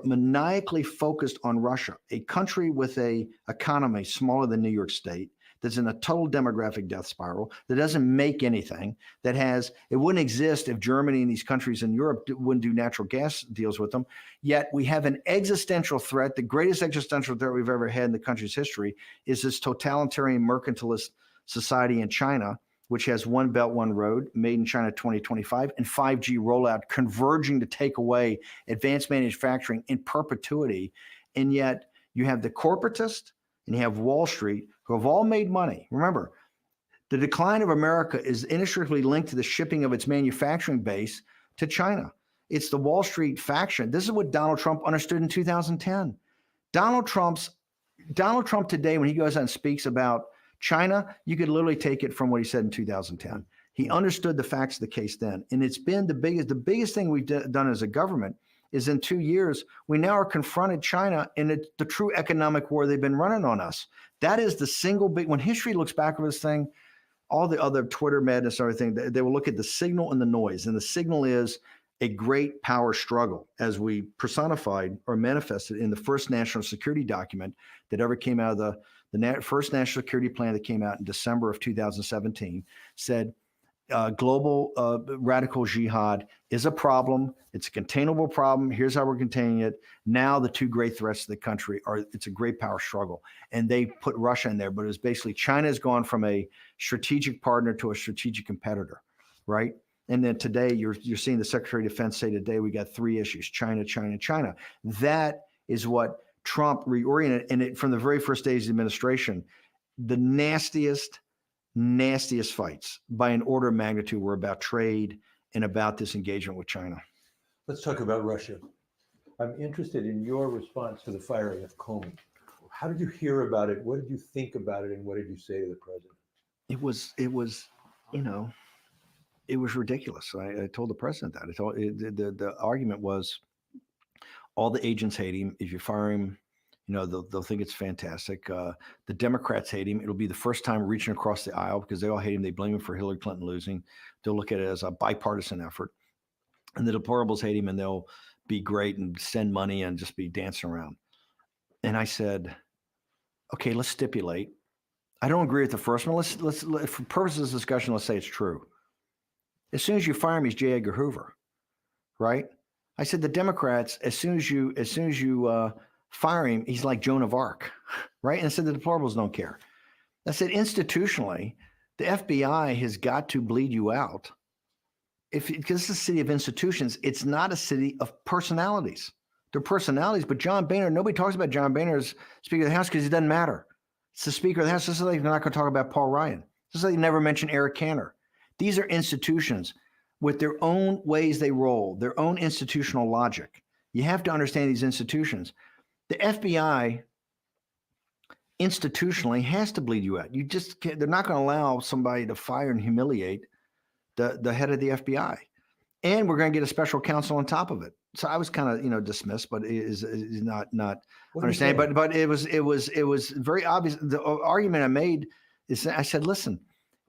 maniacally focused on Russia, a country with a economy smaller than New York State, that's in a total demographic death spiral, that doesn't make anything, it wouldn't exist if Germany and these countries in Europe wouldn't do natural gas deals with them. Yet we have an existential threat. The greatest existential threat we've ever had in the country's history is this totalitarian mercantilist society in China, which has One Belt, One Road, Made in China 2025, and 5G rollout converging to take away advanced manufacturing in perpetuity. And yet you have the corporatist and you have Wall Street, who have all made money. Remember, the decline of America is inextricably linked to the shipping of its manufacturing base to China. It's the Wall Street faction. This is what Donald Trump understood in 2010. Donald Trump today, when he goes out and speaks about China, you could literally take it from what he said in 2010. He understood the facts of the case then. And it's been the biggest thing we've done as a government is in 2 years, we now are confronted China in the true economic war they've been running on us. That is the single when history looks back over this thing, all the other Twitter madness and everything, they will look at the signal and the noise. And the signal is a great power struggle, as we personified or manifested in the first national security document that ever came out of the first national security plan that came out in December of 2017, said global radical jihad is a problem. It's a containable problem. Here's how we're containing it. Now the two great threats to the country it's a great power struggle. And they put Russia in there, but it was basically China has gone from a strategic partner to a strategic competitor, right? And then today you're seeing the Secretary of Defense say today we got 3 issues: China, China, China. That is what Trump reoriented. And from the very first days of the administration, the nastiest fights by an order of magnitude were about trade and about this engagement with China. Let's talk about Russia. I'm interested in your response to the firing of Comey. How did you hear about it? What did you think about it? And what did you say to the president? It was, it was ridiculous. I told the president that. The argument was all the agents hate him. If you fire him, they'll think it's fantastic. The Democrats hate him. It'll be the first time reaching across the aisle because they all hate him. They blame him for Hillary Clinton losing. They'll look at it as a bipartisan effort. And the deplorables hate him, and they'll be great and send money and just be dancing around. And I said, okay, let's stipulate. I don't agree with the first one. Let's for purposes of discussion, let's say it's true. As soon as you fire him, he's J. Edgar Hoover, right? I said the Democrats, as soon as you fire him, he's like Joan of Arc, right? And I said the deplorables don't care. I said institutionally, the FBI has got to bleed you out. Because it's a city of institutions, it's not a city of personalities. They're personalities, but John Boehner, nobody talks about John Boehner as Speaker of the House because he doesn't matter. It's the Speaker of the House. This is like they're not going to talk about Paul Ryan. This is like they never mention Eric Cantor. These are institutions with their own ways they roll, their own institutional logic. You have to understand these institutions. The FBI institutionally has to bleed you out. You just can't, they're not going to allow somebody to fire and humiliate the head of the FBI. And we're going to get a special counsel on top of it. So I was kind of, dismissed, but it is not understanding. But it was very obvious. The argument I made is I said, listen,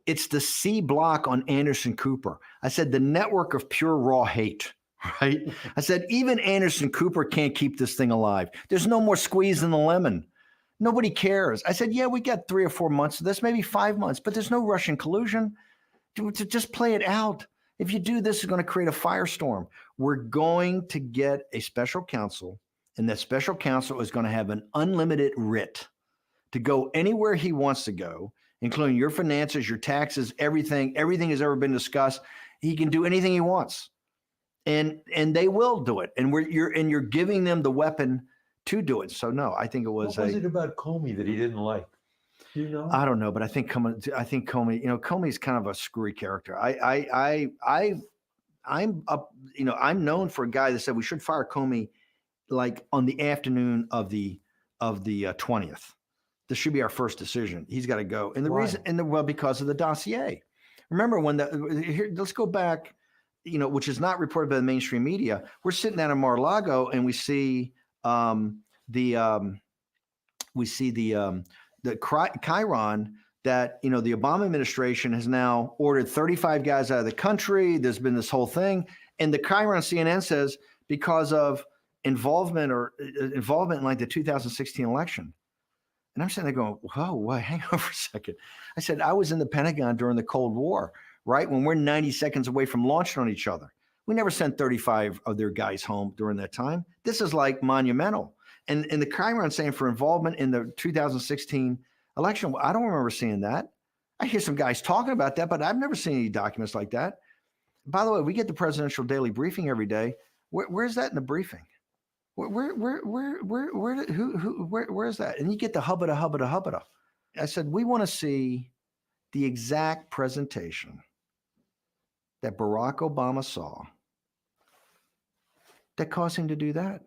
it's the C block on Anderson Cooper. I said the network of pure raw hate. Right? I said, even Anderson Cooper can't keep this thing alive. There's no more squeeze in the lemon. Nobody cares. I said, yeah, we got 3 or 4 months of this, maybe 5 months, but there's no Russian collusion. To just play it out. If you do this, it's going to create a firestorm. We're going to get a special counsel, and that special counsel is going to have an unlimited writ to go anywhere he wants to go, including your finances, your taxes, everything has ever been discussed. He can do anything he wants. And they will do it. And you're giving them the weapon to do it. So no, I think it was. What was it about Comey that he didn't like? Do you know? I don't know, but I think Comey, Comey's kind of a screwy character. I'm up, I'm known for a guy that said we should fire Comey like on the afternoon of the 20th. This should be our first decision. He's got to go. And the reason, because of the dossier. Remember let's go back which is not reported by the mainstream media. We're sitting down in Mar-a-Lago and we see the Chiron that, the Obama administration has now ordered 35 guys out of the country. There's been this whole thing. And the Chiron CNN says because of involvement in like the 2016 election. And I'm sitting there going, whoa, hang on for a second. I said, I was in the Pentagon during the Cold War, right? When we're 90 seconds away from launching on each other. We never sent 35 of their guys home during that time. This is like monumental. And the Chiron saying for involvement in the 2016 election, I don't remember seeing that. I hear some guys talking about that, but I've never seen any documents like that. By the way, we get the presidential daily briefing every day. Where's that in the briefing? Where's that? And you get the hubba. I said, we want to see the exact presentation that Barack Obama saw that caused him to do that.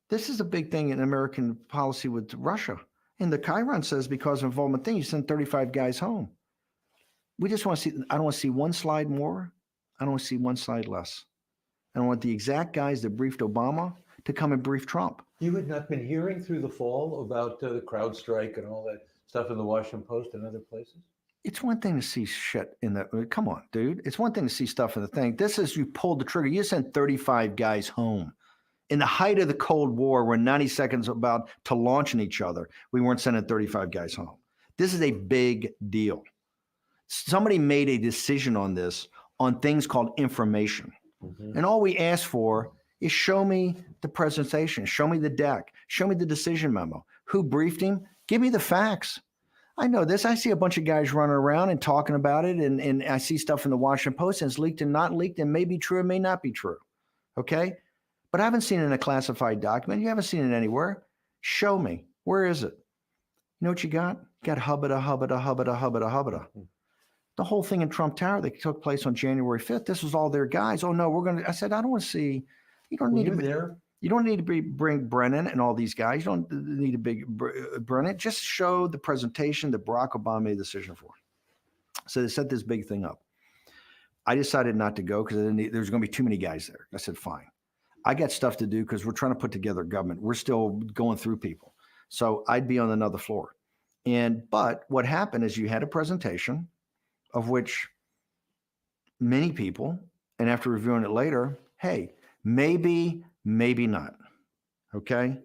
This is a big thing in American policy with Russia. And the Chiron says because of involvement thing, you send 35 guys home. We just want to see, I don't want to see one slide more. I don't want to see one slide less. I want the exact guys that briefed Obama to come and brief Trump. You had not been hearing through the fall about the CrowdStrike and all that stuff in the Washington Post and other places? It's one thing to see shit in the, come on, dude. It's one thing to see stuff in the thing. This is, you pulled the trigger. You sent 35 guys home. In the height of the Cold War, we're 90 seconds about to launching each other. We weren't sending 35 guys home. This is a big deal. Somebody made a decision on this on things called information. Mm-hmm. And all we ask for is show me the presentation, show me the deck, show me the decision memo. Who briefed him? Give me the facts. I know this. I see a bunch of guys running around and talking about it, and I see stuff in the Washington Post, and it's leaked and not leaked, and may be true, and may not be true. Okay? But I haven't seen it in a classified document. You haven't seen it anywhere. Show me. Where is it? You know what you got? You got hubba. The whole thing in Trump Tower that took place on January 5th, this was all their guys. Oh, no, I said, I don't want to see, you don't need to be there. You don't need to bring Brennan and all these guys. You don't need to big Brennan. Just show the presentation that Barack Obama made a decision for. So they set this big thing up. I decided not to go because there's going to be too many guys there. I said, fine. I got stuff to do because we're trying to put together a government. We're still going through people. So I'd be on another floor. But what happened is you had a presentation of which many people, and after reviewing it later, hey, maybe not. Okay?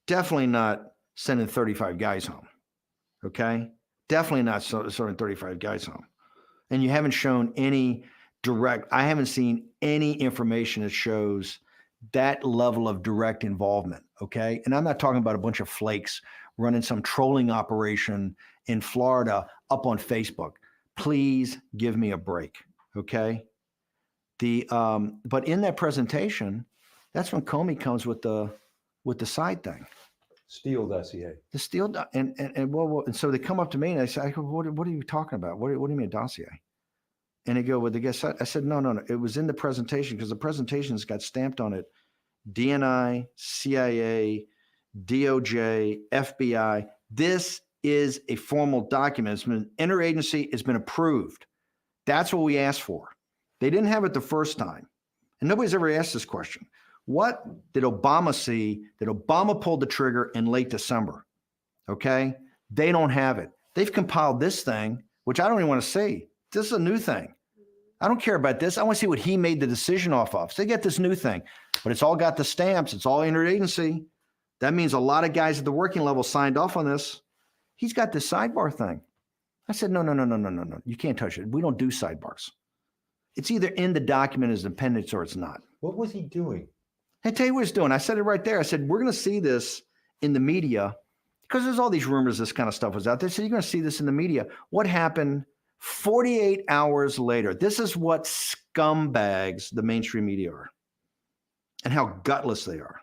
Definitely not sending 35 guys home. Okay? Definitely not sending 35 guys home. And you haven't shown any I haven't seen any information that shows that level of direct involvement. Okay? And I'm not talking about a bunch of flakes running some trolling operation in Florida up on Facebook. Please give me a break. Okay? But in that presentation, that's when Comey comes with the side thing. Steele dossier. The Steele and so they come up to me and I say, what are you talking about? What do you mean a dossier? And they go, well, the guest, I said, no. It was in the presentation because the presentation's got stamped on it. DNI, CIA, DOJ, FBI. This is a formal document. It's been interagency. It's been approved. That's what we asked for. They didn't have it the first time. And nobody's ever asked this question. What did Obama see that Obama pulled the trigger in late December? Okay? They don't have it. They've compiled this thing, which I don't even want to see. This is a new thing. I don't care about this. I want to see what he made the decision off of. So they get this new thing, but it's all got the stamps. It's all interagency. That means a lot of guys at the working level signed off on this. He's got this sidebar thing. I said, no. You can't touch it. We don't do sidebars. It's either in the document as an appendix or it's not. What was he doing? I tell you what he's doing. I said it right there. I said, we're going to see this in the media because there's all these rumors this kind of stuff was out there. So you're going to see this in the media. What happened 48 hours later? This is what scumbags the mainstream media are and how gutless they are.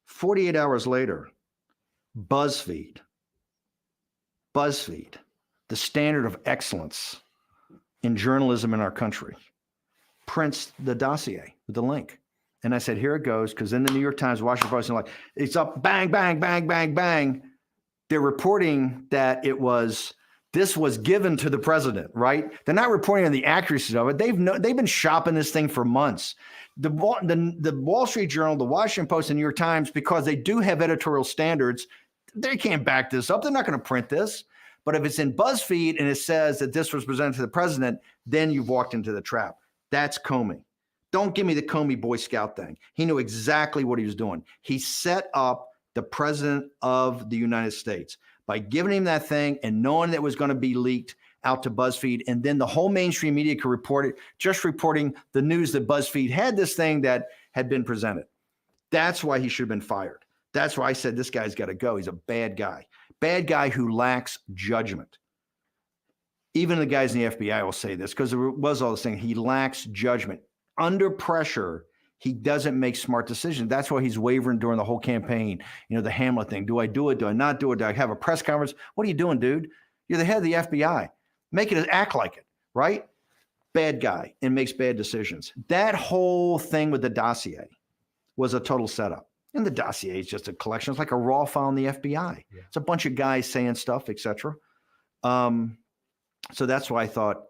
48 hours later, BuzzFeed, the standard of excellence in journalism in our country, prints the dossier with the link. And I said, here it goes, because in the New York Times, Washington Post, like, it's up, bang, bang, bang, bang, bang. They're reporting that this was given to the president, right? They're not reporting on the accuracy of it. They've been shopping this thing for months. The Wall Street Journal, the Washington Post, and New York Times, because they do have editorial standards, they can't back this up. They're not going to print this. But if it's in BuzzFeed and it says that this was presented to the president, then you've walked into the trap. That's Comey. Don't give me the Comey Boy Scout thing. He knew exactly what he was doing. He set up the president of the United States by giving him that thing and knowing that it was going to be leaked out to BuzzFeed. And then the whole mainstream media could report it, just reporting the news that BuzzFeed had this thing that had been presented. That's why he should have been fired. That's why I said this guy's got to go. He's a bad guy who lacks judgment. Even the guys in the FBI will say this because there was all this thing. He lacks judgment. Under pressure, he doesn't make smart decisions. That's why he's wavering during the whole campaign. You know, the Hamlet thing. Do I do it? Do I not do it? Do I have a press conference? What are you doing, dude? You're the head of the FBI. Make it act like it, right? Bad guy and makes bad decisions. That whole thing with the dossier was a total setup. And the dossier is just a collection. It's like a raw file in the FBI. Yeah. It's a bunch of guys saying stuff, etc. So that's why I thought,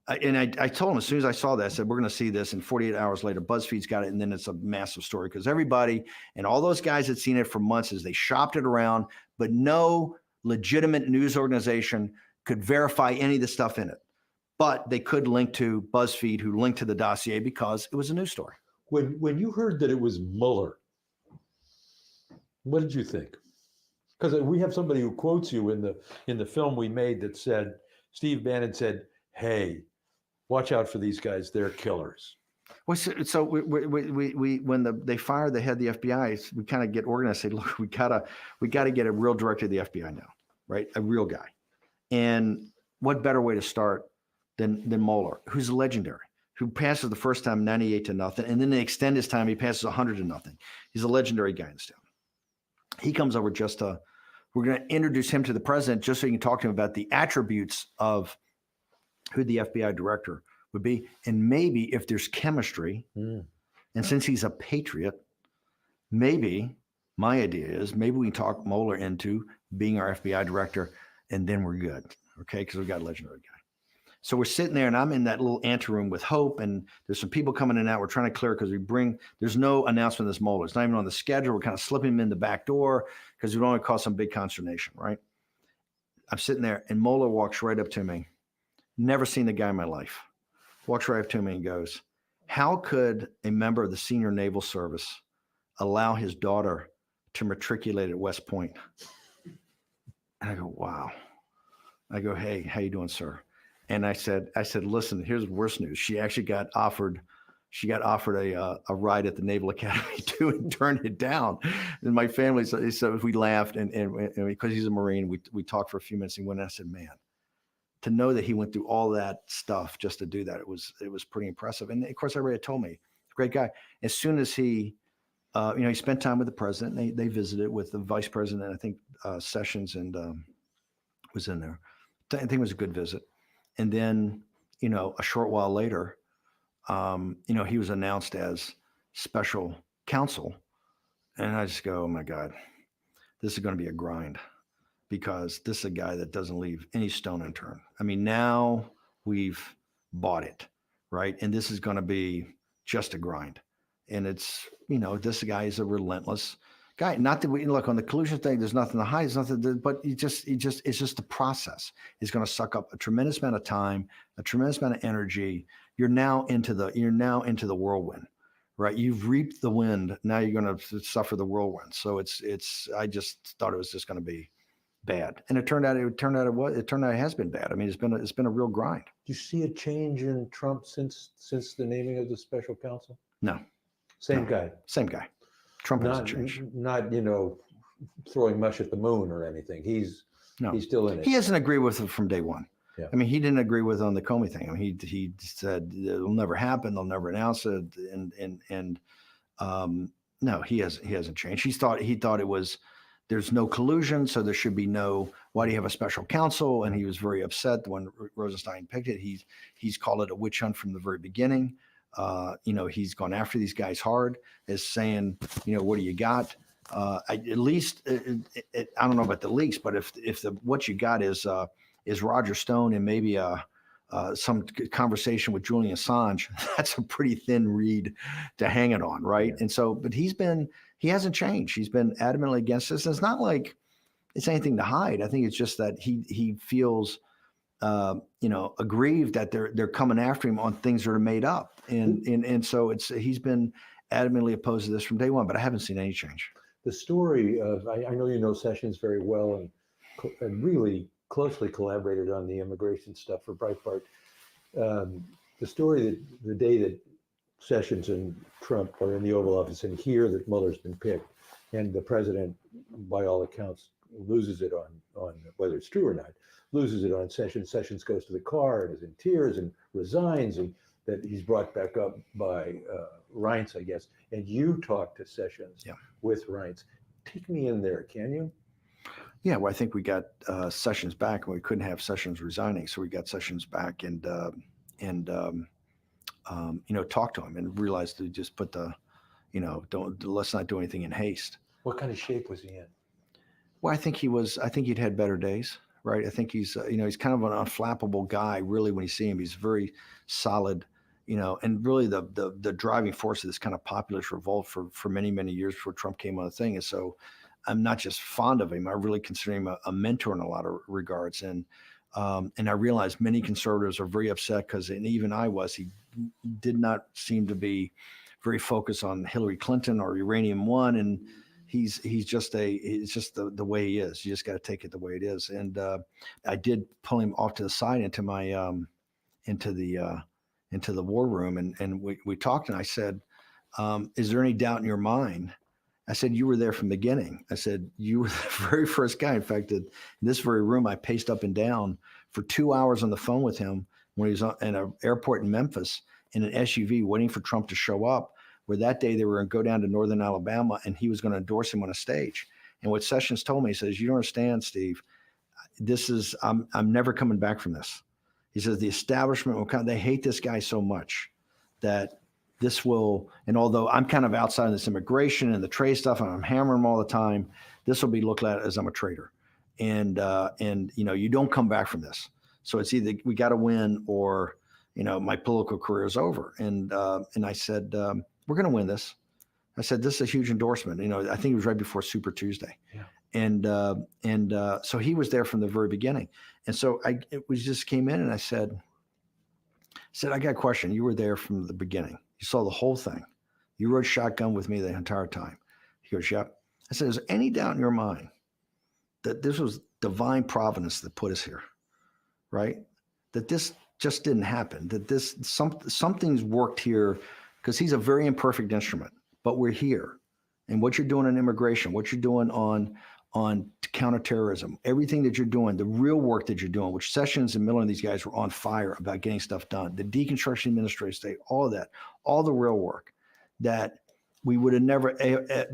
and I told him as soon as I saw that, I said, we're going to see this. And 48 hours later, BuzzFeed's got it. And then it's a massive story because everybody and all those guys had seen it for months as they shopped it around, but no legitimate news organization could verify any of the stuff in it. But they could link to BuzzFeed, who linked to the dossier because it was a news story. When you heard that it was Mueller, what did you think? Because we have somebody who quotes you in the film we made that said, Steve Bannon said, "Hey, watch out for these guys. They're killers." Well, so we when they fired the head of the FBI, we kind of get organized. Say, look, we gotta get a real director of the FBI now, right? A real guy. And what better way to start than Mueller, who's legendary, who passes the first time 98-0, and then they extend his time. He passes 100-0. He's a legendary guy in this town. He comes over we're going to introduce him to the president just so you can talk to him about the attributes of who the FBI director would be. And maybe if there's chemistry, and since he's a patriot, maybe my idea is maybe we can talk Mueller into being our FBI director and then we're good. Okay. Because we've got a legendary guy. So we're sitting there and I'm in that little anteroom with Hope and there's some people coming in and out. We're trying to clear because there's no announcement of this Mueller. It's not even on the schedule. We're kind of slipping him in the back door because we don't want to cause some big consternation, right? I'm sitting there and Mueller walks right up to me. Never seen the guy in my life. Walks right up to me and goes, how could a member of the senior naval service allow his daughter to matriculate at West Point? And I go, wow. I go, hey, how you doing, sir? And I said, listen, here's the worst news. She actually got offered a ride at the Naval Academy too and turned it down. And my family, so we laughed and because he's a Marine, we talked for a few minutes and went and I said, man, to know that he went through all that stuff just to do that, it was pretty impressive. And of course, everybody had told me, great guy. As soon as he spent time with the president, they visited with the vice president, I think Sessions and was in there. I think it was a good visit. And then, a short while later, he was announced as special counsel. And I just go, oh my God, this is going to be a grind because this is a guy that doesn't leave any stone unturned. I mean, now we've bought it, right? And this is going to be just a grind. And it's, this guy is a relentless guy. Not that we look on the collusion thing, there's nothing to hide, there's nothing to, but it's just the process. It's going to suck up a tremendous amount of time, a tremendous amount of energy. You're now into the whirlwind, right? You've reaped the wind. Now you're going to suffer the whirlwind. So I just thought it was just going to be bad. And it turned out it has been bad. I mean, it's been a real grind. Do you see a change in Trump since the naming of the special counsel? No. Same guy. Trump hasn't changed. Not, throwing much at the moon or anything. He's still in it. He hasn't agreed with it from day one. Yeah. I mean, he didn't agree with on the Comey thing. I mean, he said it'll never happen. They'll never announce it. And no, he hasn't changed. He thought it was, there's no collusion, so there should be no, why do you have a special counsel? And he was very upset when Rosenstein picked it. He's called it a witch hunt from the very beginning. He's gone after these guys hard, as saying, what do you got? At least I don't know about the leaks, but if what you got is is Roger Stone and maybe some conversation with Julian Assange, that's a pretty thin reed to hang it on, right? Yeah. And so, but he hasn't changed. He's been adamantly against this. And it's not like it's anything to hide. I think it's just that he feels, aggrieved that they're coming after him on things that are made up, and so he's been adamantly opposed to this from day one. But I haven't seen any change. The story of, I know you know Sessions very well and really closely collaborated on the immigration stuff for Breitbart. The story that the day that Sessions and Trump are in the Oval Office and hear that Mueller's been picked, and the president, by all accounts, loses it on whether it's true or not, loses it on Sessions. Sessions goes to the car and is in tears and resigns, and that he's brought back up by Reince, I guess. And you talk to Sessions with Reince. Take me in there, can you? Yeah, well, I think we got Sessions back, and we couldn't have Sessions resigning, so we got Sessions back and talked to him and realized to just put let's not do anything in haste. What kind of shape was he in? Well, I think he'd had better days, right? I think he's he's kind of an unflappable guy, really. When you see him, he's very solid, and really the driving force of this kind of populist revolt for many, many years before Trump came on the thing. And so I'm not just fond of him, I really consider him a mentor in a lot of regards. And I realize many conservatives are very upset because, and even I was, he did not seem to be very focused on Hillary Clinton or Uranium One. And it's just the way he is. You just got to take it the way it is. And I did pull him off to the side into the war room. And we talked, and I said, is there any doubt in your mind? I said, you were there from the beginning. I said, you were the very first guy. In fact, in this very room, I paced up and down for 2 hours on the phone with him when he was in an airport in Memphis in an SUV waiting for Trump to show up, where that day they were going to go down to northern Alabama and he was going to endorse him on a stage. And what Sessions told me, he says, you don't understand, Steve, I'm never coming back from this. He says, the establishment will come, they hate this guy so much that this will, and although I'm kind of outside of this immigration and the trade stuff, and I'm hammering him all the time, this will be looked at as I'm a traitor. And you don't come back from this. So it's either we got to win or, my political career is over. And I said, we're going to win this. I said, this is a huge endorsement. I think it was right before Super Tuesday. Yeah. And so he was there from the very beginning. And so just came in and I said, I got a question. You were there from the beginning. You saw the whole thing. You rode shotgun with me the entire time. He goes, yep. I said, is there any doubt in your mind that this was divine providence that put us here, right? That this just didn't happen, that something's worked here, because he's a very imperfect instrument, but we're here. And what you're doing on immigration, what you're doing on counterterrorism, everything that you're doing, the real work that you're doing, which Sessions and Miller and these guys were on fire about getting stuff done, the deconstruction administrative state, all of that, all the real work, that we would have never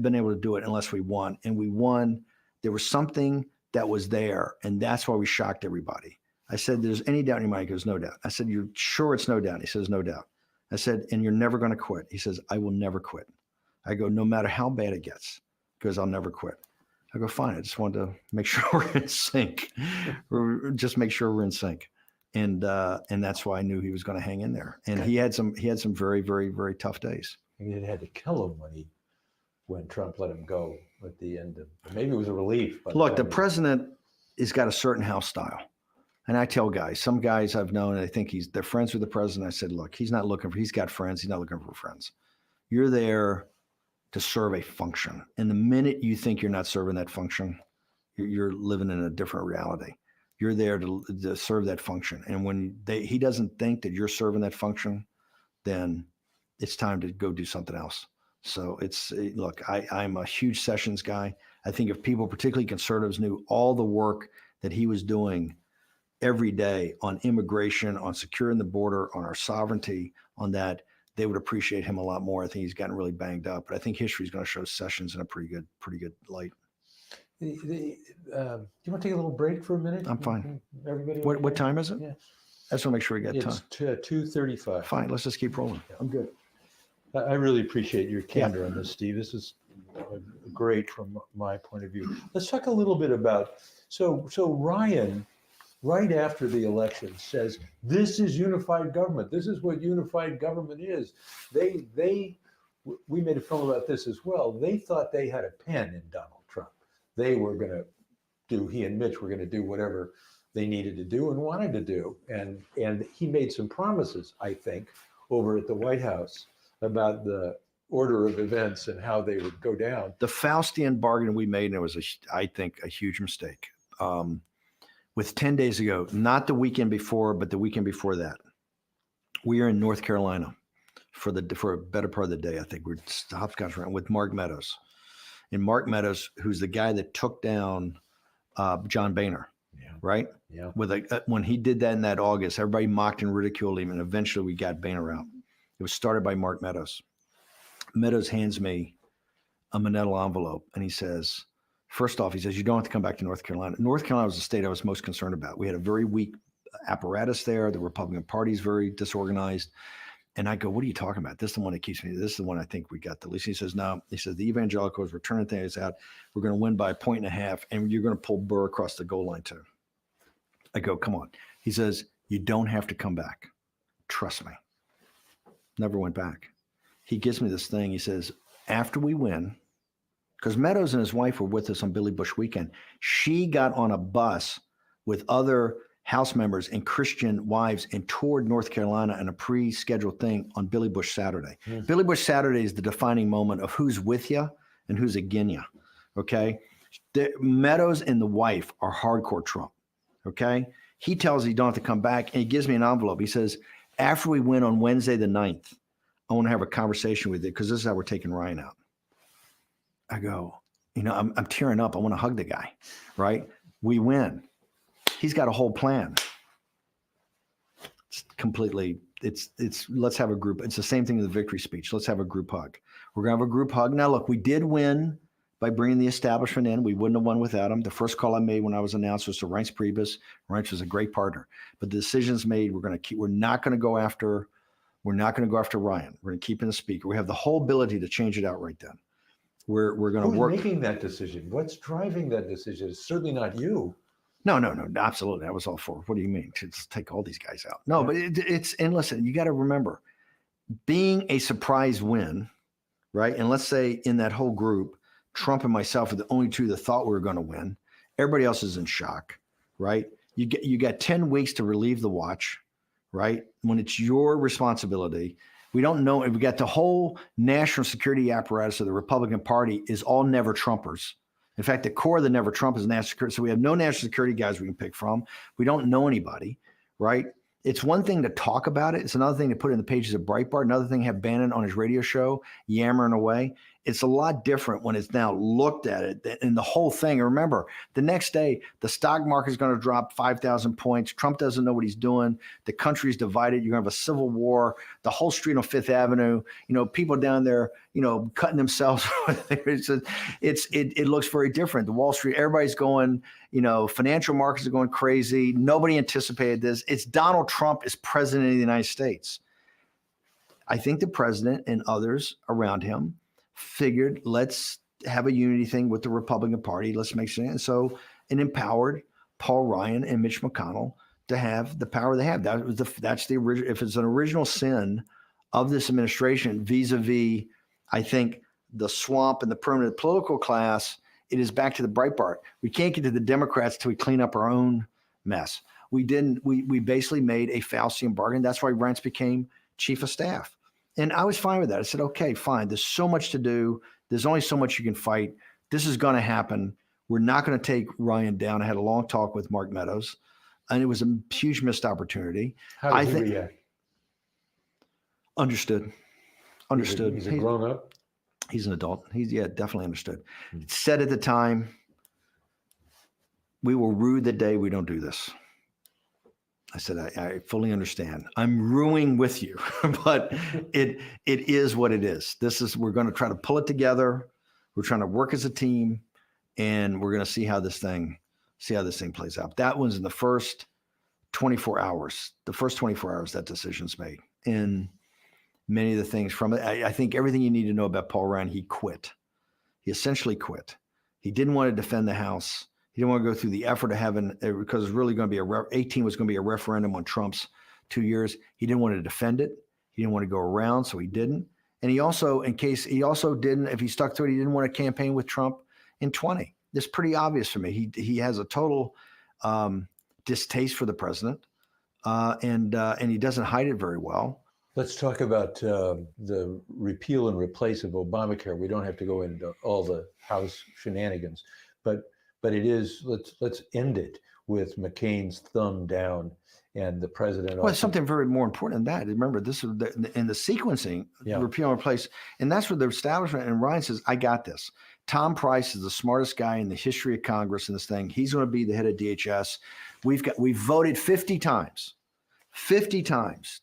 been able to do it unless we won. And we won. There was something that was there, and that's why we shocked everybody. I said, there's any doubt in your mind? He goes, no doubt. I said, you're sure it's no doubt? He says, no doubt. I said, and you're never going to quit? He says, I will never quit. I go, no matter how bad it gets, because I'll never quit. I go, fine. I just wanted to make sure we're in sync. Just make sure we're in sync. And that's why I knew he was going to hang in there. And he had some very, very, very tough days. And it had to kill him when Trump let him go at the end of, maybe it was a relief. Look, the president has got a certain house style. And I tell guys, some guys I've known, I think they're friends with the president. I said, look, he's got friends. He's not looking for friends. You're there to serve a function. And the minute you think you're not serving that function, you're living in a different reality. You're there to serve that function. And when he doesn't think that you're serving that function, then it's time to go do something else. So look, I'm a huge Sessions guy. I think if people, particularly conservatives, knew all the work that he was doing every day on immigration, on securing the border, on our sovereignty, on that, they would appreciate him a lot more. I think he's gotten really banged up, but I think history is going to show Sessions in a pretty good light. Do you want to take a little break for a minute? I'm fine. Everybody. What time is it? Yeah. I just want to make sure we got time. It's 2:35. Fine. Let's just keep rolling. I'm good. I really appreciate your candor on this, Steve. This is great from my point of view. Let's talk a little bit about, so Ryan right after the election says, this is unified government. This is what unified government is. We made a film about this as well. They thought they had a pen in Donald Trump. They were going to he and Mitch were going to do whatever they needed to do and wanted to do. And he made some promises, I think, over at the White House about the order of events and how they would go down. The Faustian bargain we made, and it was, I think, a huge mistake. With 10 days ago, not the weekend before, but the weekend before that, we are in North Carolina for a better part of the day. I think we're hopscotch around with Mark Meadows. And Mark Meadows, who's the guy that took down John Boehner, right? Yeah. When he did that in that August, everybody mocked and ridiculed him, and eventually we got Boehner out. It was started by Mark Meadows. Meadows hands me a manila envelope, and he says, first off, he says, you don't have to come back to North Carolina. North Carolina was the state I was most concerned about. We had a very weak apparatus there. The Republican Party is very disorganized. And I go, what are you talking about? This is the one that keeps me. This is the one I think we got the least. He says, no. He says, the evangelicals, we're turning things out. We're going to win by 1.5, and you're going to pull Burr across the goal line too. I go, come on. He says, you don't have to come back. Trust me. Never went back. He gives me this thing. He says, after we win, because Meadows and his wife were with us on Billy Bush weekend. She got on a bus with other House members and Christian wives and toured North Carolina in a pre-scheduled thing on Billy Bush Saturday. Mm. Billy Bush Saturday is the defining moment of who's with you and who's against you. Okay. Meadows and the wife are hardcore Trump. Okay. He tells you don't have to come back, and he gives me an envelope. He says, after we win on Wednesday the 9th, I want to have a conversation with you because this is how we're taking Ryan out. I go, I'm tearing up. I want to hug the guy, right? We win. He's got a whole plan. It's completely, let's have a group. It's the same thing as the victory speech. Let's have a group hug. We're going to have a group hug. Now, look, we did win by bringing the establishment in. We wouldn't have won without him. The first call I made when I was announced was to Reince Priebus. Reince was a great partner, but the decisions made, we're not going to go after Ryan. We're going to keep in the speaker. We have the whole ability to change it out right then. We're going to work. Who's making that decision? What's driving that decision? It's certainly not you. No, absolutely. I was all for it. What do you mean? Just take all these guys out. No, but and listen, you got to remember, being a surprise win, right? And let's say in that whole group, Trump and myself are the only two that thought we were going to win. Everybody else is in shock, right? You got 10 weeks to relieve the watch, right? When it's your responsibility. We don't know. We got the whole national security apparatus of the Republican Party is all never Trumpers. In fact, the core of the never Trump is national security. So we have no national security guys we can pick from. We don't know anybody, right? It's one thing to talk about it. It's another thing to put it in the pages of Breitbart. Another thing to have Bannon on his radio show yammering away. It's a lot different when it's now looked at it and the whole thing. And remember, the next day, the stock market is going to drop 5,000 points. Trump doesn't know what he's doing. The country's divided. You're going to have a civil war. The whole street on Fifth Avenue, people down there, cutting themselves. It looks very different. The Wall Street, everybody's going, financial markets are going crazy. Nobody anticipated this. It's Donald Trump as president of the United States. I think the president and others around him figured, let's have a unity thing with the Republican Party. Let's make sure. And so it empowered Paul Ryan and Mitch McConnell to have the power they have. That's the original. If it's an original sin of this administration vis-a-vis, I think, the swamp and the permanent political class, it is back to the Breitbart. We can't get to the Democrats till we clean up our own mess. We didn't. We basically made a Faustian bargain. That's why Reince became chief of staff. And I was fine with that. I said, okay, fine. There's so much to do. There's only so much you can fight. This is going to happen. We're not going to take Ryan down. I had a long talk with Mark Meadows, and it was a huge missed opportunity. How did he react? Understood. He's a grown up? He's an adult. Definitely understood. It said at the time, we will rue the day we don't do this. I said, I fully understand. I'm ruining with you, but it is what it is. We're going to try to pull it together. We're trying to work as a team, and we're going to see how this thing plays out. That one's in the first 24 hours. The first 24 hours that decision's made. And many of the things from it, I think everything you need to know about Paul Ryan, he quit. He essentially quit. He didn't want to defend the House. He didn't want to go through the effort of having, because it's really going to be 18 was going to be a referendum on Trump's 2 years. He didn't want to defend it. He didn't want to go around, so he didn't. And he also, if he stuck to it, he didn't want to campaign with Trump in 20. It's pretty obvious for me. He has a total distaste for the president, and he doesn't hide it very well. Let's talk about the repeal and replace of Obamacare. We don't have to go into all the House shenanigans, but it is, let's end it with McCain's thumb down and the president. Well, it's something very more important than that. Remember, this is in the sequencing, repeal and replace, and that's where the establishment, and Ryan says, I got this. Tom Price is the smartest guy in the history of Congress in this thing. He's going to be the head of DHS. We've voted 50 times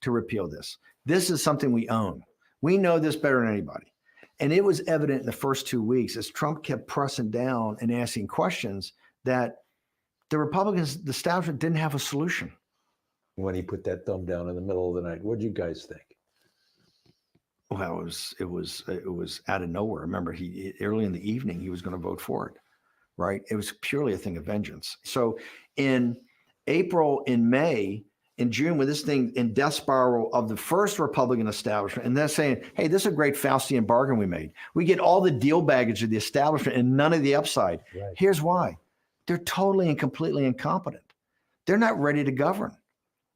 to repeal this. This is something we own. We know this better than anybody. And it was evident in the first 2 weeks as Trump kept pressing down and asking questions that the Republicans, the establishment, didn't have a solution. When he put that thumb down in the middle of the night, what did you guys think? Well, it was out of nowhere. Remember, early in the evening, he was going to vote for it, right? It was purely a thing of vengeance. So in April, in May, in June, when this thing in death spiral of the first Republican establishment, and they're saying, hey, this is a great Faustian bargain we made. We get all the deal baggage of the establishment and none of the upside. Right. Here's why. They're totally and completely incompetent. They're not ready to govern.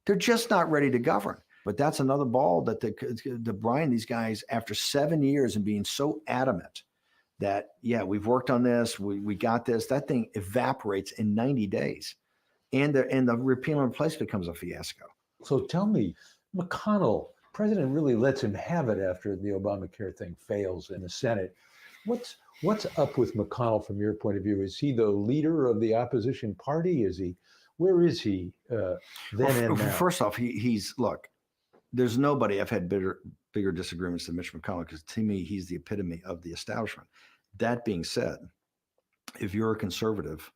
They're just not ready to govern. But that's another ball that the Brian, these guys, after 7 years and being so adamant that, yeah, we've worked on this, we got this, that thing evaporates in 90 days. And the repeal and replace becomes a fiasco. So tell me, McConnell, president really lets him have it after the Obamacare thing fails in the Senate. What's up with McConnell from your point of view? Is he the leader of the opposition party? Where is he then and now? First off, he's look, there's nobody I've had bigger disagreements than Mitch McConnell, because to me, he's the epitome of the establishment. That being said, if you're a conservative,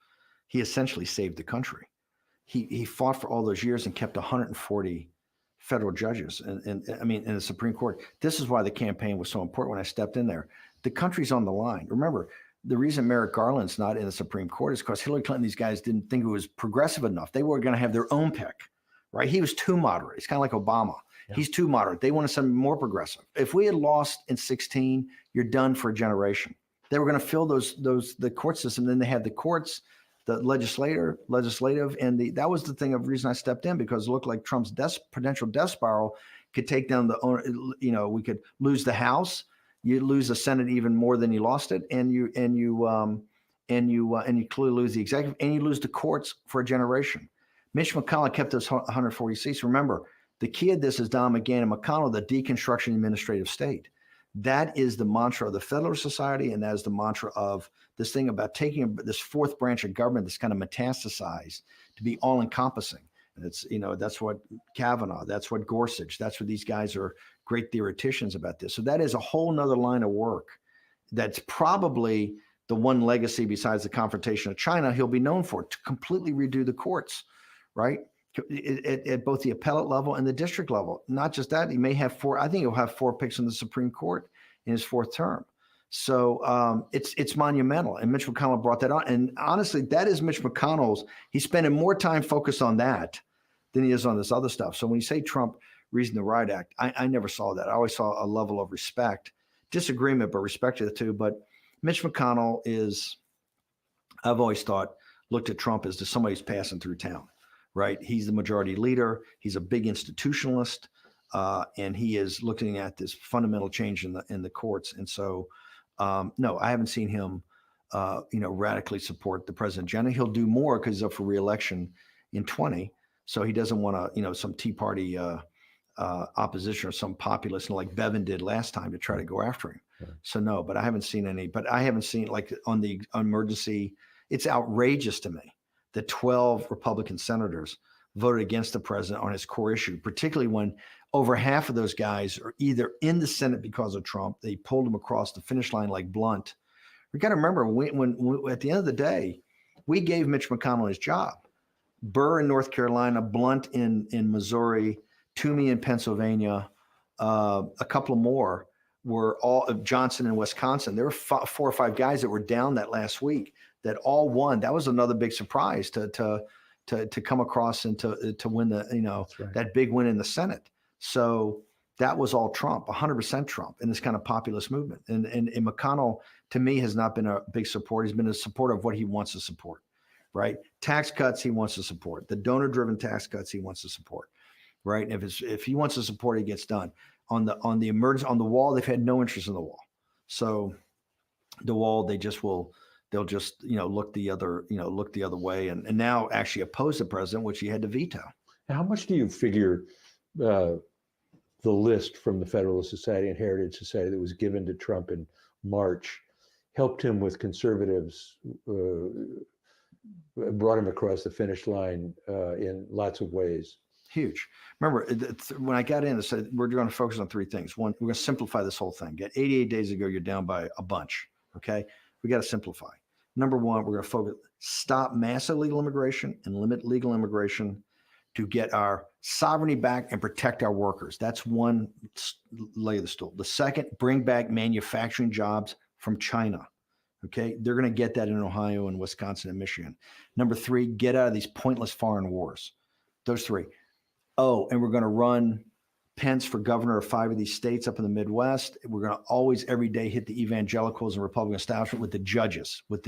he essentially saved the country. He fought for all those years and kept 140 federal judges, and I mean, in the Supreme Court. This is why the campaign was so important when I stepped in there. The country's on the line. Remember, the reason Merrick Garland's not in the Supreme Court is because Hillary Clinton, these guys didn't think it was progressive enough. They were going to have their own pick, right? He was too moderate. It's kind of like Obama. Yeah. He's too moderate. They wanted something more progressive. If we had lost in 2016, you're done for a generation. They were going to fill the court system. Then they had the courts, the legislative, and that was the thing of reason I stepped in, because it looked like Trump's potential death spiral could take down we could lose the House, you lose the Senate even more than you lost it, and you clearly lose the executive, and you lose the courts for a generation. Mitch McConnell kept those 140 seats. Remember, the key of this is Don McGahn and McConnell, the deconstruction administrative state. That is the mantra of the Federalist Society, and that is the mantra of this thing about taking this fourth branch of government that's kind of metastasized to be all-encompassing. And it's, that's what Kavanaugh, that's what Gorsuch, that's what these guys are great theoreticians about this. So that is a whole nother line of work. That's probably the one legacy besides the confrontation of China he'll be known for, to completely redo the courts, right? At both the appellate level and the district level. Not just that, he may have I think he'll have 4 picks in the Supreme Court in his 4th term. So it's monumental. And Mitch McConnell brought that on. And honestly, that is Mitch McConnell's. He's spending more time focused on that than he is on this other stuff. So when you say Trump reason the Riot Act, I never saw that. I always saw a level of respect, disagreement, but respect to the two. But Mitch McConnell I've always looked at Trump as just somebody who's passing through town. Right, he's the majority leader. He's a big institutionalist, and he is looking at this fundamental change in the courts. And so, no, I haven't seen him, radically support the president. Generally, he'll do more because he's up for re-election in 20. So he doesn't want to, some Tea Party opposition or some populist like Bevin did last time to try to go after him. Right. So no, but I haven't seen any. But I haven't seen, like, on the emergency. It's outrageous to me that 12 Republican senators voted against the president on his core issue, particularly when over half of those guys are either in the Senate because of Trump. They pulled him across the finish line like Blunt. We got to remember, when at the end of the day, we gave Mitch McConnell his job. Burr in North Carolina, Blunt in Missouri, Toomey in Pennsylvania, a couple more were all Johnson in Wisconsin. There were 4 or 5 guys that were down that last week that all won. That was another big surprise to come across and to win the, That's right. that big win in the Senate. So that was all Trump, 100% Trump in this kind of populist movement. And McConnell, to me, has not been a big supporter. He's been a supporter of what he wants to support, right? Tax cuts he wants to support. The donor-driven tax cuts he wants to support, right? And if he wants to support, it gets done. On the wall, they've had no interest in the wall. So the wall, they'll just look the other way and now actually oppose the president, which he had to veto. Now, how much do you figure the list from the Federalist Society and Heritage Society that was given to Trump in March helped him with conservatives, brought him across the finish line in lots of ways? Huge. Remember, when I got in, I said, we're going to focus on 3 things. One, we're going to simplify this whole thing. Get 88 days ago, you're down by a bunch. Okay. We got to simplify. Number 1, we're going to focus, stop massive legal immigration and limit legal immigration to get our sovereignty back and protect our workers. That's one leg of the stool. The second, bring back manufacturing jobs from China. Okay. They're going to get that in Ohio and Wisconsin and Michigan. Number 3, get out of these pointless foreign wars. Those 3. Oh, and we're going to run Pence for governor of 5 of these states up in the Midwest. We're going to always, every day, hit the evangelicals and Republican establishment with the judges, with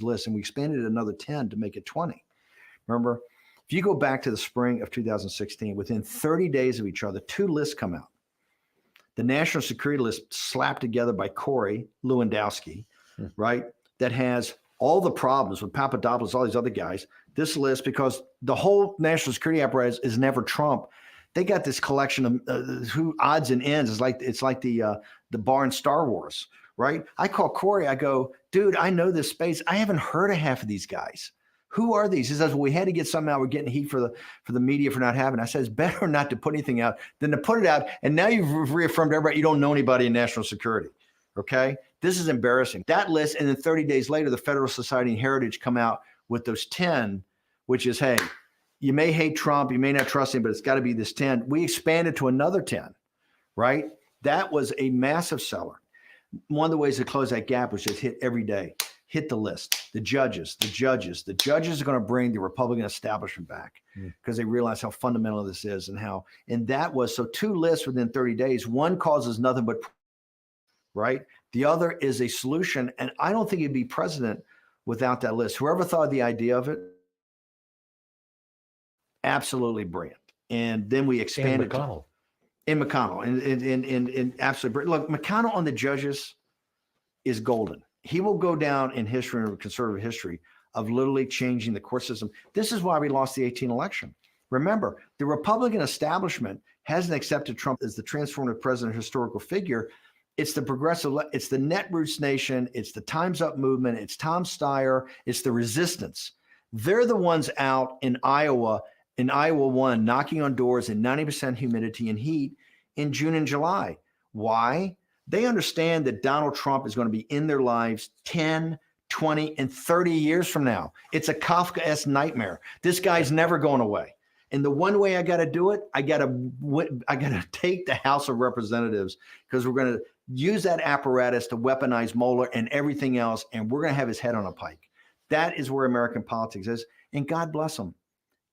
lists. And we expanded another 10 to make it 20. Remember, if you go back to the spring of 2016, within 30 days of each other, 2 lists come out. The national security list slapped together by Corey Lewandowski, right? That has all the problems with Papadopoulos, all these other guys. This list, because the whole national security apparatus is never Trump. They got this collection of who odds and ends. It's like the bar in Star Wars, right? I call Corey. I go, dude, I know this space. I haven't heard of half of these guys. Who are these? He says, well, we had to get something out. We're getting heat for the media for not having it. I said, it's better not to put anything out than to put it out. And now you've reaffirmed everybody you don't know anybody in national security. Okay. This is embarrassing. That list. And then 30 days later, the Federal Society and Heritage come out with those 10, which is, hey, you may hate Trump, you may not trust him, but it's got to be this 10. We expanded to another 10, right? That was a massive seller. One of the ways to close that gap was just hit every day, hit the list, the judges. The judges are going to bring the Republican establishment back because they realize how fundamental this is and that was, so 2 lists within 30 days. One causes nothing but, right? The other is a solution. And I don't think he'd be president without that list. Whoever thought of the idea of it, absolutely brilliant. And then we expanded McConnell. McConnell and absolutely brilliant. Look, McConnell on the judges is golden. He will go down in history, in conservative history, of literally changing the court system. This is why we lost the 2018 election. Remember, the Republican establishment hasn't accepted Trump as the transformative president, historical figure. It's the progressive, it's the Netroots Nation, it's the Time's Up movement, it's Tom Steyer, it's the resistance. They're the ones out in Iowa 1, knocking on doors in 90% humidity and heat in June and July. Why? They understand that Donald Trump is going to be in their lives 10, 20, and 30 years from now. It's a Kafkaesque nightmare. This guy's never going away. And the one way I got to do it, I got to take the House of Representatives, because we're going to use that apparatus to weaponize Mueller and everything else, and we're going to have his head on a pike. That is where American politics is, and God bless them.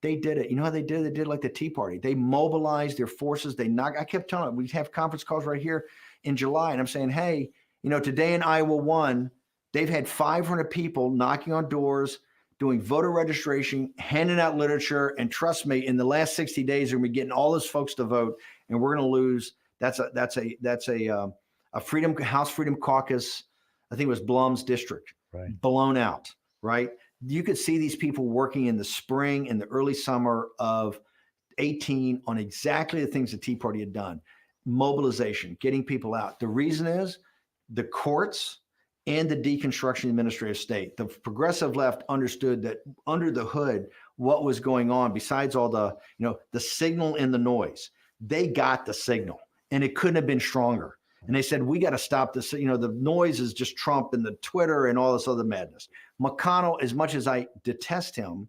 They did it. You know how they did it? They did like the Tea Party. They mobilized their forces. I kept telling them, we have conference calls right here in July, and I'm saying, hey, today in Iowa 1, they've had 500 people knocking on doors, doing voter registration, handing out literature, and trust me, in the last 60 days, we're going to be getting all those folks to vote, and we're going to lose. That's a House Freedom Caucus. I think it was Blum's district, right, blown out. Right. You could see these people working in the spring and the early summer of 2018 on exactly the things the Tea Party had done. Mobilization, getting people out. The reason is the courts and the deconstruction of the administrative state. The progressive left understood that under the hood, what was going on, besides all the signal and the noise, they got the signal, and it couldn't have been stronger. And they said, we got to stop this. The noise is just Trump and the Twitter and all this other madness. McConnell, as much as I detest him,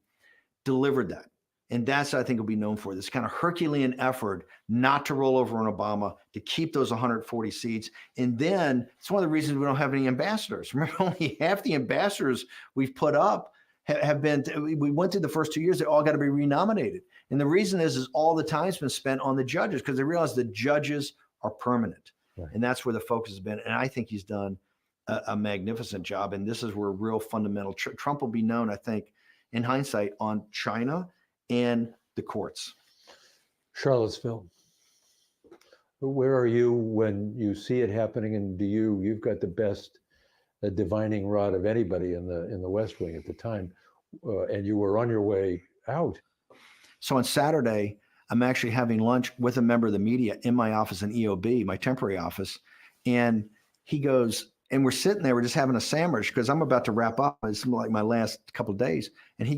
delivered that. And that's what I think will be known for, this kind of Herculean effort not to roll over on Obama, to keep those 140 seats. And then it's one of the reasons we don't have any ambassadors. Remember, only half the ambassadors we've put up have been, we went through the first 2 years, they all got to be renominated. And the reason is all the time's been spent on the judges, because they realize the judges are permanent. Right. And that's where the focus has been. And I think he's done a magnificent job. And this is where real fundamental, Trump will be known, I think, in hindsight, on China and the courts. Charlottesville. Where are you when you see it happening? And you've got the best divining rod of anybody in the West Wing at the time, and you were on your way out. So on Saturday, I'm actually having lunch with a member of the media in my office in EOB, my temporary office. And he goes, and we're sitting there, we're just having a sandwich because I'm about to wrap up. It's like my last couple of days. And he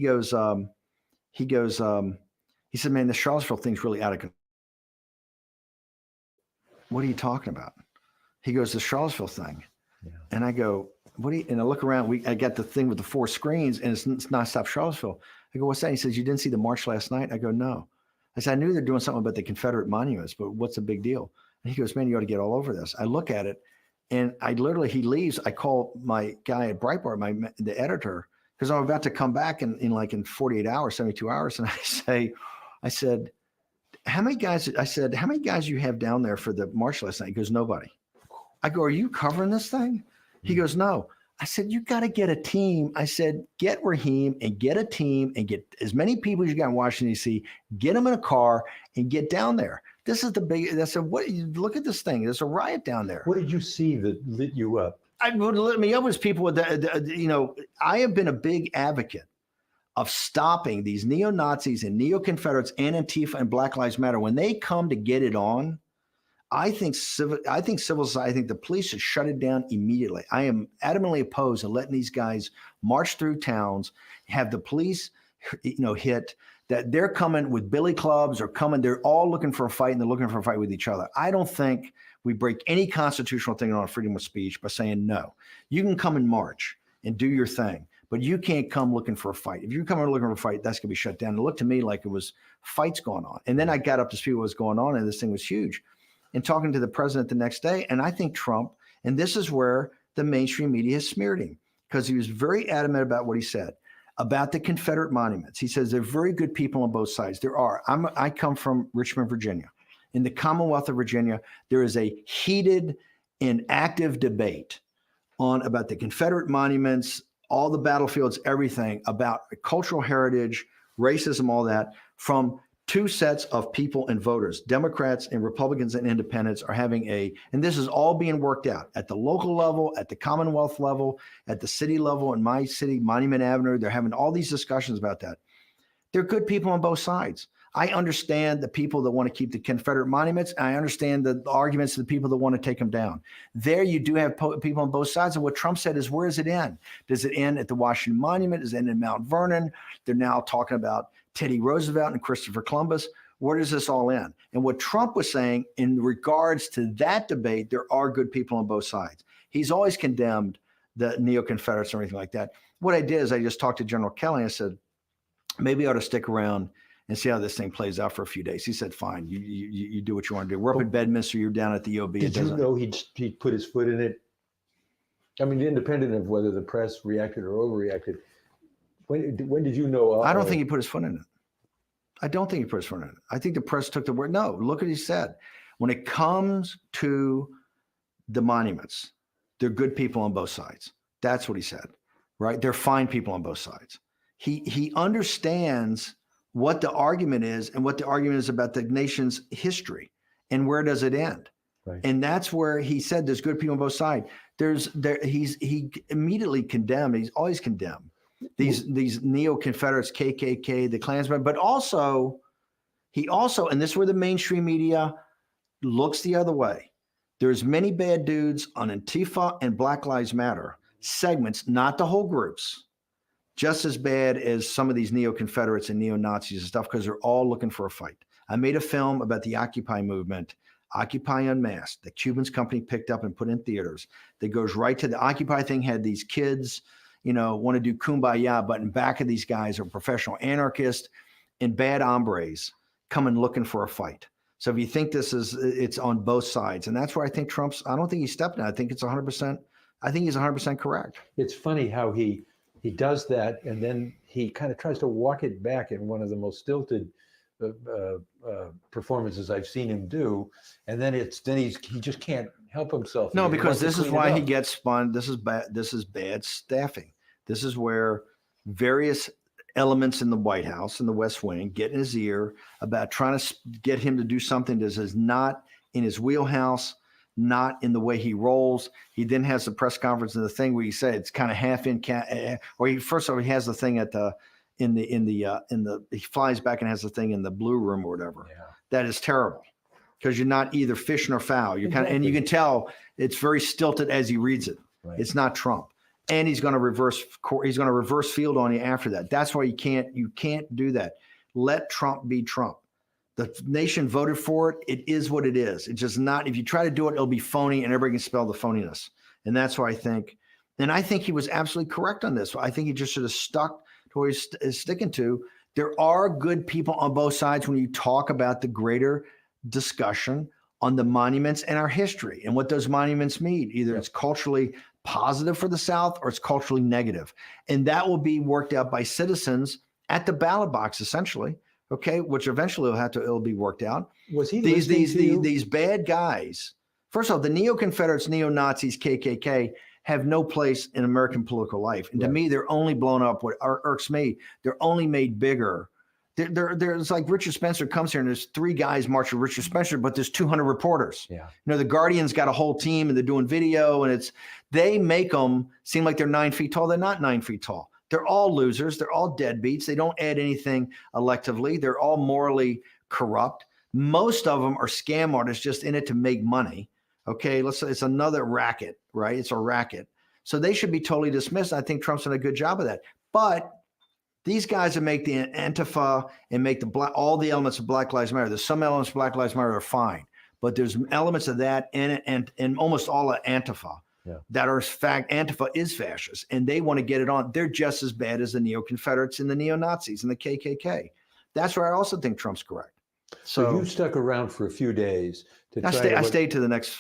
said, man, the Charlottesville thing's really out of control. What are you talking about? He goes, the Charlottesville thing. Yeah. And I go, and I look around, I got the thing with the 4 screens, and it's nonstop Charlottesville. I go, what's that? He says, you didn't see the march last night? I go, no. I said, I knew they're doing something about the Confederate monuments, but what's the big deal? And he goes, man, you ought to get all over this. I look at it, and he leaves. I call my guy at Breitbart, the editor, because I'm about to come back in 48 hours, 72 hours. And I said, how many guys you have down there for the march last night? He goes, nobody. I go, are you covering this thing? He goes, no. I said, you got to get a team. I said, get Raheem and get a team and get as many people as you got in Washington, D.C., get them in a car and get down there. This is the big, I said, look at this thing. There's a riot down there. What did you see that lit you up? What lit me up was people with I have been a big advocate of stopping these neo-Nazis and neo-Confederates and Antifa and Black Lives Matter. When they come to get it on, I think civil society, I think the police should shut it down immediately. I am adamantly opposed to letting these guys march through towns, have the police, hit, that they're coming with billy clubs or they're all looking for a fight, and they're looking for a fight with each other. I don't think we break any constitutional thing on freedom of speech by saying, no, you can come and march and do your thing, but you can't come looking for a fight. If you're coming looking for a fight, that's going to be shut down. It looked to me like it was fights going on. And then I got up to speed what was going on, and this thing was huge. And talking to the president the next day, and I think Trump, and this is where the mainstream media has smeared him, because he was very adamant about what he said about the Confederate monuments. He says they're very good people on both sides. There are. I come from Richmond, Virginia. In the Commonwealth of Virginia, there is a heated and active debate about the Confederate monuments, all the battlefields, everything about cultural heritage, racism, all that, from 2 sets of people and voters. Democrats and Republicans and independents are having and this is all being worked out at the local level, at the Commonwealth level, at the city level. In my city, Monument Avenue, they're having all these discussions about that. They're good people on both sides. I understand the people that want to keep the Confederate monuments. And I understand the arguments of the people that want to take them down. There you do have people on both sides. And what Trump said is, where does it end? Does it end at the Washington Monument? Does it end in Mount Vernon? They're now talking about Teddy Roosevelt and Christopher Columbus. Where does this all end? And what Trump was saying in regards to that debate, there are good people on both sides. He's always condemned the neo-Confederates or anything like that. What I did is I just talked to General Kelly. I said, maybe I ought to stick around and see how this thing plays out for a few days. He said, fine, you do what you want to do. We're up in Bedminster, you're down at the EOB. Did you know he'd put his foot in it? I mean, independent of whether the press reacted or overreacted, when did you know? I don't think he put his foot in it. I don't think he put his foot in it. I think the press took the word. No, look what he said. When it comes to the monuments, they're good people on both sides. That's what he said, right? They're fine people on both sides. He understands what the argument is and what the argument is about the nation's history and where does it end. Right. And that's where he said there's good people on both sides. He immediately condemned. He's always condemned these neo-Confederates, KKK, the Klansmen, but also and this is where the mainstream media looks the other way. There's many bad dudes on Antifa and Black Lives Matter segments, not the whole groups, just as bad as some of these neo-Confederates and neo-Nazis and stuff, because they're all looking for a fight. I made a film about the Occupy movement, Occupy Unmasked, the Cubans company picked up and put in theaters. That goes right to the Occupy thing, had these kids, want to do kumbaya, but in back of these guys are professional anarchists. and bad hombres coming looking for a fight. So if you think it's on both sides, and that's where I think I don't think he's stepping. I think it's 100%. I think he's 100% correct. It's funny how he does that, and then he kind of tries to walk it back in one of the most stilted performances I've seen him do, and then he just can't help himself. No, because this is why he gets. gets spun. This is bad. This is bad staffing. This is where various elements in the White House and the West Wing get in his ear about trying to get him to do something that is not in his wheelhouse, not in the way he rolls. He then has the press conference and the thing where he said it's kind of half in, or first of all, he has the thing he flies back and has the thing in the blue room or whatever. Yeah. That is terrible because you're not either fish nor fowl. You're kind of, and you can tell it's very stilted as he reads it. Right. It's not Trump. And he's going to reverse field on you after that. That's why you can't do that. Let Trump be Trump. The nation voted for it. It is what it is. It's just not, if you try to do it, it'll be phony and everybody can spell the phoniness. And that's why I think he was absolutely correct on this. I think he just should have stuck to what he's sticking to. There are good people on both sides when you talk about the greater discussion on the monuments and our history and what those monuments mean. Either it's culturally positive for the South or it's culturally negative. And that will be worked out by citizens at the ballot box, essentially. Okay, which eventually it'll be worked out. Was he these bad guys? First of all, the neo-Confederates, neo-Nazis, KKK have no place in American political life. And to me, they're only blown up. What irks me, they're only made bigger. There's like Richard Spencer comes here and there's 3 guys march with Richard Spencer, but there's 200 reporters. Yeah. The Guardian's got a whole team and they're doing video and they make them seem like they're 9 feet tall. They're not 9 feet tall. They're all losers. They're all deadbeats. They don't add anything electively. They're all morally corrupt. Most of them are scam artists just in it to make money. Okay, it's another racket, right? It's a racket. So they should be totally dismissed. I think Trump's done a good job of that. But these guys that make the Antifa and make all the elements of Black Lives Matter. There's some elements of Black Lives Matter are fine, but there's elements of that and almost all of Antifa that are fact. Antifa is fascist, and they want to get it on. They're just as bad as the neo-Confederates and the neo-Nazis and the KKK. That's where I also think Trump's correct. So you stuck around for a few days to I stayed to the next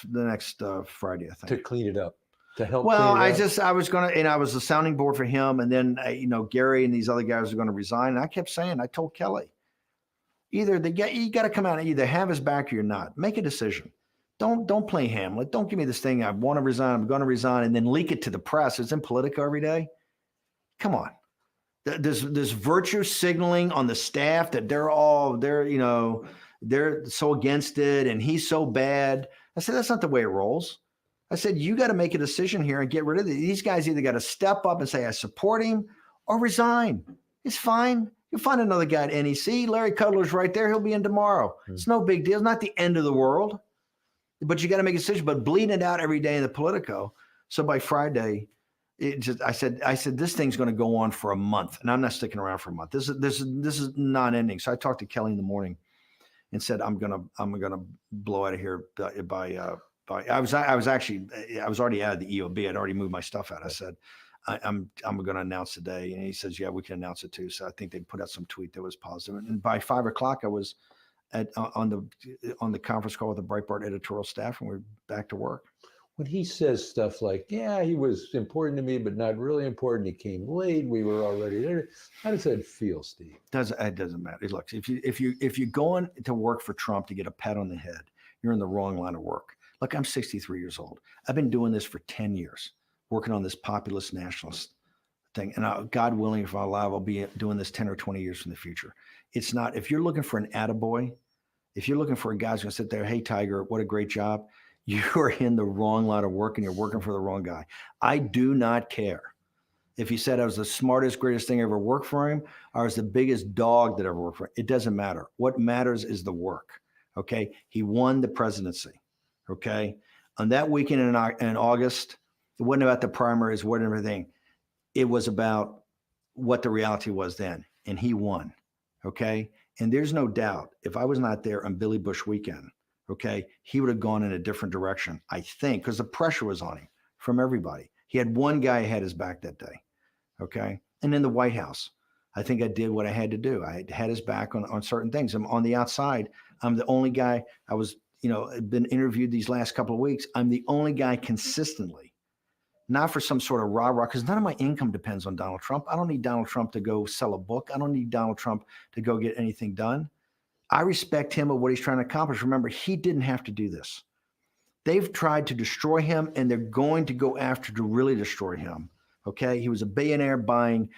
Friday, I think, to clean it up. To help. Well, I was the sounding board for him, and then Gary and these other guys are going to resign. And I kept saying, I told Kelly, you got to come out and either have his back or you're not. Make a decision. Don't play Hamlet. Don't give me this thing. I want to resign. I'm going to resign, and then leak it to the press. It's in Politico every day. Come on. There's virtue signaling on the staff that they're so against it, and he's so bad. I said that's not the way it rolls. I said, you got to make a decision here and get rid of it. These guys either got to step up and say, I support him, or resign. It's fine. You'll find another guy at NEC. Larry Kudler's right there. He'll be in tomorrow. It's no big deal. It's not the end of the world. But you got to make a decision. But bleeding it out every day in the Politico. So by Friday, I said, this thing's going to go on for a month, and I'm not sticking around for a month. This is non-ending. So I talked to Kelly in the morning and said, I'm gonna blow out of here I was already out of the EOB. I'd already moved my stuff out. I said, I'm going to announce today. And he says, yeah, we can announce it too. So I think they put out some tweet that was positive. And by 5 o'clock, I was on the conference call with the Breitbart editorial staff, and we're back to work. When he says stuff like, yeah, he was important to me, but not really important. He came late. We were already there. How does that feel, Steve? It doesn't matter. Look, if you're going to work for Trump to get a pat on the head, you're in the wrong line of work. Look, I'm 63 years old. I've been doing this for 10 years, working on this populist nationalist thing. And God willing, if I'm alive, I'll be doing this 10 or 20 years in the future. It's not, if you're looking for an attaboy, if you're looking for a guy who's going to sit there, hey, Tiger, what a great job. You're in the wrong line of work and you're working for the wrong guy. I do not care if he said I was the smartest, greatest thing I ever worked for him, or I was the biggest dog that ever worked for him. It doesn't matter. What matters is the work. Okay. He won the presidency. Okay. On that weekend in August, it wasn't about the primaries, what everything. It was about what the reality was then. And he won. Okay. And there's no doubt if I was not there on Billy Bush weekend, okay, he would have gone in a different direction, I think, because the pressure was on him from everybody. He had one guy had his back that day. Okay. And in the White House, I think I did what I had to do. I had his back on certain things. I'm on the outside. I'm the only guy. I was, been interviewed these last couple of weeks. I'm the only guy consistently, not for some sort of rah-rah, because none of my income depends on Donald Trump. I don't need Donald Trump to go sell a book. I don't need Donald Trump to go get anything done. I respect him and what he's trying to accomplish. Remember, he didn't have to do this. They've tried to destroy him, and they're going to go after to really destroy him. Okay. He was a billionaire buying,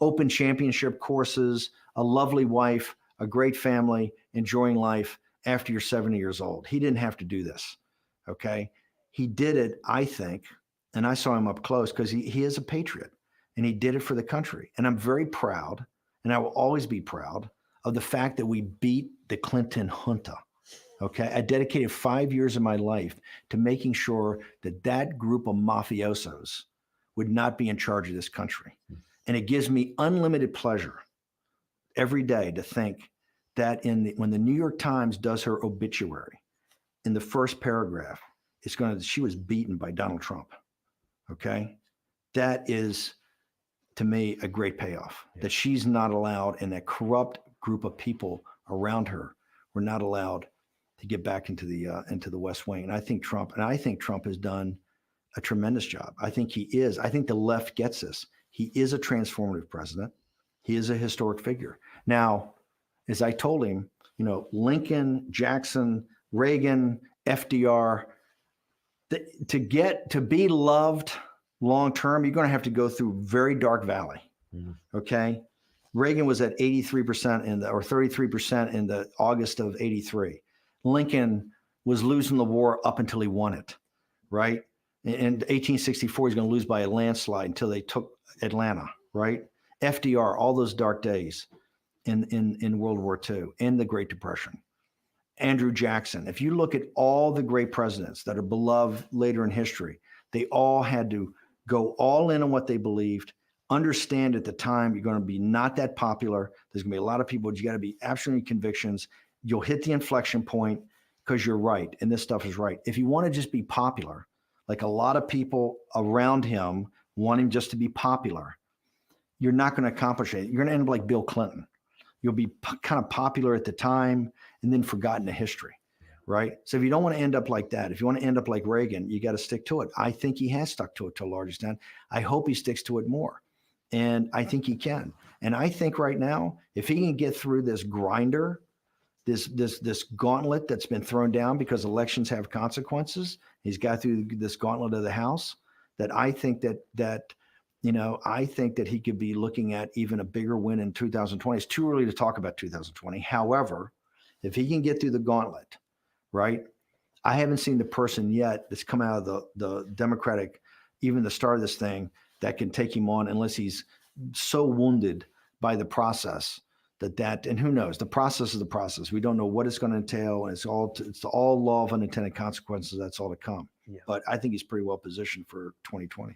open championship courses, a lovely wife, a great family, enjoying life after you're 70 years old. He didn't have to do this. Okay. He did it, I think, and I saw him up close because he is a patriot, and he did it for the country. And I'm very proud, and I will always be proud of the fact that we beat the Clinton junta. Okay. I dedicated 5 years of my life to making sure that that group of mafiosos would not be in charge of this country. And it gives me unlimited pleasure every day to think that when the New York Times does her obituary, in the first paragraph, she was beaten by Donald Trump. Okay. That is, to me, a great payoff, that she's not allowed, and that corrupt group of people around her were not allowed to get back into the West Wing. And I think Trump has done a tremendous job. I think he is. I think the left gets this. He is a transformative president. He is a historic figure. Now, as I told him, Lincoln, Jackson, Reagan, FDR, to be loved long term, you're going to have to go through very dark valley. Mm-hmm. Okay. Reagan was at 83% or 33% in the August of 83. Lincoln was losing the war up until he won it, right? In 1864, he's going to lose by a landslide until they took Atlanta, right? FDR, all those dark days in World War II and the Great Depression. Andrew Jackson. If you look at all the great presidents that are beloved later in history, they all had to go all in on what they believed, understand at the time you're going to be not that popular. There's going to be a lot of people, but you got to be absolutely convictions. You'll hit the inflection point because you're right, and this stuff is right. If you want to just be popular, like a lot of people around him want him just to be popular, you're not going to accomplish it. You're going to end up like Bill Clinton. You'll be kind of popular at the time and then forgotten in history, right? So if you don't want to end up like that, if you want to end up like Reagan, you got to stick to it. I think he has stuck to it to a large extent. I hope he sticks to it more. And I think he can. And I think right now, if he can get through this grinder, this gauntlet that's been thrown down because elections have consequences, he's got through this gauntlet of the House, that I think I think that he could be looking at even a bigger win in 2020. It's too early to talk about 2020. However, if he can get through the gauntlet, right? I haven't seen the person yet that's come out of the Democratic, even the start of this thing, that can take him on, unless he's so wounded by the process and who knows, the process is the process. We don't know what it's going to entail. And it's all law of unintended consequences. That's all to come. Yeah. But I think he's pretty well positioned for 2020.